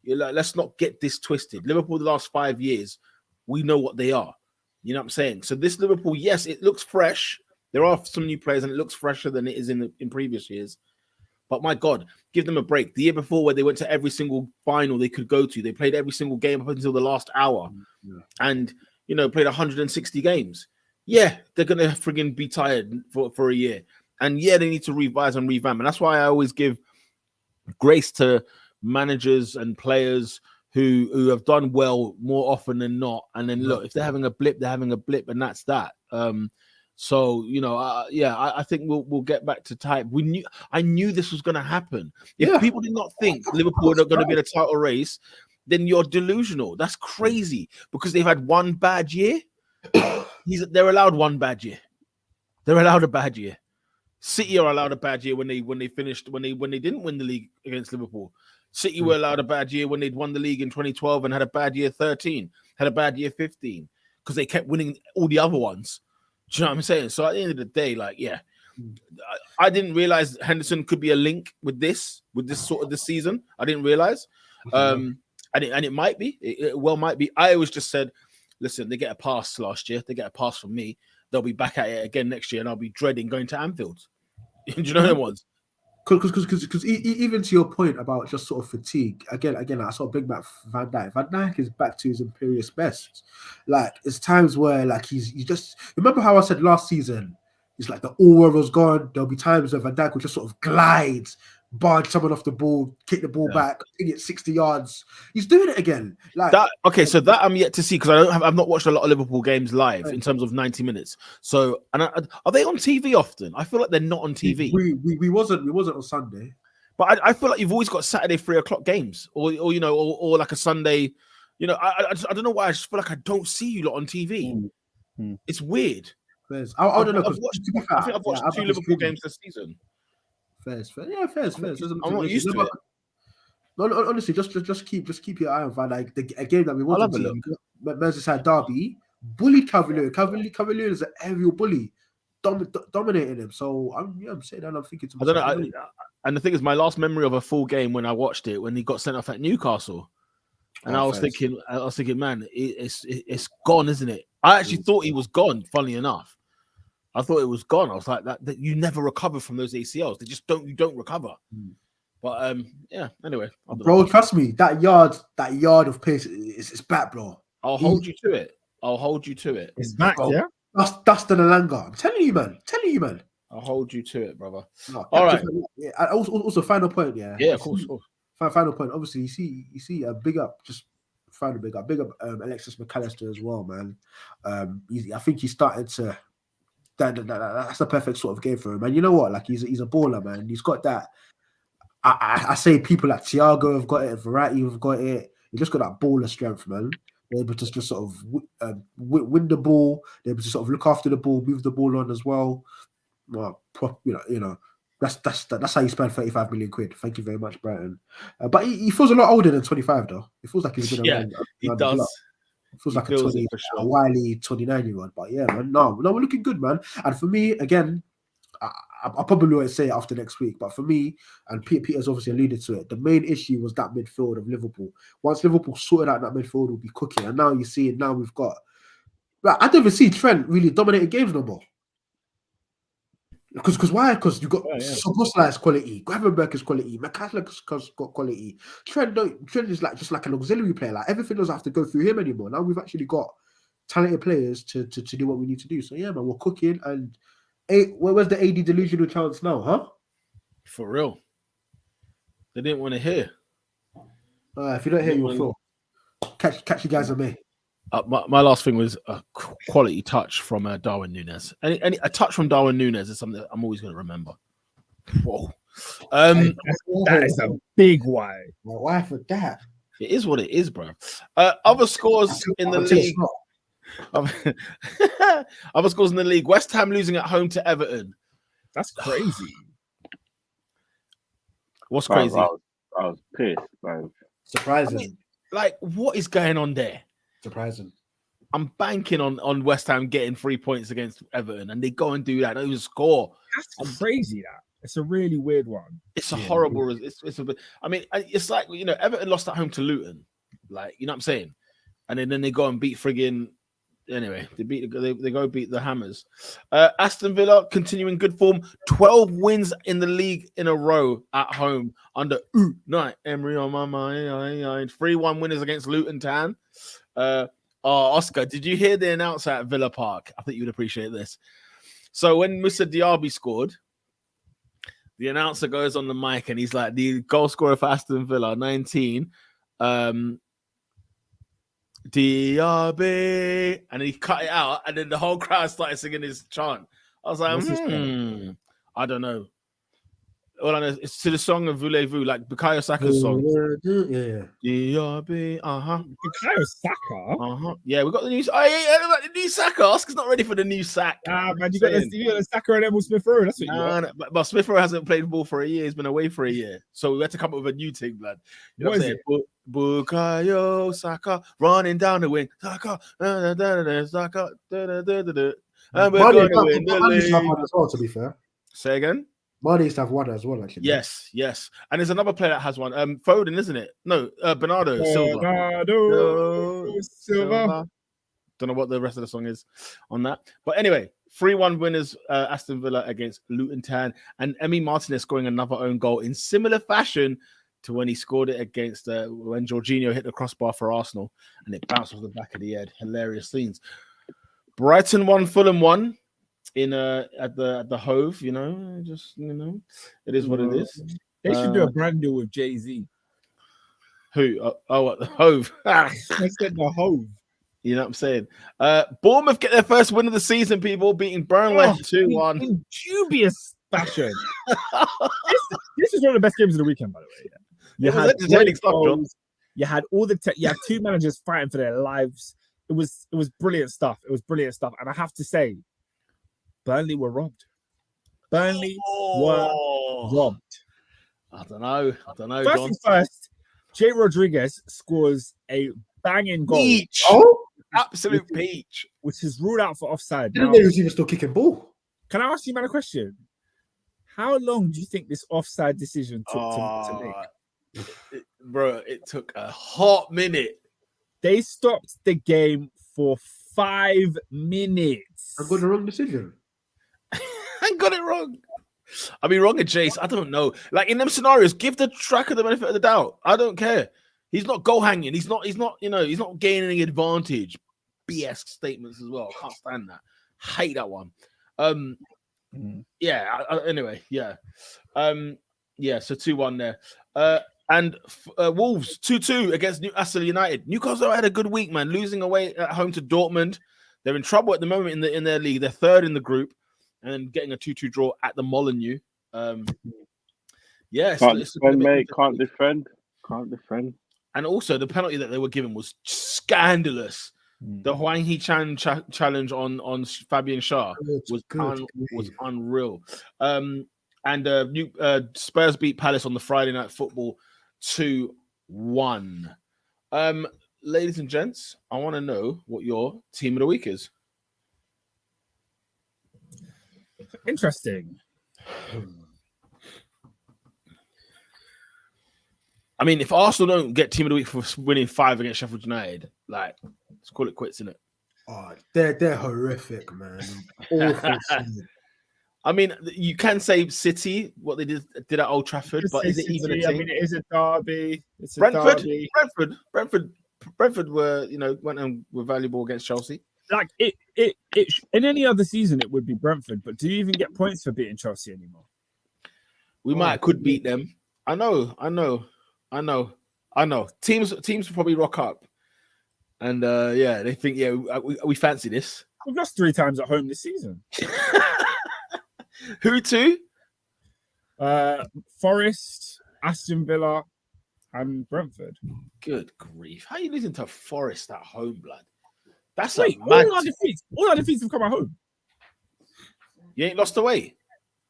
Let's not get this twisted. Liverpool the last 5 years, we know what they are. You know what I'm saying? So this Liverpool, yes, it looks fresh. There are some new players, and it looks fresher than it is in previous years. But my God, give them a break. The year before, where they went to every single final they could go to, they played every single game up until the last hour, and played 160 games. Yeah, they're gonna friggin' be tired for a year. And yeah, they need to revise and revamp. And that's why I always give grace to managers and players who have done well more often than not. And then look, if they're having a blip, they're having a blip, and that's that. I think we'll get back to type. I knew this was going to happen. If people did not think Liverpool are going to be in a title race, then you're delusional. That's crazy, because they've had one bad year. They're allowed one bad year. They're allowed a bad year. City are allowed a bad year when they didn't win the league against Liverpool. City were allowed a bad year when they'd won the league in 2012 and had a bad year 13, had a bad year 15, because they kept winning all the other ones. Do you know what I'm saying? So at the end of the day, I didn't realize Henderson could be a link with this sort of this season. I didn't realize, and it might be. It well might be. I always just said, listen, they get a pass last year. They get a pass from me. They'll be back at it again next year, and I'll be dreading going to Anfield. Do you know them ones? Because even to your point about just sort of fatigue, again, I saw Big Mac Van Dijk. Van Dijk is back to his imperious best. Like, it's times where he's just, remember how I said last season, it's like the aura was gone. There'll be times where Van Dijk will just sort of glide, barge someone off the ball, kick the ball back, take it 60 yards. He's doing it again. So that I'm yet to see, because I've not watched a lot of Liverpool games live in terms of 90 minutes. So, are they on TV often? I feel like they're not on TV. We wasn't on Sunday. But I feel like you've always got Saturday 3:00 games, or like a Sunday. I don't know why. I just feel like I don't see you lot on TV. It's weird. I don't know. I think I've watched 2 Liverpool games this season. Fair. Yeah, fair. I'm not used to it. No, honestly, just keep your eye on Van Dijk. A game that we wanted to see, Merseyside derby, bullied Cavalier. Cavalier is an aerial bully, dominating him. So I'm saying that, I'm thinking to myself, I don't know. And the thing is, my last memory of a full game when I watched it, when he got sent off at Newcastle, and I was thinking, man, it's gone, isn't it? I actually thought he was gone. Funny enough, I thought it was gone. I was like, that you never recover from those ACLs. They just you don't recover. But anyway, bro, trust me, that yard of pace is back, bro. I'll hold you to it. It's back, bro. yeah. That's Dustin Alanga. I'm telling you, man. I'll hold you to it, brother. No, all right. Also, final point, yeah. Yeah, of course. Final point. Obviously, you see a big up. Just final big up. Alexis McAllister as well, man. I think he's starting to. That's the perfect sort of game for him, man. You know what? Like, he's a baller, man. He's got that. I say people like Thiago have got it, Verratti have got it. He just got that baller strength, man. They're able to just sort of win the ball. They're able to sort of look after the ball, move the ball on as well. Well, that's how you spend 35 million quid. Thank you very much, Brighton. But he feels a lot older than 25, though. It feels like he's been around. He does. It feels like a wily 29-year-old. But yeah, man, no, we're looking good, man. And for me, again, I'll probably always say it after next week. But for me, and Peter's obviously alluded to it, the main issue was that midfield of Liverpool. Once Liverpool sorted out that midfield, we'll be cooking. And now you see, now we've got. But I don't even see Trent really dominating games no more. Because why? Because you got Szoboszlai's quality, Gravenberch is quality, McCaslin has got quality. Trent is like just like an auxiliary player. Like everything doesn't have to go through him anymore. Now we've actually got talented players to do what we need to do. So yeah, man, we're cooking. And where's the AD delusional chance now, huh? For real. They didn't want to hear. If you don't hear, you'll feel. Catch you guys on me. My last thing was a quality touch from Darwin Núñez. A touch from Darwin Núñez is something that I'm always going to remember. Whoa. That is a big why. Why for that? It is what it is, bro. Other scores in the league. Other scores in the league. West Ham losing at home to Everton. That's crazy. What's crazy? I was pissed, bro. Surprising. I mean, like, what is going on there? Surprising. I'm banking on West Ham getting 3 points against Everton, and they go and do that. They just score. That's crazy. That it's a really weird one. It's a horrible. It's a bit. I mean, it's like Everton lost at home to Luton, like you know what I'm saying, and then they go and beat friggin'. Anyway, they go beat the Hammers. Aston Villa continuing good form, 12 wins in the league in a row at home under Unai Emery on my mind. 3-1 winners against Luton Town. Oscar, did you hear the announcer at Villa Park? I think you'd appreciate this. So when Moussa Diaby scored, the announcer goes on the mic and he's like, the goal scorer for Aston Villa, 19. Diaby, and he cut it out, and then the whole crowd started singing his chant. I was like, I don't know. All I know is to the song of Voulez-Vous, like Bukayo Saka's song. Yeah. Diaby, Bukayo Saka? Yeah, we got the new. The new Saka. Oscar's not ready for the new sack. Man, you got the Saka and Emil Smith Rowe. That's what you got. But Smith Rowe hasn't played ball for a year. He's been away for a year, so we had to come up with a new thing, blood. You know what I'm saying? Bukayo Saka running down the wing. Saka, Saka, and we're going to win the league. As well, to be fair. Say again. Mane used to have one as well, actually. Yes. And there's another player that has one. Foden, isn't it? No, Bernardo Silva. Don't know what the rest of the song is on that. But anyway, 3-1 winners, Aston Villa against Luton Town. And Emi Martinez scoring another own goal in similar fashion to when he scored it against when Jorginho hit the crossbar for Arsenal and it bounced off the back of the head. Hilarious scenes. Brighton 1, Fulham 1. In at the Hove, it is what it is. They should do a brand deal with Jay-Z. Who? At the Hove. I said the Hove. You know what I'm saying? Bournemouth get their first win of the season, people, beating Burnley 2-1. In dubious fashion. this is one of the best games of the weekend, by the way. You had entertaining stuff, John. You had you had two managers fighting for their lives. It was brilliant stuff. And I have to say, Burnley were robbed. Were robbed. I don't know. First John. things first, Jay Rodriguez scores a banging goal. Peach. Absolute peach. Which is ruled out for offside. Didn't know he was even still kicking ball. Can I ask you, man, a question? How long do you think this offside decision took to make? Bro, it took a hot minute. They stopped the game for 5 minutes. I got the wrong decision. I got it wrong. I mean, wrong at Jace. I don't know. Like in them scenarios, give the striker the benefit of the doubt. I don't care. He's not goal hanging. He's not. He's not gaining any advantage. BS statements as well. Can't stand that. Hate that one. Yeah. Anyway, yeah. Yeah. So 2-1 there. And Wolves 2-2 against Newcastle United. Newcastle had a good week, man. Losing away at home to Dortmund. They're in trouble at the moment in their league. They're third in the group. And then getting a 2-2 draw at the Molineux. Yes. Can't defend. And also, the penalty that they were given was scandalous. The Hwang Hee-chan challenge on Fabian Schär was unreal. And Spurs beat Palace on the Friday Night Football 2-1. Ladies and gents, I want to know what your team of the week is. Interesting. I mean, if Arsenal don't get Team of the Week for winning 5 against Sheffield United, like, let's call it quits, innit? Oh, they're horrific, man. Awful. I mean, you can say City, what they did at Old Trafford, but is it City, even a team? I mean, it is a derby. It's a Brentford, derby. Brentford were, went and were valuable against Chelsea. Like it in any other season, it would be Brentford. But do you even get points for beating Chelsea anymore? We could beat them. I know. Teams will probably rock up, and they think we fancy this. We've lost 3 times at home this season. Who to? Forrest, Aston Villa, and Brentford. Good grief! How are you losing to Forrest at home, blood? That's Wait, all our defeats have come at home. You ain't lost away.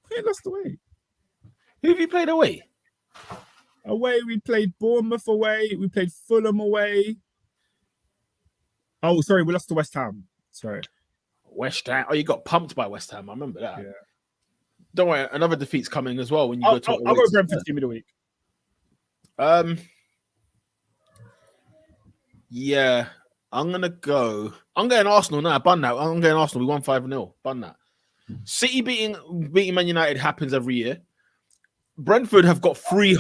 We ain't lost away. Who have you played away? Away, we played Bournemouth away. We played Fulham away. Oh, sorry, we lost to West Ham. Sorry. West Ham. Oh, you got pumped by West Ham. I remember that. Yeah. Don't worry, another defeat's coming as well when you I'll go to. I'll go Brentford Team of the Week. Yeah, I'm going Arsenal now. Bun that. I'm going Arsenal. We won 5-0. Bun that. City beating Man United happens every year. Brentford have got 3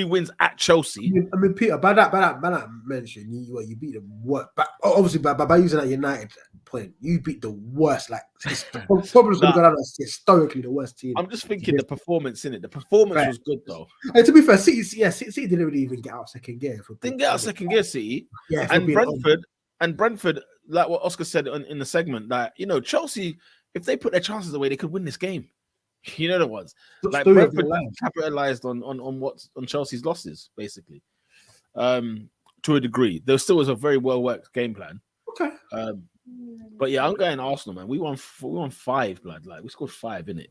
wins at Chelsea. I mean, Peter, by that mention, you beat the worst. Obviously, by using that United point, you beat the worst. Like, probably going to go down as historically the worst team. I'm just thinking the performance in it. The performance was good though. And to be fair, City didn't really even get out second gear. Didn't get out second gear, City. Yeah, and Brentford, like what Oscar said in the segment, that Chelsea, if they put their chances away, they could win this game. You know the ones like Brentford capitalized on Chelsea's losses, basically, to a degree. There still was a very well worked game plan. Okay, but yeah, I'm going Arsenal, man. We won 5, blood. Like we scored 5 in it.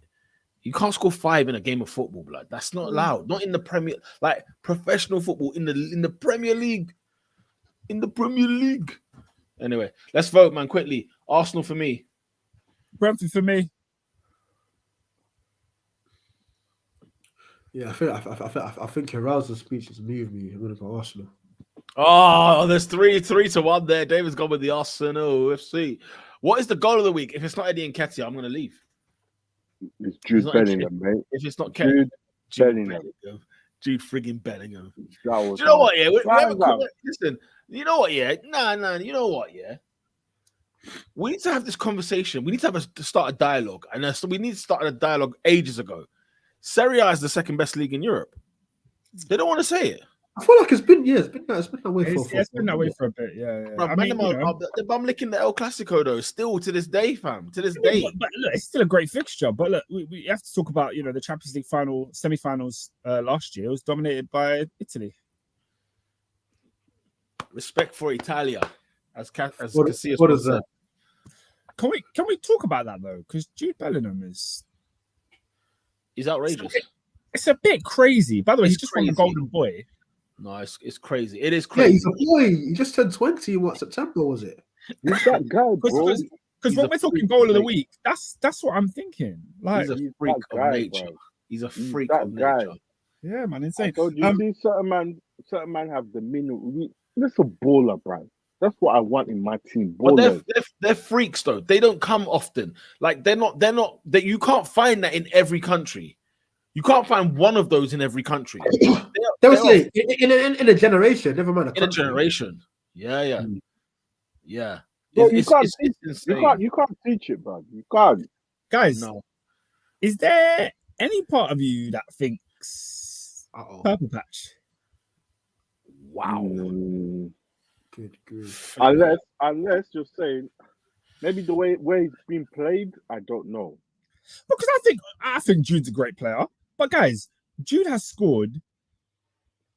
You can't score 5 in a game of football, blood. That's not allowed. Not in the Premier, like professional football in the Premier League. In the Premier League. Anyway, let's vote, man. Quickly, Arsenal for me. Brentford for me. Yeah, I think Heraus's speech has moved me. I'm gonna go Arsenal. Oh, there's 3-1 there. David's gone with the Arsenal FC. What is the goal of the week? If it's not Eddie Nketiah, I'm gonna leave. It's Jude Bellingham, mate. If it's not Jude Bellingham. Jude friggin' Bellingham. Do you know what? Yeah, listen. You know what? Yeah, nah. You know what? Yeah. We need to have this conversation. We need to start a dialogue, and we need to start a dialogue ages ago. Serie A is the second best league in Europe. They don't want to say it. I feel like it's been that way for a bit. Yeah. Bro, I'm licking the El Clasico though. Still to this day, fam. To this day. But look, it's still a great fixture. But look, we have to talk about the Champions League semi-finals last year. It was dominated by Italy. Respect for Italia, what is that? Can we talk about that though? Because Jude Bellingham he's outrageous. It's a bit crazy. By the way, he's just won the Golden Boy. No, it's crazy. It is crazy. Yeah, he's a boy. He just turned 20 in September, was it? Who's that guy, bro? Because when we're talking goal of the week, that's what I'm thinking. Like, he's a freak of nature. He's a freak of nature. Yeah, man, insane. I told you, see, certain man have the minute. That's a baller, bro. That's what I want in my team. But they're freaks though. They don't come often. Like they're not that you can't find that in every country. You can't find one of those in every country. In a generation, never mind. In a generation. Yeah. Bro, you can't teach it, bro. You can't. Guys, no. Is there any part of you that thinks Purple Patch? Wow. Good. Unless you're saying maybe the way it's been played, I don't know. Because I think Jude's a great player. But guys, Jude has scored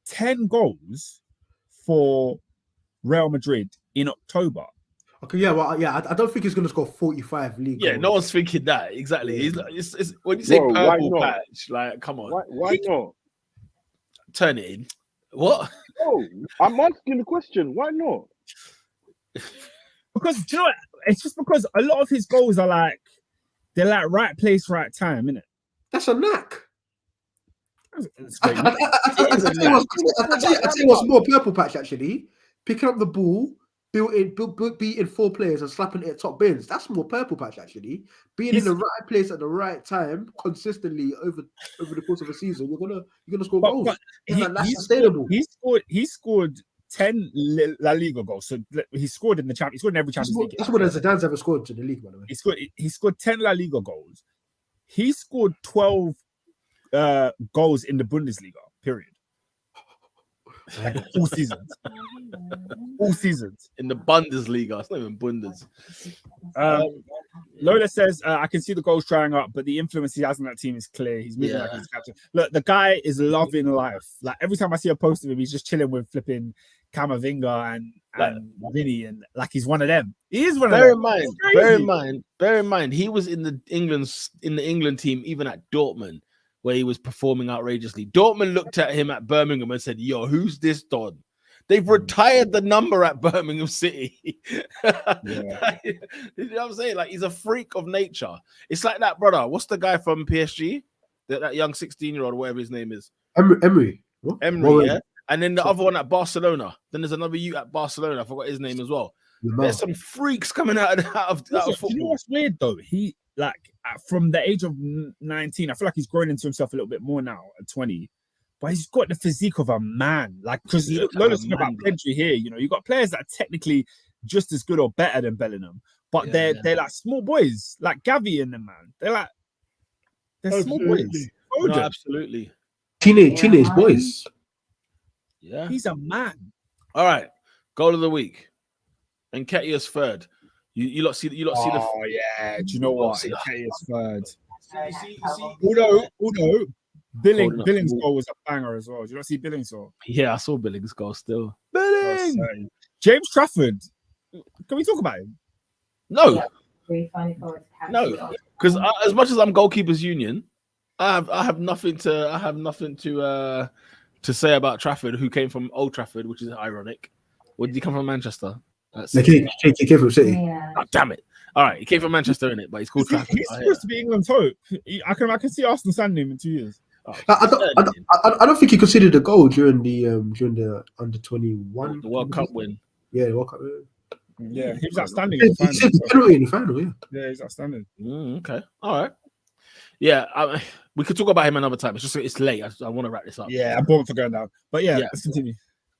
10 goals for Real Madrid in October. Okay, I don't think he's going to score 45 league goals. No one's thinking that. Exactly. He's like, it's when you say purple patch, like, come on. Why not? Turn it in. What? Oh, I'm asking the question. Why not? Because, do you know what? It's just because a lot of his goals are they're like right place, right time, innit? That's a knack. It's I great. tell you what's more purple patch actually. Picking up the ball, beating 4 players and slapping it at top bins. That's more purple patch actually. Being in the right place at the right time consistently over the course of a season, you're gonna score goals. But That's sustainable. He scored 10 La Liga goals. So he scored in the champion. He scored in every Champions League. That's more than Zidane's ever scored in the league, by the way. He scored 10 La Liga goals. He scored 12 goals in the Bundesliga. Period. Like all seasons. All seasons. In the Bundesliga. It's not even Bundes. Lola says, I can see the goals trying up, but the influence he has on that team is clear. He's moving like he's captain. Look, the guy is loving life. Like every time I see a post of him, he's just chilling with flipping Camavinga and Vinny, and like he's one of them. He is one of them. Bear in mind, he was in the England team, even at Dortmund, where he was performing outrageously. Dortmund looked at him at Birmingham and said, "Yo, who's this Don?" They've retired the number at Birmingham City. You know what I'm saying? Like, he's a freak of nature. It's like that, brother. What's the guy from PSG? That young 16-year-old, whatever his name is. Emery. What? Emery, yeah. And then the other one at Barcelona. Then there's another youth at Barcelona. I forgot his name as well. There's some freaks coming out of football. You know what's weird though? He from the age of 19, I feel like he's growing into himself a little bit more now at 20. But he's got the physique of a man. Like, because Lola's talking about Pedri here, you know, you got players that are technically just as good or better than Bellingham, but they're like small boys, like Gavi and them, man. They're small boys. No, absolutely. Teenage boys. Yeah. He's a man. All right. Goal of the week. Nketiah's third. You lot see the. Oh yeah. Do you know what? Nketiah's third. Although Billings' goal was a banger as well. Did you not see Billings' goal? Yeah, I saw Billings' goal still. Billings! James Trafford. Can we talk about him? No. No. Because as much as I'm goalkeepers union, I have nothing to say about Trafford, who came from Old Trafford, which is ironic. Or did he come from Manchester? He came from City. Oh, damn it. All right, he came from Manchester, innit? But he's called Trafford. He's supposed to be England's hope. I can see Arsenal signing him in 2 years. Oh, I don't think he considered a goal during the under 21 the World Cup win. Yeah, the World Cup. Yeah, he was outstanding. He said penalty in the final. Yeah, he's outstanding. Okay, all right. Yeah, we could talk about him another time. It's late. I want to wrap this up. Yeah, I'm bored for going down. But yeah, let's continue.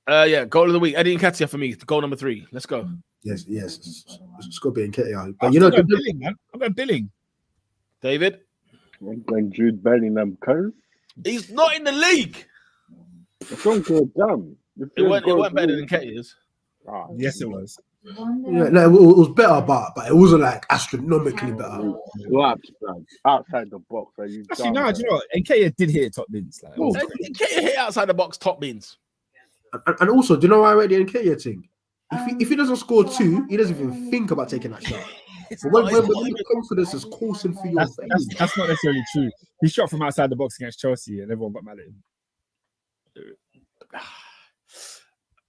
Goal of the week. Eddie Nketiah for me. Goal number 3. Let's go. Yes. It's got to be Nketiah. But I'm going Billing. David. I'm going Jude Bellingham because he's not in the league. It's not good, damn. It wasn't better than Nketiah's. Yes, it was. Yeah, no, it was better, but it wasn't like astronomically better. Outside the box. Actually, no, do you know what? Nketiah did hit top bins. Nketiah hit outside the box top bins. And also, do you know why I read the Nketiah thing? If he doesn't score 2, he doesn't even think about taking that shot. When the confidence is coursing through your face. That's not necessarily true. He shot from outside the box against Chelsea and everyone got mad at him.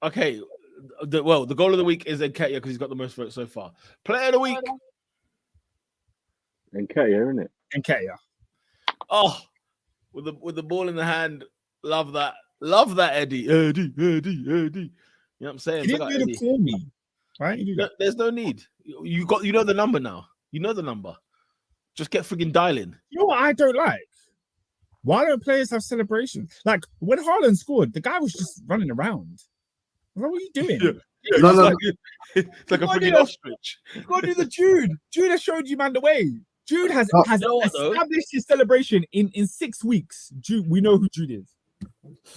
Okay. The goal of the week is Nketiah because he's got the most votes so far. Player of the week. Nketiah, isn't it? Nketiah. Oh, with the ball in the hand. Love that. Love that, Eddie. Eddie. You know what I'm saying? He didn't need to call me. Right? There's no need. You know the number now. You know the number. Just get friggin' dialing. You know what I don't like? Why don't players have celebrations? Like when Haaland scored, the guy was just running around. What are you doing? It's like a friggin' ostrich. You gotta do the Jude. Jude has showed you man the way. Jude has established his celebration in 6 weeks. Jude, we know who Jude is.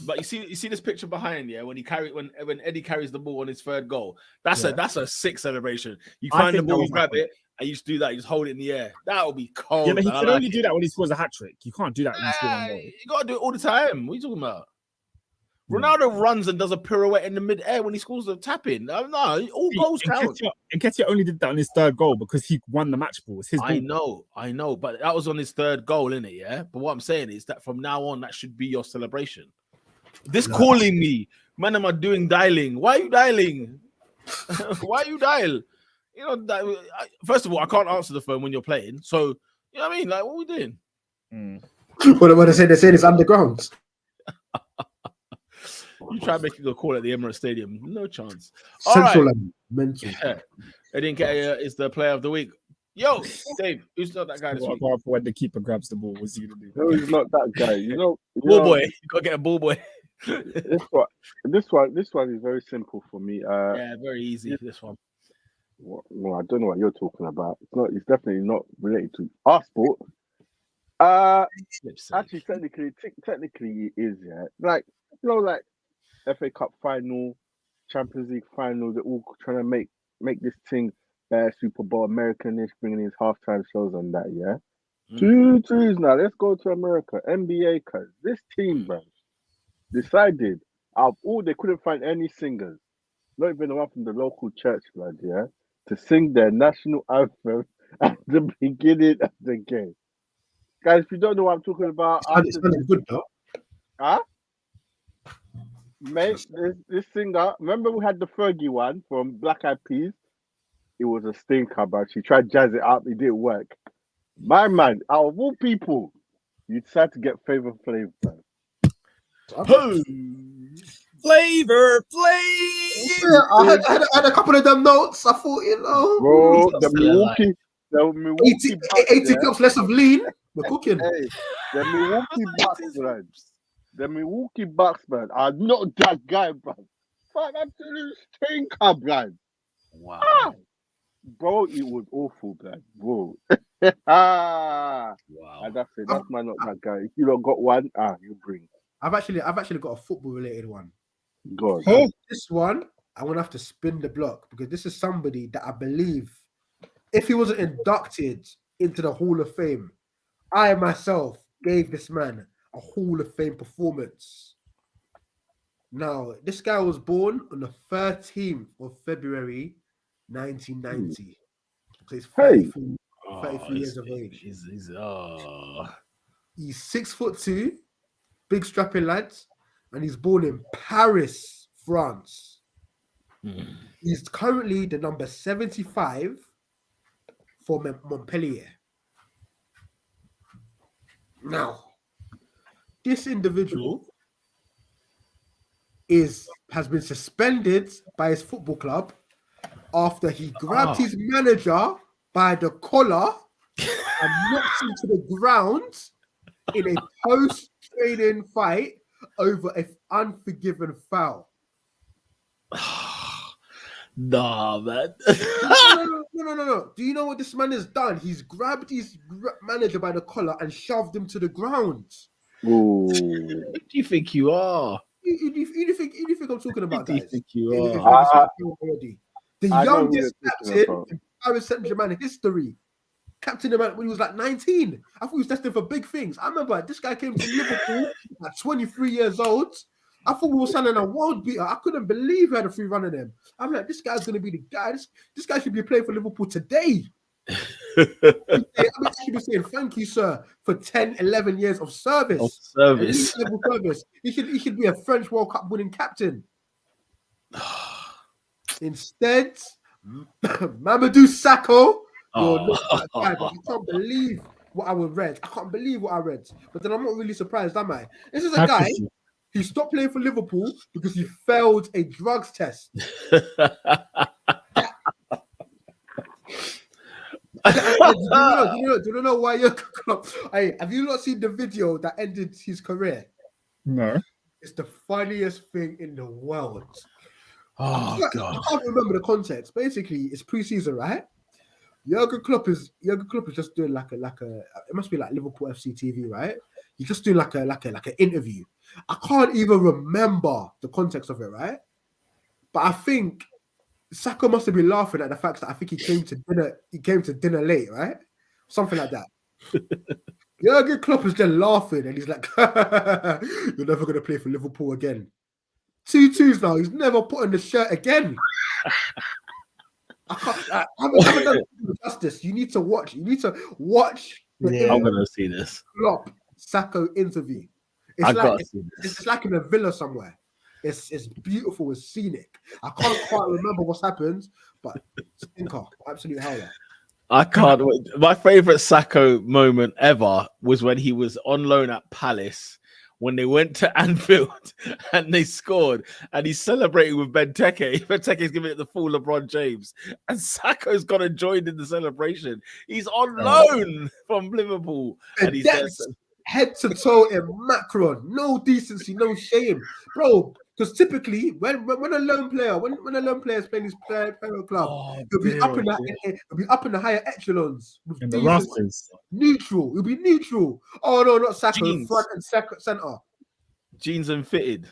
But you see this picture behind, when Eddie carries the ball on his third goal. That's a sick celebration. You find the ball, you grab it, and you just do that. You just hold it in the air. That would be cold. Yeah, but he can only do that when he scores a hat trick. You can't do that when he scores one goal. You gotta do it all the time. What are you talking about? Ronaldo runs and does a pirouette in the mid-air when he scores the tap-in. No, all goals count. Nketiah only did that on his third goal because he won the match ball. It's his ball. I know, but that was on his third goal, innit? Yeah. But what I'm saying is that from now on, that should be your celebration. Calling me, man, am I doing dialing? Why are you dialing? Why you dial? You know, first of all, I can't answer the phone when you're playing. So, you know what I mean? Like, what are we doing? What they say? They say it's underground. You try making a call at the Emirates Stadium, no chance. All Central right. and mental. Yeah. Nketiah is the player of the week. Yo, Dave, who's not that guy this What week? about when the keeper grabs the ball? What's he gonna do? No, he's not that guy. Ball boy. You gotta get a ball boy. This one is very simple for me. Yeah, very easy. This one. No, I don't know what you're talking about. It's definitely not related to our sport. Actually, technically it is. Yeah, like FA Cup final, Champions League final. They're all trying to make this thing Super Bowl Americanish, bringing these halftime shows and that. Yeah, 2-2s now. Let's go to America. NBA, cause this team, bro, decided out of all they couldn't find any singers, not even the one from the local church, blood. Yeah, to sing their national anthem at the beginning of the game. Guys, if you don't know what I'm talking about, It's good though. Huh? Mate, this singer, remember we had the Fergie one from Black Eyed Peas? It was a stinker, but she tried to jazz it up, it didn't work. My man, out of all people, you decided to get Flavor Flav. Flavor. Yeah, I had a couple of them notes. I thought, Bro, the Milwaukee 80 cups less of lean. We're cooking. Hey, the Milwaukee Bucks, man. The Milwaukee Bucks, man, are not that guy, man. Fuck, absolute stinker, man. Wow. Bro, it was awful, man. Bro. Wow. And that's it. That's not that guy. If you don't got one, you bring. I've actually got a football related one. God. This one, I'm gonna have to spin the block because this is somebody that I believe, if he wasn't inducted into the Hall of Fame, I myself gave this man a Hall of Fame performance. Now, this guy was born on the 13th of February, 1990. So he's 33 years of age. He's 6'2", big strapping lad, and he's born in Paris, France. He's currently the number 75 for Montpellier. Now, this individual has been suspended by his football club after he grabbed his manager by the collar and knocked him to the ground in a post-training fight over an unforgiven foul. Nah, man. No. Do you know what this man has done? He's grabbed his manager by the collar and shoved him to the ground. Ooh. Who do you think you are? Who do you think I'm talking about, Who do you guys? think you are? The youngest captain in Paris Saint-Germain history. Captain when he was like 19. I thought he was destined for big things. I remember this guy came to Liverpool at 23 years old. I thought we were signing a world beater. I couldn't believe we had a free run of them. I'm like, this guy's going to be the guy. This guy should be playing for Liverpool today. I should be saying thank you, sir, for 10, 11 years of service. He should be a French World Cup winning captain. Instead, Mamadou Sakho. I can't believe what I read. I can't believe what I read. But then I'm not really surprised, am I? This is a guy who stopped playing for Liverpool because he failed a drugs test. Do you know why you're... Hey, have you not seen the video that ended his career? No. It's the funniest thing in the world. Oh, God. I can't remember the context. Basically, it's pre-season, right? Jurgen Klopp is just doing like a it must be like Liverpool FC TV, right? He's just doing like an interview. I can't even remember the context of it, right? But I think Saka must have been laughing at the fact that I think he came to dinner late, right? Something like that. Jurgen Klopp is then laughing and he's like, you're never gonna play for Liverpool again. 2-2s now, he's never put on the shirt again. I haven't done justice. You need to watch. I'm gonna see this. Klopp Sacco interview. It's like in a villa somewhere. It's beautiful. It's scenic. I can't quite remember what's happened, but stinker, absolute howler. I can't wait. My favorite Sacco moment ever was when he was on loan at Palace when they went to Anfield and they scored and he's celebrating with Benteke. Benteke's giving it the full LeBron James and Sacco's gone and joined in the celebration. He's on loan from Liverpool and he's there. Head to toe in Macron, no decency, no shame, bro. Because typically, when a lone player, when a lone player is playing his player club, he'll be up in the higher echelons with in the rosters. Neutral, he'll be neutral. Oh no, not Sacco, Jeans. front and center. Jeans and fitted.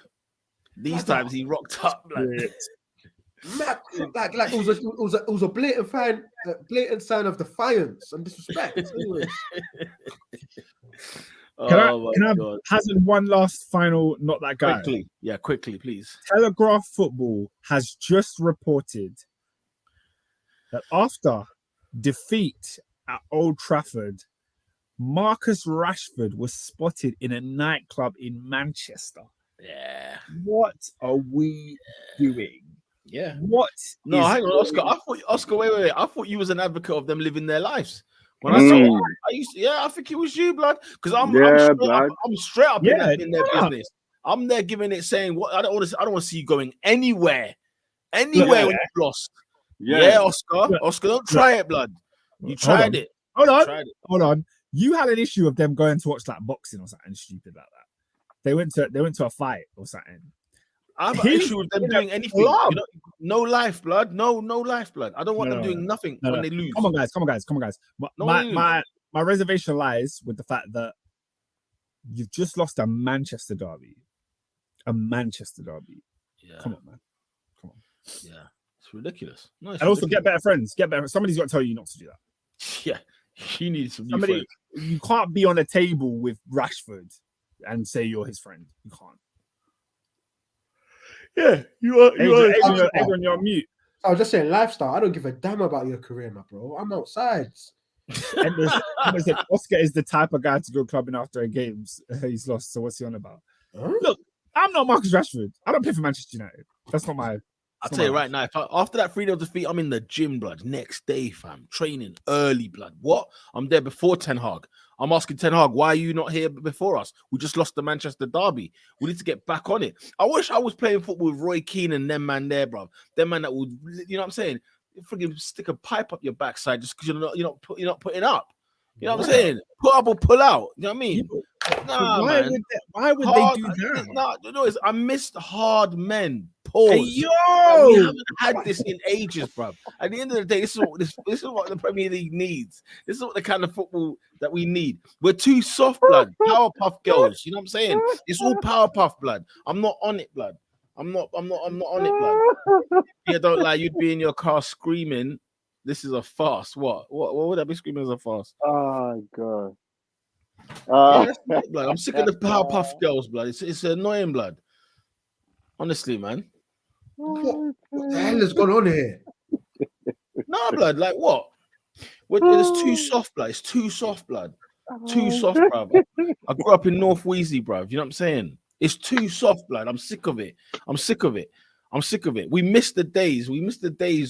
These times he rocked up like it was a blatant sign of defiance and disrespect. Can I have Hazard one last final, not that guy? Quickly, please. Telegraph Football has just reported that after defeat at Old Trafford, Marcus Rashford was spotted in a nightclub in Manchester. Yeah. What are we doing? Yeah. What? No, hang on, Oscar. Wait. I thought you was an advocate of them living their lives. When I saw, I think it was you, blood. Because I'm straight up in their business. I'm there giving it, saying what I don't want to see you going anywhere when you've lost. Yeah, Oscar. Oscar, don't try it, blood. You tried it. Hold on. You had an issue of them going to watch like boxing or something stupid like that. They went to a fight or something. I have an issue with them doing anything. No life, blood. No life, blood. I don't want them doing nothing when they lose. Come on, guys. My reservation lies with the fact that you've just lost a Manchester derby. Yeah. Come on, man. Come on. Yeah, it's ridiculous. No, and also get better friends. Somebody's got to tell you not to do that. Yeah, you need some new friends. You can't be on a table with Rashford and say you're his friend. You can't. Yeah, you are. Adrian, you're on mute. I was just saying lifestyle. I don't give a damn about your career, my bro. I'm outside. And said, Oscar is the type of guy to go clubbing after a game he's lost. So what's he on about? Huh? Look, I'm not Marcus Rashford. I don't play for Manchester United. That's not my. I'll tell you right now, after that 3-0 defeat, I'm in the gym, blood. Next day, fam. Training early, blood. What? I'm there before Ten Hag. I'm asking Ten Hag, why are you not here before us? We just lost the Manchester derby. We need to get back on it. I wish I was playing football with Roy Keane and them man there, bro. Them man that would, you know what I'm saying? Freaking stick a pipe up your backside just because you're not putting up. You know what I'm saying? Put up or pull out. You know what I mean? Nah, why would they do that? I missed hard men. Pause. Hey, yo! We haven't had this in ages, bro. At the end of the day, this is what the Premier League needs. This is what the kind of football that we need. We're too soft, blood. Powerpuff girls. You know what I'm saying? It's all Powerpuff, blood. I'm not on it, blood. I'm not on it, blood. Yeah, don't lie. You'd be in your car screaming, "This is a farce." What would I be screaming as a farce? Oh god. I'm sick of the Powerpuff girls, blood. It's annoying, blood. Honestly, man. What the hell has gone on here? No, blood. Like what? It's too soft, blood. It's too soft, blood. Too soft, bruv. I grew up in North Weasley, bruv. You know what I'm saying? It's too soft, blood. I'm sick of it. We missed the days.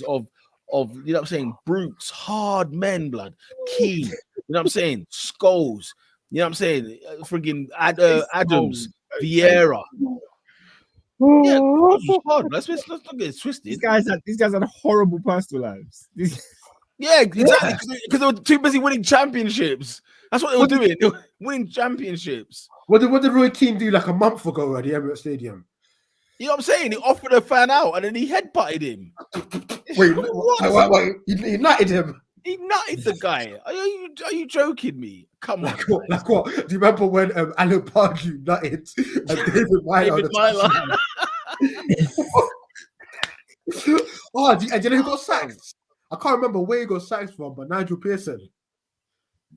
of you know what I'm saying, brutes, hard men, blood. Keane, you know what I'm saying? Scholes, you know what I'm saying? Friggin' Adams, Vieira. Yeah, hard. Let's not get it twisted. These guys had horrible personal lives. Yeah, exactly. Because they were too busy winning championships. That's what they were doing. They were winning championships. What did Roy Keane do like a month ago at the Emirates Stadium? You know what I'm saying? He offered a fan out and then he headbutted him. Wait. He nutted him. He nutted the guy. Are you joking me? Come on. Like what? Do you remember when Alan Pardew nutted David Myler? Oh, and you know who got sacked? I can't remember where he got sacked from, but Nigel Pearson.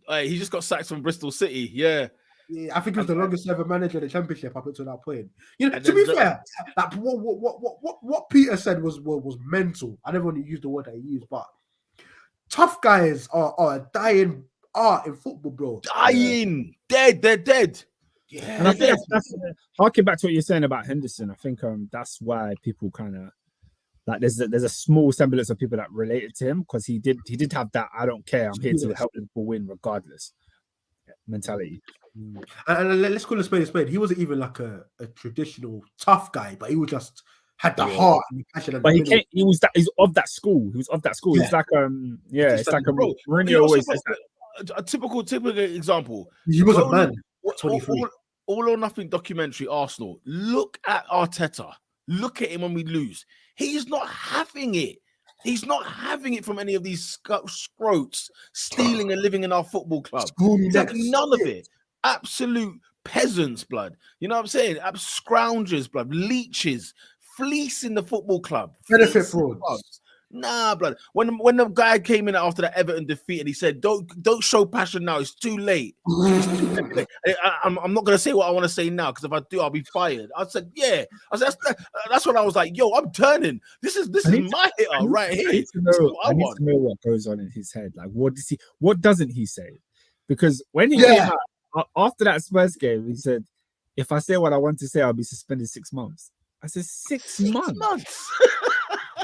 He just got sacked from Bristol City. Yeah. Yeah, I think he was the longest ever manager in the Championship up until that point. You know, to be fair, like what Peter said was mental. I never want to use the word that he used, but tough guys are a dying art in football, bro. Dying, dead. They're dead. Yeah, and I think that's harking back to what you're saying about Henderson. I think that's why people kind of Like there's a small semblance of people that related to him because he did have that I don't care, I'm here to help Liverpool win regardless mentality. And let's call a spade a spade. He wasn't even like a traditional tough guy, but he was just had the heart and the passion. And but he's of that school. He was of that school. Yeah. It's like it's like a bro. Mourinho always says that. A typical example. He was a man. 23. All or nothing documentary. Arsenal. Look at Arteta. Look at him when we lose. He's not having it. He's not having it from any of these scroats stealing and living in our football club. He's having none of it. Absolute peasants, blood. You know what I'm saying? Scroungers, blood. Leeches. Fleecing the football club. Benefit frauds. Nah, blood. When the guy came in after that Everton defeat and he said, "Don't show passion now. It's too late." I'm not gonna say what I want to say now because if I do, I'll be fired. I said, "Yeah." I said, "That's when I was like, yo, I'm turning. This is my hitter right here." I need to know what goes on in his head. Like, what doesn't he say? Because when he came out after that Spurs game, he said, "If I say what I want to say, I'll be suspended 6 months." I said, 6 months.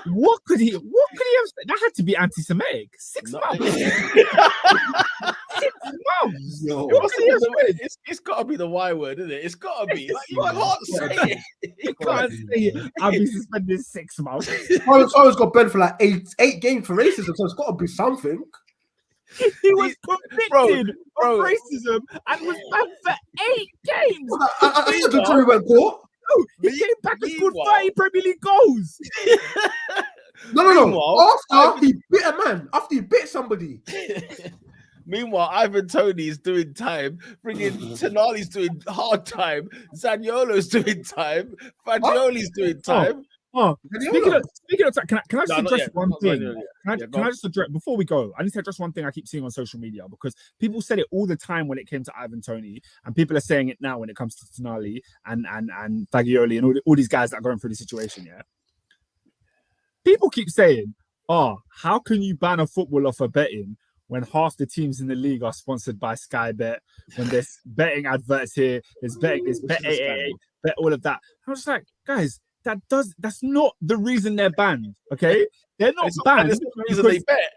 What could he have said? That had to be anti-Semitic. 6 months. 6 months. Yo. It's got to be the Y word, isn't it? It's got to be. Like, you can't say it. You can't say it. I'll be suspended 6 months. Someone's got banned for like eight games for racism, so it's got to be something. He was convicted of racism and was banned for 8 games. I said the jury went court. No, he came back and scored 30 Premier League goals. No. After he bit a man, after he bit somebody. Meanwhile, Ivan Toney is doing time. Bringing Tonali's doing hard time. Zaniolo's doing time. Fagioli's doing time. Speaking of time, can I just address one thing? Can I just address before we go? I need to address one thing I keep seeing on social media because people said it all the time when it came to Ivan Toney, and people are saying it now when it comes to Tonali and Fagioli and all these guys that are going through the situation. Yeah, people keep saying, how can you ban a footballer for betting when half the teams in the league are sponsored by Sky Bet? When there's betting adverts here, there's betting, there's bet 888, bet all of that. I'm just like, guys. That's not the reason they're banned. Okay, they're not banned. That's the reason they bet.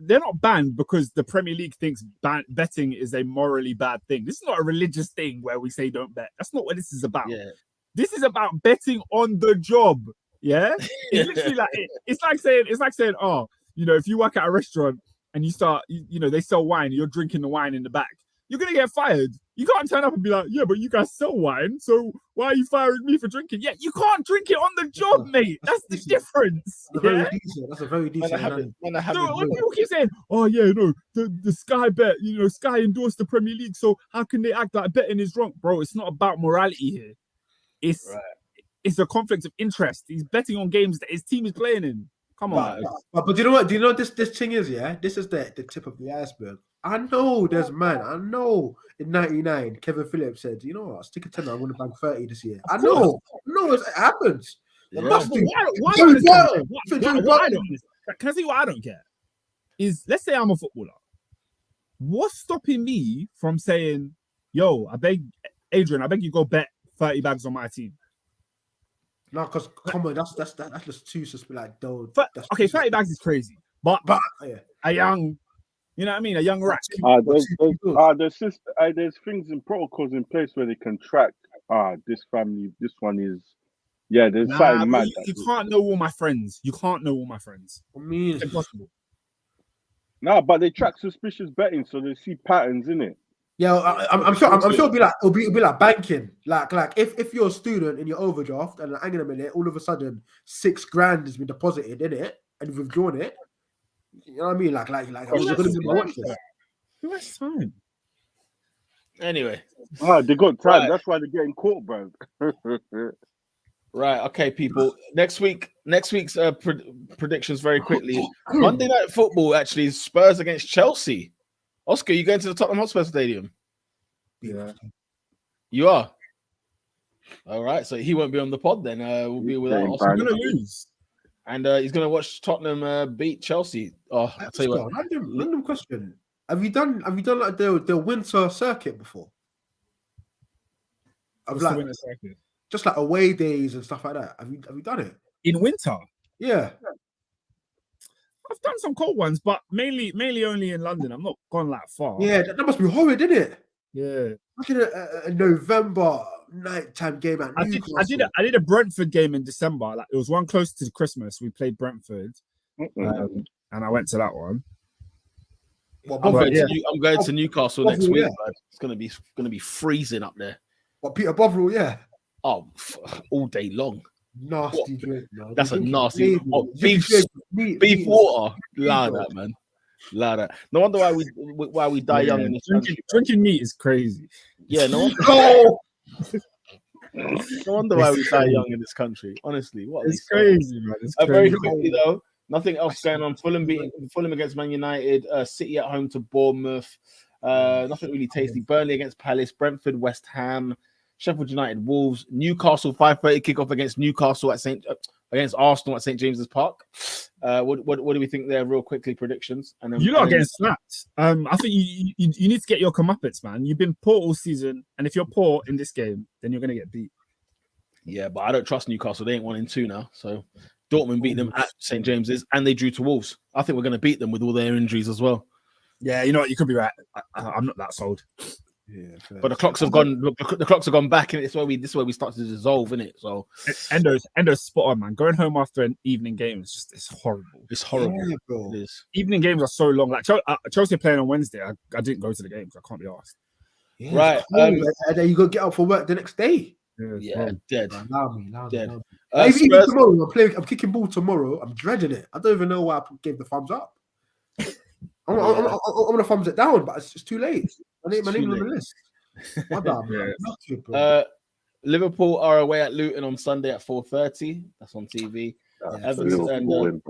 They're not banned because the Premier League thinks betting is a morally bad thing. This is not a religious thing where we say don't bet. That's not what this is about. Yeah. This is about betting on the job. Yeah, it's literally like it's like saying, oh, if you work at a restaurant and you start, they sell wine, and you're drinking the wine in the back. You're going to get fired. You can't turn up and be like, yeah, but you guys sell wine, so why are you firing me for drinking? Yeah, you can't drink it on the job, mate. That's the difference. That's a very decent. So when people keep saying, oh, yeah, no, the Sky Bet, Sky endorsed the Premier League, so how can they act like betting is wrong? Bro, it's not about morality here. It's a conflict of interest. He's betting on games that his team is playing in. Come on. But do you know what? Do you know what this thing is, yeah? This is the tip of the iceberg. I know there's I know in 99, Kevin Phillips said, you know what, stick a 10, I'm going to bank 30 this year. I know it happens. Can I see what I don't get? Is let's say I'm a footballer. What's stopping me from saying, yo, Adrian, I beg you go bet 30 bags on my team? No, because come on, that's just too suspicious. Like, 30 bags is crazy. But a young, you know what I mean? A young rat. There's things and protocols in place where they can track. This family, this one is. Yeah, there's something mad. You can't know all my friends. I mean, it's impossible. No, but they track suspicious betting, so they see patterns in it. Yeah, I'm sure it'll be like banking. Like if you're a student in your overdraft and hang on a minute, all of a sudden $6,000 has been deposited in it and you've withdrawn it. You know what I mean? Like I'm gonna be watching that. Who has time? Anyway. They got time. Right. That's why they're getting caught, bro. Right. Okay, people. Next week's predictions very quickly. Monday Night Football actually is Spurs against Chelsea. Oscar, you going to the Tottenham Hotspur Stadium? Yeah. You are? All right. So he won't be on the pod then. We'll be with Oscar. He's going to lose. And he's going to watch Tottenham beat Chelsea. Oh, I'll tell you what. Random question. Have you done like the winter circuit before? The winter circuit? just like away days and stuff like that? Have you done it? In winter, Yeah. I've done some cold ones, but mainly only in London. I'm not gone that far. Yeah, that must be horrid, isn't it? Yeah. Imagine a November nighttime game at Newcastle. I did a Brentford game in December. Like it was one close to Christmas. We played Brentford, and I went to that one. Well, I'm Bovril, going to Newcastle next week. Yeah. Man. It's gonna be freezing up there. But Peter Bovril, yeah. Oh, all day long. Nasty drink, man. That's a nasty beef water. Allow that, man. Allow that. No wonder why we die young in this country. Drinking meat is crazy. Yeah, no wonder. No wonder why we die young in this country. Honestly, what it's crazy, man. It's crazy. Very quickly though, nothing else going on. Fulham against Man United. City at home to Bournemouth. Nothing really tasty. Burnley against Palace. Brentford, West Ham. Sheffield United, Wolves. Newcastle 5:30 kickoff against Newcastle against Arsenal at St James's Park. What do we think there? Real quickly, predictions. And then, you're not getting slapped. I think you need to get your comeuppance, man. You've been poor all season, and if you're poor in this game, then you're gonna get beat. Yeah, but I don't trust Newcastle. They ain't 1-2 now. So Dortmund beat them at St James's, and they drew to Wolves. I think we're gonna beat them with all their injuries as well. Yeah, you know what? You could be right. I'm not that sold. Yeah, fair. But the clocks have gone. The clocks have gone back, and this is where we start to dissolve, isn't it? So Endo's spot on, man. Going home after an evening game is it's horrible. It's horrible. Yeah, bro. It is. Evening games are so long. Like Chelsea playing on Wednesday. I didn't go to the games. I can't be asked. Yeah, Right. and then you got to get up for work the next day. Yeah, dead. Allow me. Dead. Even tomorrow, I'm kicking ball tomorrow. I'm dreading it. I don't even know why I gave the thumbs up. I'm gonna thumbs it down, but it's too late. My name on the list. My bad, man. Liverpool are away at Luton on Sunday at 4:30. That's on TV. Everton and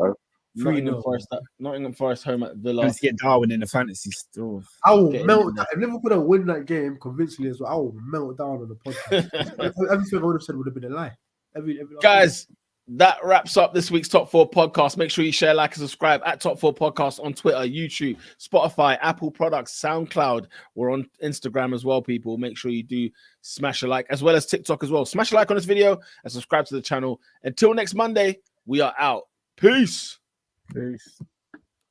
Nottingham Forest home at Villa. Let's get Darwin in the fantasy still. I will melt. If Liverpool don't win that game convincingly as well, I will melt down on the podcast. Everything I would have said would have been a lie. Guys, that wraps up this week's Top 4 podcast. Make sure you share, like, and subscribe at Top 4 Podcast on Twitter, YouTube, Spotify, Apple Products, SoundCloud. We're on Instagram as well, people. Make sure you do smash a like, as well as TikTok as well. Smash a like on this video and subscribe to the channel. Until next Monday, we are out. Peace. Peace.